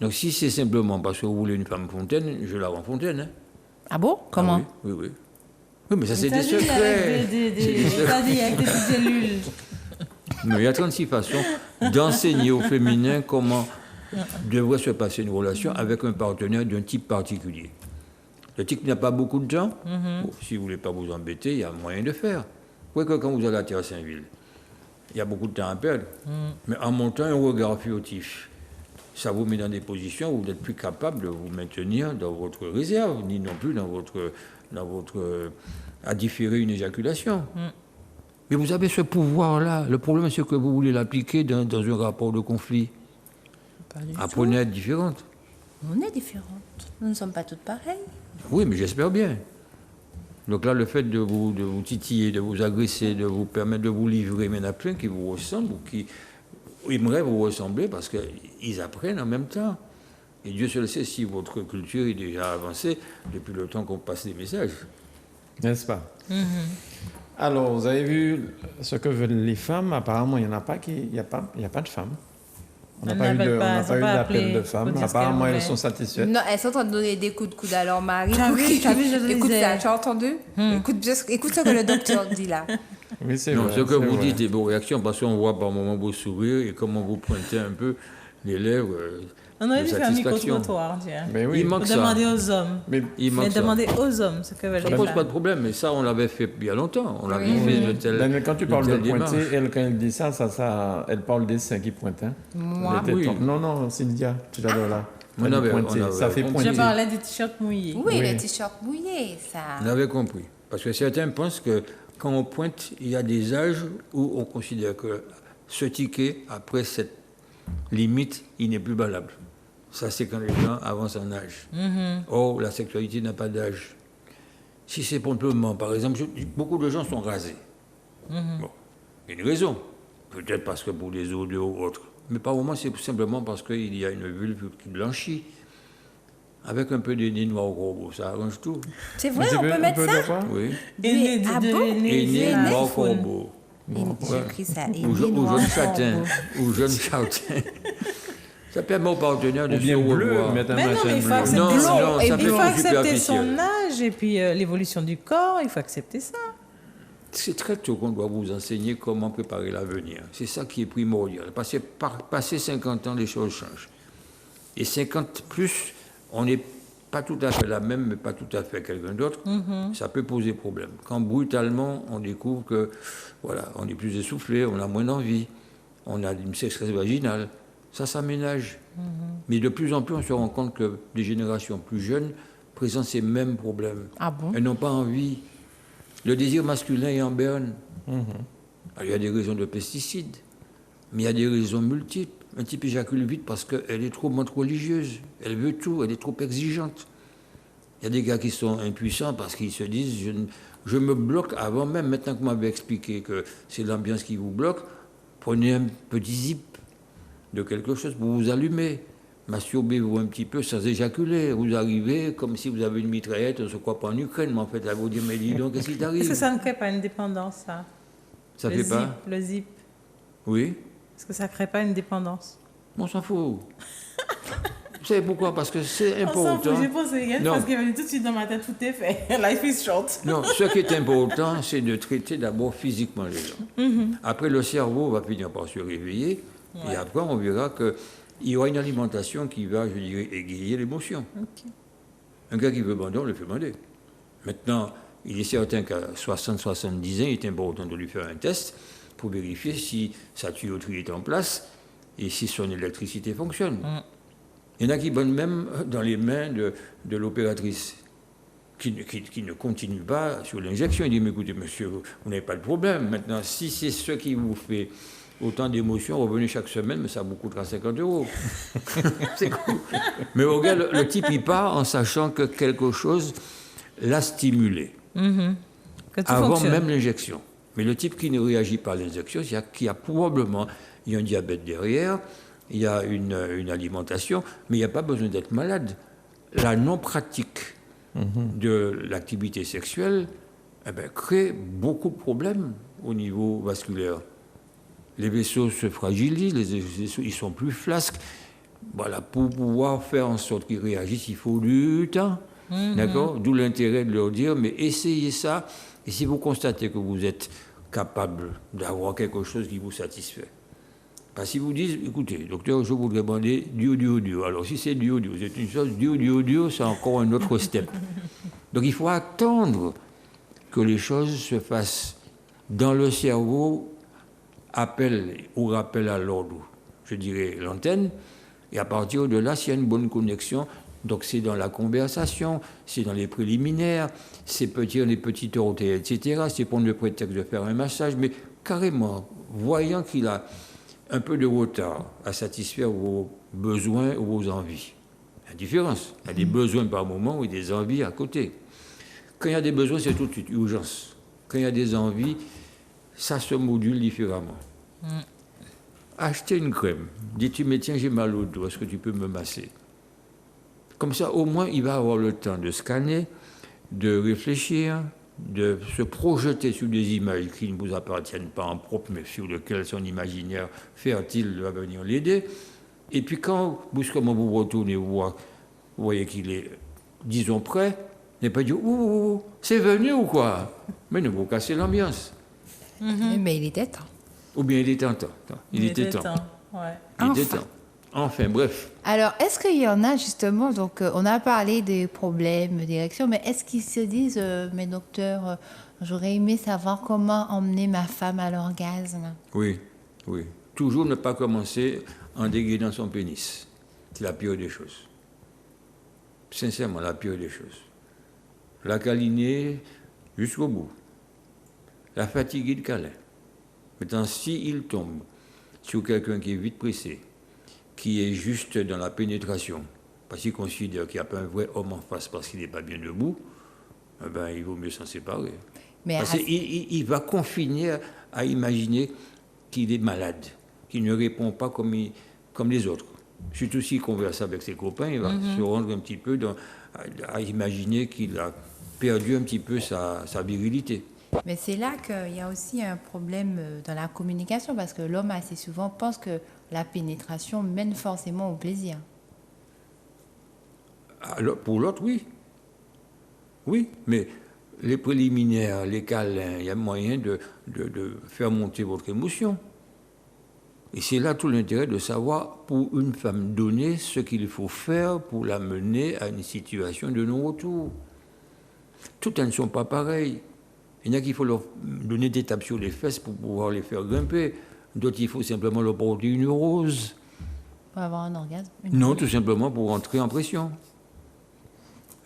Donc si c'est simplement parce que vous voulez une femme fontaine, je la rends fontaine. Hein. Ah bon? Comment? Ah oui, oui, oui. Oui, mais ça c'est T'as des dit secrets. avec t'as dit avec des petites gélules. Mais il y a 36 façons d'enseigner au féminin comment devrait se passer une relation avec un partenaire d'un type particulier. Le type n'a pas beaucoup de temps. Bon, si vous ne voulez pas vous embêter, il y a moyen de faire. Vous voyez que quand vous allez à Terre-Saint-Ville, il y a beaucoup de temps à perdre. Mais en montant un regard furtif, ça vous met dans des positions où vous n'êtes plus capable de vous maintenir dans votre réserve, ni non plus dans votre à différer une éjaculation. Mais vous avez ce pouvoir-là. Le problème, c'est que vous voulez l'appliquer dans un rapport de conflit. Apprenez à être différente. On est différentes. Nous ne sommes pas toutes pareilles. Oui, mais j'espère bien. Donc là, le fait de vous titiller, de vous agresser, de vous permettre de vous livrer, mais il y en a plein qui vous ressemblent ou qui aimeraient vous ressembler parce qu'ils apprennent en même temps. Et Dieu seul sait si votre culture est déjà avancée depuis le temps qu'on passe des messages. N'est-ce pas? Alors, vous avez vu ce que veulent les femmes. Apparemment, il n'y en a pas il y a pas de femmes. On n'a Elles pas eu n'appellent on pas, n'a elles pas sont eu pas d'appel appelées de pour femmes. dire ce Apparemment, qu'elles elles voulaient. sont satisfaites. Non, elles sont en train de donner des coups de coude à leur mari. T'as vu, je te Écoute disais. ça, tu as entendu? Écoute ce que le docteur dit là. Oui, c'est Non, vrai. ce que c'est vous vrai. dites est vos réactions, parce qu'on voit par moments vos sourires et comment vous pointez un peu les lèvres On aurait de dû faire un satisfaction. micro-trottoir, tiens. Mais Il oui. Faut manque ça. demander aux hommes. Mais Il Mais manque ça. demander aux hommes ce que veulent Ça les pose pas femmes. de problème, mais ça, on l'avait fait il y a longtemps. On l'avait Oui. fait de telle Ben, quand tu parles de telle pointer, démarche. elle, quand elle dit ça, elle parle des seins qui pointent. Hein. Moi? Les tétons. Oui. Non, Cynthia, tout à l'heure là. On Elle dit avait- pointer. on avait Ça fait compris. Je pointer. parlais des t-shirts mouillés. Oui, Oui. les t-shirts mouillés, ça. On avait compris. Parce que certains pensent que quand on pointe, il y a des âges où on considère que ce ticket, après limite, il n'est plus valable. Ça, c'est quand les gens avancent en âge. Or, la sexualité n'a pas d'âge. Si c'est simplement, par exemple, beaucoup de gens sont rasés. Bon, il y a une raison. Peut-être parce que pour des odeurs ou autres. Mais par moment, c'est simplement parce qu'il y a une vulve qui blanchit. Avec un peu de nez noir au corbeau, ça arrange tout. C'est vrai, on peut mettre ça? Oui. Et Ah bon? Et nez à noir au iPhone. corbeau. J'ai écrit ça. Ou jaune châtain. Ou jaune châtain. Ça permet aux partenaires de Ou bien se bleu, revoir. mettre un Mais non, machin mais il faut bleu. accepter Non, son, non, ça il peut faut être accepter superficiel. son âge et puis l'évolution du corps, il faut accepter ça. C'est très tôt qu'on doit vous enseigner comment préparer l'avenir. C'est ça qui est primordial. Passer 50 ans, les choses changent. Et 50 plus, on n'est pas tout à fait la même, mais pas tout à fait quelqu'un d'autre. Ça peut poser problème. Quand brutalement, on découvre que, voilà, on est plus essoufflé, on a moins d'envie, on a une sécheresse vaginale, ça s'aménage. Mais de plus en plus, on se rend compte que des générations plus jeunes présentent ces mêmes problèmes. Ah bon? Elles n'ont pas envie. Le désir masculin est en berne. Alors, il y a des raisons de pesticides, mais il y a des raisons multiples. Un type éjacule vite parce qu'elle est trop religieuse. Elle veut tout, elle est trop exigeante. Il y a des gars qui sont impuissants parce qu'ils se disent je me bloque avant même, maintenant que vous m'avez expliqué que c'est l'ambiance qui vous bloque, prenez un petit zip de quelque chose pour vous allumer. Masturbez-vous un petit peu sans éjaculer. Vous arrivez comme si vous avez une mitraillette, on ne se croit pas en Ukraine, mais en fait, là, vous dites, mais dis donc, qu'est-ce qui t'arrive? Est-ce que ça ne crée pas une dépendance, ça? Ça Le fait zip, pas? le zip. Oui. Est-ce que ça ne crée pas une dépendance? On s'en fout. Vous savez pourquoi? Parce que c'est On s'en important. fout, j'ai pensé, il y a une Non. phrase qui est venue tout de suite dans ma tête, tout est fait. Life is short. Non, ce qui est important, c'est de traiter d'abord physiquement les gens. Après, le cerveau va finir par se réveiller, et après, on verra qu'il y aura une alimentation qui va, je dirais, égayer l'émotion. Un gars qui veut bander, on le fait bander. Maintenant, il est certain qu'à 60-70 ans, il est important de lui faire un test pour vérifier si sa tuyauterie est en place et si son électricité fonctionne. Il y en a qui bandent même dans les mains de l'opératrice, qui ne continue pas sur l'injection. Il dit, mais écoutez, monsieur, vous n'avez pas de problème. Maintenant, si c'est ce qui vous fait autant d'émotions, revenez chaque semaine, mais ça vous coûtera 50 €. C'est cool. Mais regarde, le type, il part en sachant que quelque chose l'a stimulé. Que tout Avant fonctionne. même l'injection. Mais le type qui ne réagit pas à l'injection, c'est qu'il y a probablement il y a un diabète derrière, il y a une alimentation, mais il n'y a pas besoin d'être malade. La non-pratique de l'activité sexuelle crée beaucoup de problèmes au niveau vasculaire. Les vaisseaux se fragilisent, les vaisseaux ils sont plus flasques. Voilà, pour pouvoir faire en sorte qu'ils réagissent, il faut du temps. D'accord? D'où l'intérêt de leur dire, mais essayez ça, et si vous constatez que vous êtes capable d'avoir quelque chose qui vous satisfait. Parce que si vous dites, écoutez, docteur, je voudrais demander du audio. Alors, si c'est du audio, c'est une chose, du audio, c'est encore un autre step. Donc, il faut attendre que les choses se fassent dans le cerveau, appel ou rappel à l'ordre, je dirais l'antenne, et à partir de là, s'il y a une bonne connexion, donc c'est dans la conversation, c'est dans les préliminaires, c'est dans les petites orteils, etc. C'est prendre le prétexte de faire un massage, mais carrément, voyant qu'il a un peu de retard à satisfaire vos besoins ou vos envies. Il y a une différence. Il y a des besoins par moment et des envies à côté. Quand il y a des besoins, c'est tout de suite urgence. Quand il y a des envies, ça se module différemment. Achetez une crème. Dis-tu, mais tiens, j'ai mal au dos, est-ce que tu peux me masser? Comme ça, au moins, il va avoir le temps de scanner, de réfléchir, de se projeter sur des images qui ne vous appartiennent pas en propre, mais sur lesquelles son imaginaire fertile va venir l'aider. Et puis quand, brusquement, vous retournez voir, vous voyez qu'il est, disons, prêt, n'est pas dit, ouh, c'est venu ou quoi? Mais ne vous cassez l'ambiance. Mais il était temps. Ou bien il était temps. Il était temps. Ouais. Il était temps. Enfin, bref. Alors, est-ce qu'il y en a justement, donc on a parlé des problèmes d'érection, mais est-ce qu'ils se disent, mais docteur, j'aurais aimé savoir comment emmener ma femme à l'orgasme? Oui. Toujours ne pas commencer en dégainant son pénis. C'est la pire des choses. Sincèrement, la pire des choses. La câliner jusqu'au bout. La fatiguer de câlin. Maintenant, s'il tombe sur quelqu'un qui est vite pressé, qui est juste dans la pénétration. Parce qu'il considère qu'il n'y a pas un vrai homme en face parce qu'il n'est pas bien debout, eh ben, il vaut mieux s'en séparer. Mais Parce qu'il va confiner à imaginer qu'il est malade, qu'il ne répond pas comme les autres. Surtout s'il converse avec ses copains, il va se rendre un petit peu à imaginer qu'il a perdu un petit peu sa virilité. Mais c'est là qu'il y a aussi un problème dans la communication, parce que l'homme assez souvent pense que la pénétration mène forcément au plaisir. Alors, pour l'autre, oui. Oui, mais les préliminaires, les câlins, il y a moyen de faire monter votre émotion. Et c'est là tout l'intérêt de savoir, pour une femme donnée, ce qu'il faut faire pour la mener à une situation de non-retour. Toutes elles ne sont pas pareilles. Il y en a qu'il faut leur donner des tapes sur les fesses pour pouvoir les faire grimper. D'autres, il faut simplement leur porter une rose. Pour avoir un orgasme. Non, tout simplement pour entrer en pression.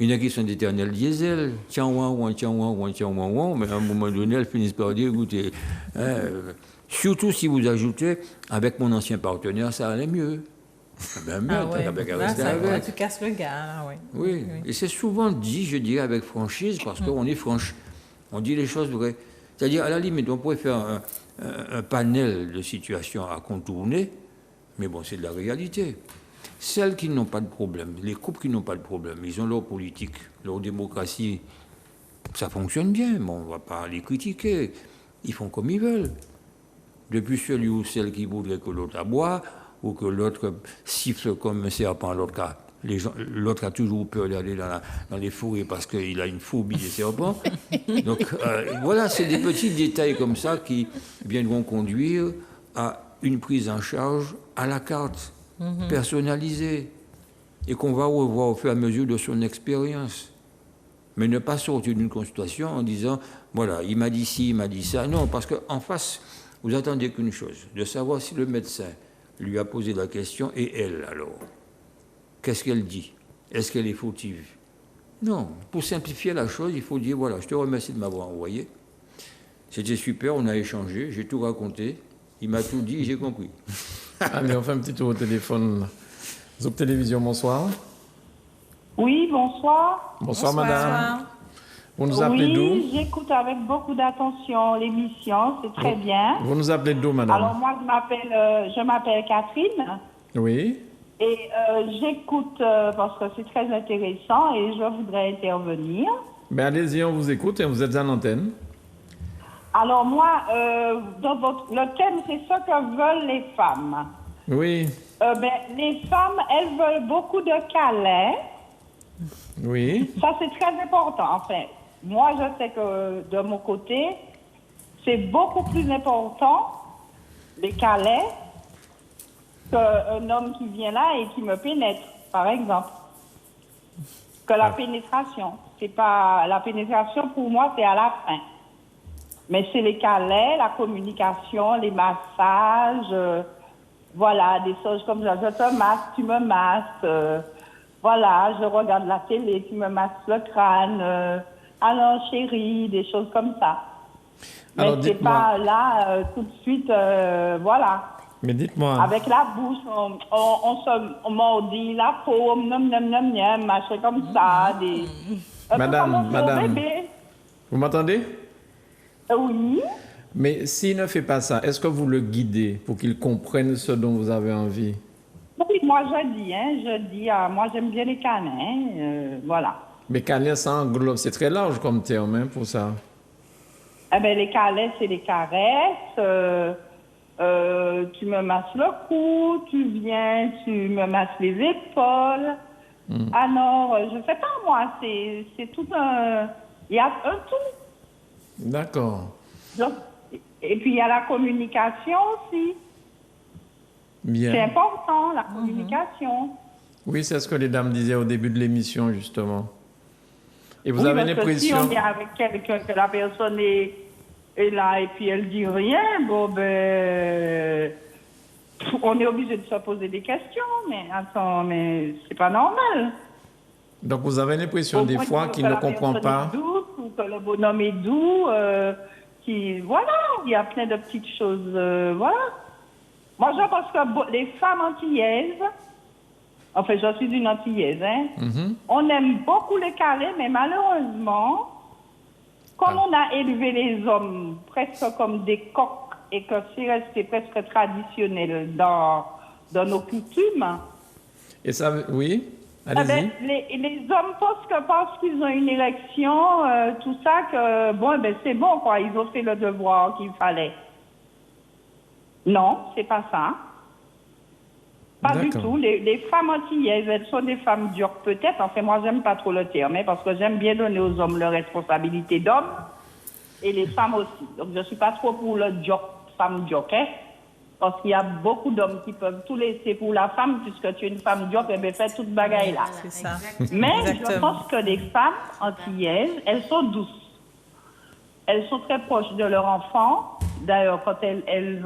Il y en a qui sont d'éternels diesel. Tiens, ouin, ouin, tiens, ouin, ouin, tiens, ouin, ouin. Mais à un moment donné, elles finissent par dire, écoutez, surtout si vous ajoutez, avec mon ancien partenaire, ça allait mieux. Ben, mieux, ouais. avec à Là, rester ça, avec. tu casses le gars, là, oui. Oui, et c'est souvent dit, je dirais, avec franchise, parce qu'on est franche. On dit les choses vraies. C'est-à-dire, à la limite, on pourrait faire un panel de situations à contourner, mais bon, c'est de la réalité. Celles qui n'ont pas de problème, les couples qui n'ont pas de problème, ils ont leur politique, leur démocratie, ça fonctionne bien, mais on ne va pas les critiquer. Ils font comme ils veulent. Depuis celui ou celle qui voudrait que l'autre aboie, ou que l'autre siffle comme un serpent à l'autre cas. L'autre a toujours peur d'aller dans les forêts parce qu'il a une phobie des serpents. Donc voilà, c'est des petits détails comme ça qui viendront conduire à une prise en charge à la carte, personnalisée, et qu'on va revoir au fur et à mesure de son expérience. Mais ne pas sortir d'une consultation en disant, voilà, il m'a dit ci, il m'a dit ça. Non, parce qu'en face, vous attendez qu'une chose, de savoir si le médecin lui a posé la question, et elle alors. Qu'est-ce qu'elle dit? Est-ce qu'elle est fautive? Non. Pour simplifier la chose, il faut dire, voilà, je te remercie de m'avoir envoyé. C'était super, on a échangé, j'ai tout raconté. Il m'a tout dit, j'ai compris. Allez, on fait un petit tour au téléphone. Zouk Télévision, bonsoir. Oui, bonsoir. Bonsoir, madame. Vous nous appelez Oui, d'où? j'écoute avec beaucoup d'attention l'émission, c'est très bien. Vous nous appelez d'où, madame? Alors moi, je m'appelle Catherine Oui. et j'écoute parce que c'est très intéressant et je voudrais intervenir. Ben allez-y, on vous écoute et vous êtes à l'antenne. Alors moi, le thème, c'est ce que veulent les femmes. Oui. Les femmes, elles veulent beaucoup de câlins. Oui. Ça, c'est très important. Enfin, moi, je sais que de mon côté, c'est beaucoup plus important, les câlins, qu'un homme qui vient là et qui me pénètre, par exemple. Que la pénétration. C'est pas, la pénétration, pour moi, c'est à la fin. Mais c'est les câlins, la communication, les massages, voilà, des choses comme ça. Je te masse, tu me masses. Voilà, je regarde la télé, tu me masses le crâne. Alors, chérie, des choses comme ça. Alors, mais c'est pas là, tout de suite, voilà. Mais dites-moi. Avec la bouche, on mordit la peau, machin comme ça. Madame, vous m'entendez? Oui. Mais s'il ne fait pas ça, est-ce que vous le guidez pour qu'il comprenne ce dont vous avez envie? Oui, moi je dis, moi j'aime bien les câlins, voilà. Mais câlin, ça englobe, c'est très large comme terme hein, pour ça. Eh bien, les câlins, c'est les caresses, tu me masses le cou, tu viens, tu me masses les épaules. Alors, je sais pas moi, c'est tout un... Il y a un tout. D'accord. Donc, et puis il y a la communication aussi. Bien. C'est important, la communication. Oui, c'est ce que les dames disaient au début de l'émission, justement. Et vous Oui, avez parce que l'impression... si on est avec quelqu'un, que la personne est là et puis elle dit rien, bon ben... On est obligé de se poser des questions, mais attends, mais c'est pas normal. Donc vous avez l'impression des fois qu'il ne comprend pas... Douce, ou que le bonhomme est doux, voilà, il y a plein de petites choses, voilà. Moi, je pense que les femmes antillaises, enfin, je suis une antillaise, hein, on aime beaucoup les câlins, mais malheureusement, comme on a élevé les hommes presque comme des coqs et que c'est resté presque traditionnel dans nos coutumes, Et ça, oui, eh ben, allez-y. les hommes pensent qu'ils ont une élection, tout ça, que bon, ben, c'est bon, quoi, ils ont fait le devoir qu'il fallait. Non, c'est pas ça. Pas du D'accord. tout. Les femmes antillaises, elles sont des femmes dures peut-être. Enfin, moi, j'aime pas trop le terme, hein, parce que j'aime bien donner aux hommes leur responsabilité d'hommes et les femmes aussi. Donc, je suis pas trop pour le femme joker, parce qu'il y a beaucoup d'hommes qui peuvent tout laisser pour la femme, puisque tu es une femme dure, et bien, fais toute bagaille là. C'est ça. Mais je Exactement. pense que les femmes antillaises, elles sont douces. Elles sont très proches de leurs enfants. D'ailleurs, quand elles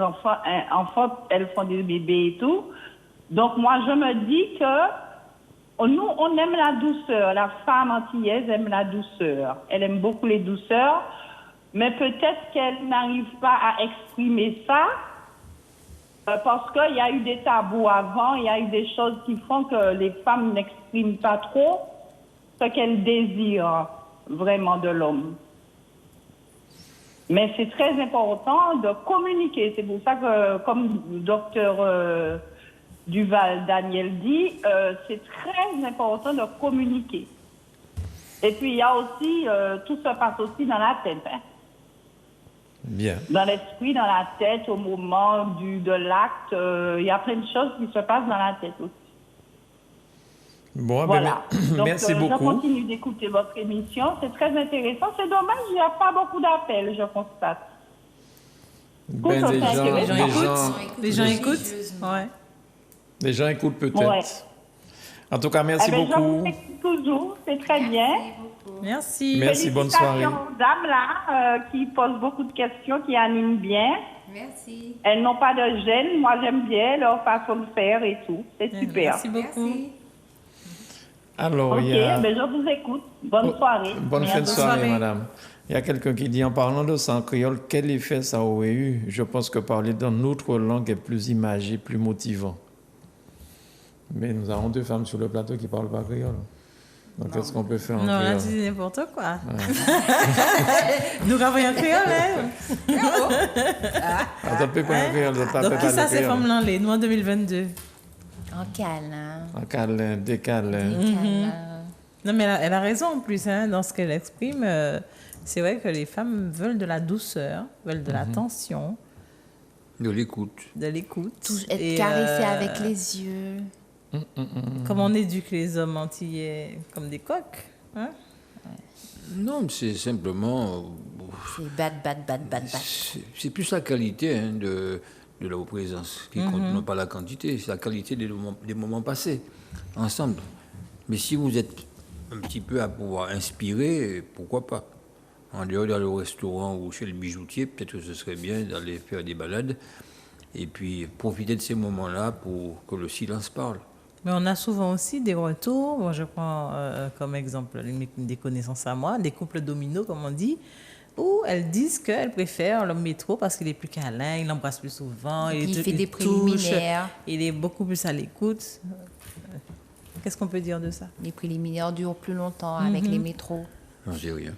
font des bébés et tout. Donc, moi, je me dis que nous, on aime la douceur. La femme antillaise aime la douceur. Elle aime beaucoup les douceurs. Mais peut-être qu'elle n'arrive pas à exprimer ça parce qu'il y a eu des tabous avant. Il y a eu des choses qui font que les femmes n'expriment pas trop ce qu'elles désirent vraiment de l'homme. Mais c'est très important de communiquer. C'est pour ça que, comme docteur Duval Daniel dit, c'est très important de communiquer. Et puis, il y a aussi, tout se passe aussi dans la tête. Hein. Bien. Dans l'esprit, dans la tête, au moment de l'acte, il y a plein de choses qui se passent dans la tête aussi. Bon, Voilà. Donc, merci je beaucoup. continue d'écouter votre émission. C'est très intéressant. C'est dommage, il n'y a pas beaucoup d'appels, je constate. Ben, Pour les ça, gens, que Les gens les écoutent. gens- Les gens écoutent. Ouais. les gens écoutent peut-être. Ouais. En tout cas, merci Eh ben, je beaucoup. vous écoute toujours, c'est très bien. Merci. Merci, bonne soirée. Félicitations aux dames là, qui posent beaucoup de questions, qui animent bien. Merci. Elles n'ont pas de gêne. Moi, j'aime bien leur façon de faire et tout. C'est super. Merci beaucoup. Alors, Ok, il y a... ben, je vous écoute. Bonne soirée. Bonne fin de Bientôt. soirée, soirée. madame. Il y a quelqu'un qui dit, en parlant de ça en créole, quel effet ça aurait eu? Je pense que parler dans notre langue est plus imagé, plus motivant. Mais nous avons 2 femmes sur le plateau qui ne parlent pas créole. Donc, qu'est-ce qu'on peut faire en Non, là, créole? tu dis n'importe quoi. Nous avons un créole, hein? Attends, peut pas en créole, je t'appelle Donc, pas qui ça, le c'est créole. Femme Lanley, nous en 2022. En câlin. En câlin, des câlins. Câlin. Non, mais elle a raison en plus, hein, dans ce qu'elle exprime. C'est vrai que les femmes veulent de la douceur, veulent de l'attention, De l'écoute. de l'écoute. Être Et, caressé avec les yeux. Comme on éduque les hommes antillais comme des coqs. Hein? Non, mais c'est simplement. C'est bat. C'est plus la qualité hein, de leur présence qui compte, non pas la quantité, c'est la qualité des moments passés ensemble. Mais si vous êtes un petit peu à pouvoir inspirer, pourquoi pas? En dehors dans le restaurant ou chez le bijoutier, peut-être que ce serait bien d'aller faire des balades et puis profiter de ces moments-là pour que le silence parle. Mais on a souvent aussi des retours. Bon, je prends comme exemple des connaissances à moi, des couples dominos, comme on dit, où elles disent qu'elles préfèrent l'homme métro parce qu'il est plus câlin, il l'embrasse plus souvent, Il fait des touche, préliminaires. il est beaucoup plus à l'écoute. Qu'est-ce qu'on peut dire de ça? Les préliminaires durent plus longtemps avec les métros. Non, j'ai rien.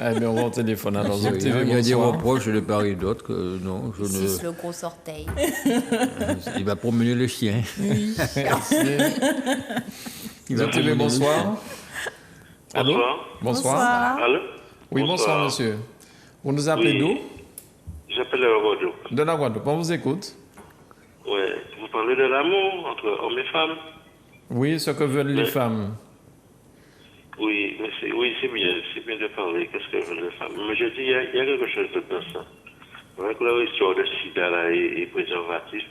Ah, mais on va au téléphone alors. J'ai Zop TV, rien. Il y a des bonsoir. reproches de part et d'autre que non, je Suce ne. le gros orteil. Il va promener le chien. Il va Zop TV, promener le bonsoir. Allô? Bonsoir. Allô? Oui, bonsoir, monsieur. Vous nous appelez d'où? J'appelle le Guadeloupe. De la Guadeloupe. On vous écoute. Ouais. Vous parlez de l'amour entre hommes et femmes? Oui, ce que veulent les Oui. femmes. Oui, mais c'est bien de parler. Qu'est-ce que veulent les femmes? Mais je dis, il y a quelque chose de dans ça. Avec l'histoire de sida là, et préservatif,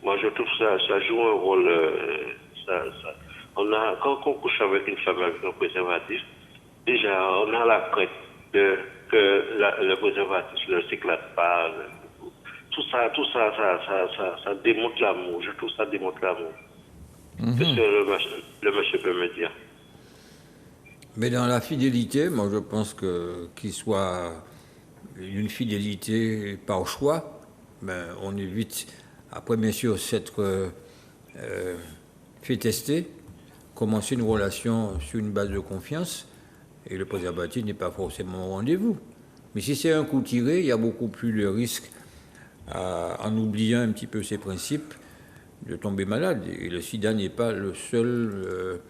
moi je trouve ça joue un rôle. Quand on couche avec une femme avec un préservatif, déjà on a la crainte que le préservatif ne s'éclate pas. Tout ça démontre l'amour. Je trouve ça démontre l'amour. Qu'est-ce que le monsieur peut me dire? Mais dans la fidélité, moi je pense qu'il soit une fidélité par choix, ben, on évite Après, bien sûr, s'être fait tester, commencer une relation sur une base de confiance, et le préservatif n'est pas forcément au rendez-vous. Mais si c'est un coup tiré, il y a beaucoup plus de risques, en oubliant un petit peu ces principes, de tomber malade. Et le sida n'est pas la seule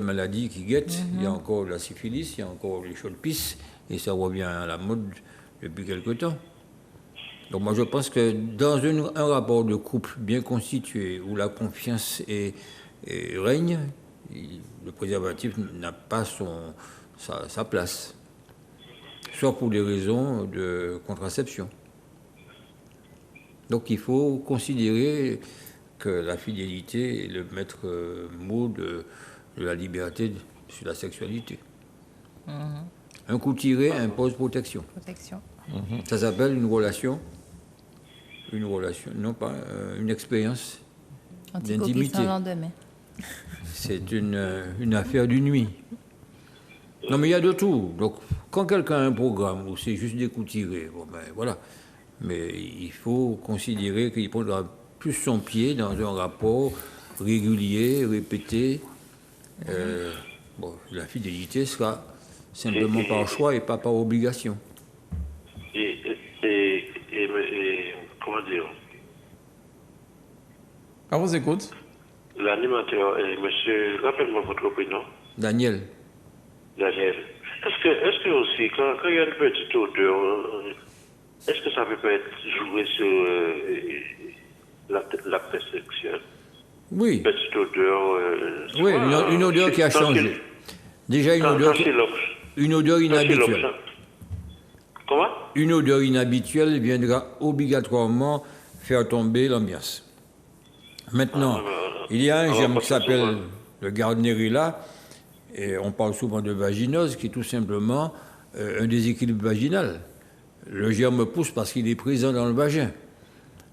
maladie qui guette. Il y a encore la syphilis, il y a encore les chaudes-pisse, et ça revient à la mode depuis quelque temps. Donc moi je pense que dans un rapport de couple bien constitué, où la confiance règne, le préservatif n'a pas sa place, soit pour des raisons de contraception. Donc il faut considérer que la fidélité est le maître mot de la liberté sur la sexualité. Un coup tiré impose protection. Protection. Ça s'appelle une relation, non pas une expérience Anti-copie d'intimité. sans lendemain. C'est une affaire d'une nuit. Non, mais il y a de tout. Donc, quand quelqu'un a un programme où c'est juste des coups tirés, bon ben voilà. Mais il faut considérer qu'il prendra plus son pied dans un rapport régulier, répété. La fidélité sera simplement par choix et pas par obligation. Et comment dire, On vous écoute. l'animateur, monsieur, rappelle-moi votre prénom. Daniel. Daniel. Est-ce que aussi, quand il y a une petite odeur, est-ce que ça peut pas être joué sur l'acte sexuel? Oui. Une petite odeur. Oui, une odeur qui a changé. Déjà une odeur inhabituelle. Comment? Une odeur inhabituelle viendra obligatoirement faire tomber l'ambiance. Maintenant, il y a un germe qui s'appelle le Gardnerella, et on parle souvent de vaginose, qui est tout simplement un déséquilibre vaginal. Le germe pousse parce qu'il est présent dans le vagin.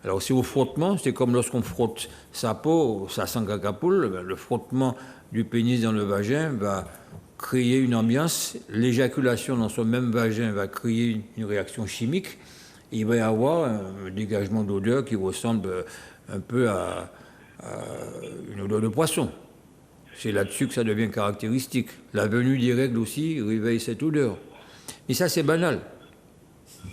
Alors, c'est au frottement, c'est comme lorsqu'on frotte sa peau, sa sangle à capoule, le frottement du pénis dans le vagin va créer une ambiance. L'éjaculation dans son même vagin va créer une réaction chimique. Et il va y avoir un dégagement d'odeur qui ressemble un peu à une odeur de poisson. C'est là-dessus que ça devient caractéristique. La venue des règles aussi réveille cette odeur. Mais ça, c'est banal.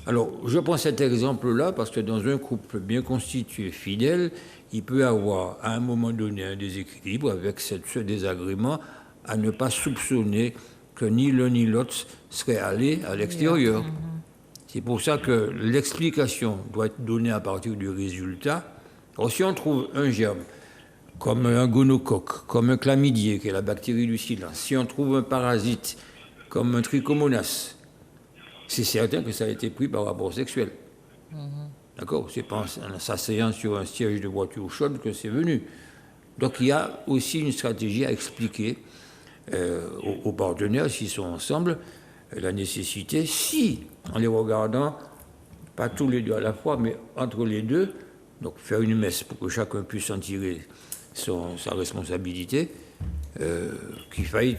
Alors, je prends cet exemple-là parce que dans un couple bien constitué, fidèle, il peut y avoir à un moment donné un déséquilibre avec ce désagrément à ne pas soupçonner que ni l'un ni l'autre serait allé à l'extérieur. C'est pour ça que l'explication doit être donnée à partir du résultat. Alors, si on trouve un germe, comme un gonocoque, comme un chlamydier, qui est la bactérie du silence, si on trouve un parasite, comme un trichomonas, c'est certain que ça a été pris par rapport sexuel. D'accord? C'est pas en s'asseyant sur un siège de voiture chaude que c'est venu. Donc il y a aussi une stratégie à expliquer aux partenaires, s'ils sont ensemble, la nécessité, si, en les regardant, pas tous les deux à la fois, mais entre les deux, donc faire une messe pour que chacun puisse en tirer sa responsabilité, qu'il faille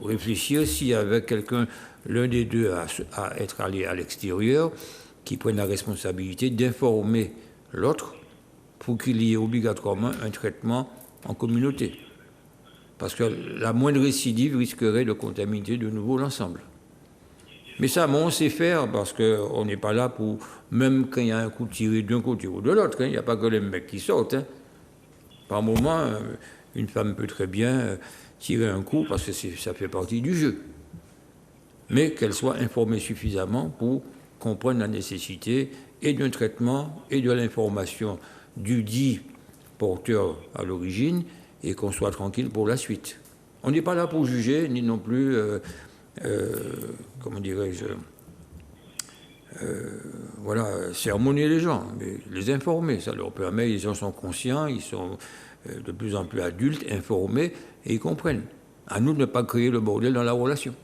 réfléchir s'il y avait quelqu'un, l'un des deux à être allé à l'extérieur, qui prenne la responsabilité d'informer l'autre pour qu'il y ait obligatoirement un traitement en communauté. Parce que la moindre récidive risquerait de contaminer de nouveau l'ensemble. Mais ça, on sait faire parce qu'on n'est pas là pour, même quand il y a un coup tiré d'un côté ou de l'autre, il n'y a pas que les mecs qui sortent. Par moment, une femme peut très bien tirer un coup parce que ça fait partie du jeu. Mais qu'elle soit informée suffisamment pour comprendre la nécessité et d'un traitement et de l'information du dit porteur à l'origine et qu'on soit tranquille pour la suite. On n'est pas là pour juger, ni non plus, comment dirais-je, sermonner les gens, mais les informer. Ça leur permet, les gens sont conscients, ils sont de plus en plus adultes, informés, et ils comprennent. À nous de ne pas créer le bordel dans la relation.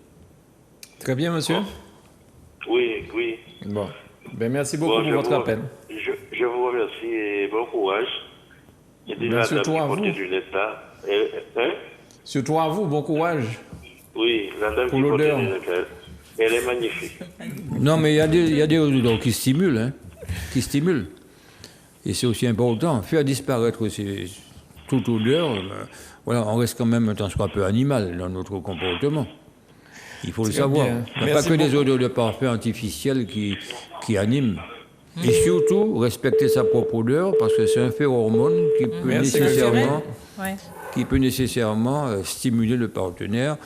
Très bien, monsieur. Oui. Bon. Ben, merci beaucoup pour votre appel. Je vous remercie et bon courage. Ben, surtout à vous. Surtout à vous, bon courage. Oui, la dame pour qui porte l'odeur. des lunettes, elle est magnifique. Non, mais il y a des odeurs qui stimulent. Qui stimulent. Et c'est aussi important, faire disparaître toute odeur. Voilà, on reste quand même un tant soit peu animal dans notre comportement. Il faut le Très savoir. bien. Il n'y a pas que des odeurs de parfum artificiels qui animent. Et surtout, respecter sa propre odeur, parce que c'est un phéromone qui peut nécessairement stimuler le partenaire,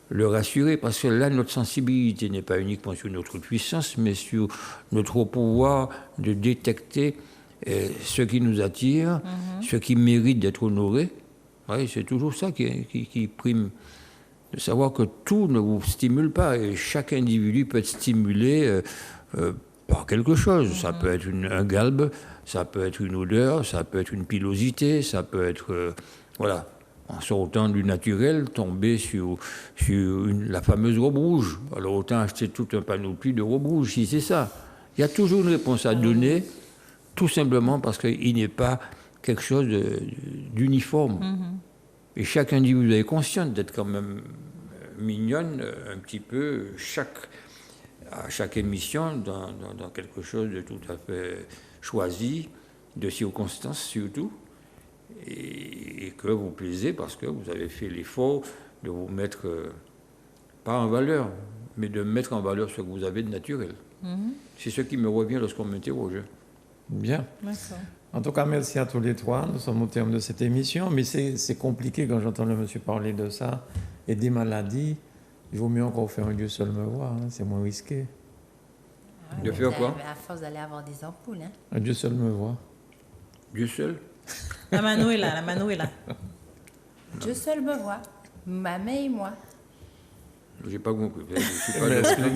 le rassurer, parce que là, notre sensibilité n'est pas uniquement sur notre puissance, mais sur notre pouvoir de détecter ce qui nous attire, ce qui mérite d'être honoré. Oui, c'est toujours ça qui prime. De savoir que tout ne vous stimule pas, et chaque individu peut être stimulé par quelque chose. Ça peut être un galbe, ça peut être une odeur, ça peut être une pilosité, ça peut être... voilà. En sortant du naturel, tomber sur la fameuse robe rouge. Alors autant acheter tout un panoplie de robes rouges, si c'est ça. Il y a toujours une réponse à donner, tout simplement parce qu'il n'est pas quelque chose d'uniforme. Et chaque individu est conscient d'être quand même mignonne, un petit peu, à chaque émission, dans quelque chose de tout à fait choisi, de circonstances surtout. Et que vous plaisez parce que vous avez fait l'effort de vous mettre, pas en valeur, mais de mettre en valeur ce que vous avez de naturel. C'est ce qui me revient lorsqu'on m'interroge. Bien. D'accord. En tout cas, merci à tous les trois. Nous sommes au terme de cette émission, mais c'est compliqué quand j'entends le monsieur parler de ça. Et des maladies, il vaut mieux encore faire un Dieu seul me voir, hein, c'est moins risqué. De faire quoi? À force d'aller avoir des ampoules. Hein. Un Dieu seul me voit. Dieu seul? La Mano est là. Dieu seul me voit, ma main et moi. J'ai pas compris. Je suis pas Mais de- expliquez.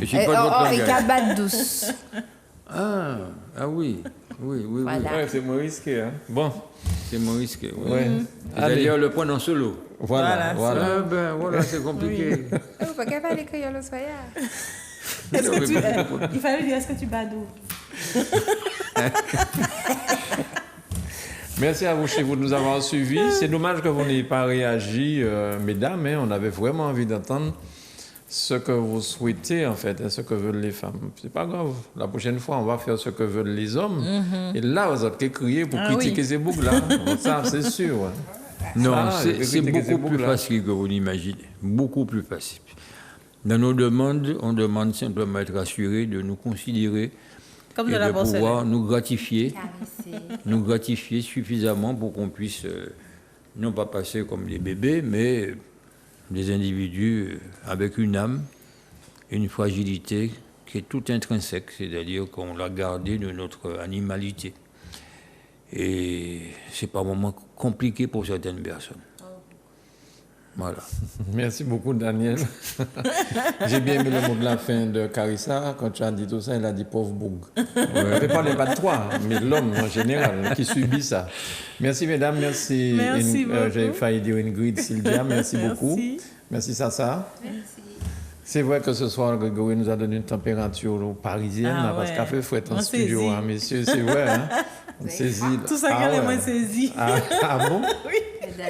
Je suis pas de votre Et langage. cabane douce. Ah oui. Voilà. Ouais, c'est moins risqué. Hein. Bon, C'est mon risque. Oui. ouais. Allez, C'est-à-dire le point en solo. voilà. Ah ben voilà, c'est compliqué. Vous pas capable d'écrire le soya. Est-ce que il fallait dire, est-ce que tu badoues? Merci à vous chez vous de nous avoir suivis. C'est dommage que vous n'ayez pas réagi, mesdames. Hein. On avait vraiment envie d'entendre ce que vous souhaitez, en fait, ce que veulent les femmes. C'est pas grave. La prochaine fois, on va faire ce que veulent les hommes. Et là, vous avez crié pour critiquer ces boucles-là. Bon, ça, c'est sûr. Non, Ça, c'est critiquer ces beaucoup plus boucles-là. facile que vous l'imaginez. Beaucoup plus facile. Dans nos demandes, on demande simplement à être rassuré de nous considérer Comme et de la de pouvoir porcelaine. nous gratifier suffisamment pour qu'on puisse non pas passer comme des bébés, mais des individus avec une âme, une fragilité qui est tout intrinsèque, c'est-à-dire qu'on l'a gardé de notre animalité. Et c'est par moments compliqué pour certaines personnes. Voilà. Merci beaucoup, Daniel. J'ai bien aimé le mot de la fin de Carissa. Quand tu as dit tout ça, elle a dit pauvre boug. Je ne parlais pas de toi, mais de l'homme en général qui subit ça. Merci, mesdames. Merci. Merci beaucoup. J'avais failli dire Ingrid, Sylvia. Merci beaucoup. Merci, Sassa. C'est vrai que ce soir, Grégory nous a donné une température parisienne, Ah là, parce ouais. qu'il a fait fouette en On studio, saisit. hein, messieurs. C'est vrai. Hein? On saisit. Tout ça Ah qu'elle est ouais. moins saisie. Ah bon?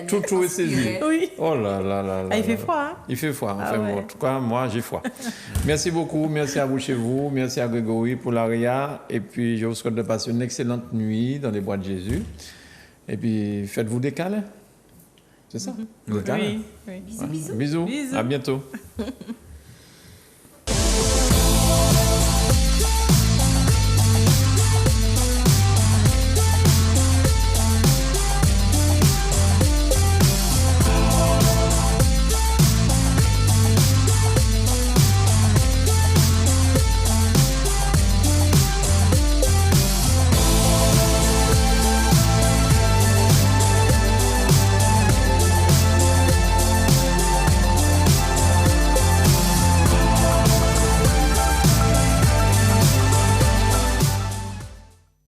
Tout est saisi. Oui. Oh là là là là. Ah, il fait là. froid, hein? Il fait froid. Ah Enfin, ouais. bon, en tout cas, moi, j'ai froid. Merci beaucoup. Merci à vous chez vous. Merci à Grégory pour l'aria. Et puis, je vous souhaite de passer une excellente nuit dans les bois de Jésus. Et puis, faites-vous des câlins. C'est ça? Des câlins. Oui. Ouais. Bisous. Bisous. À bientôt.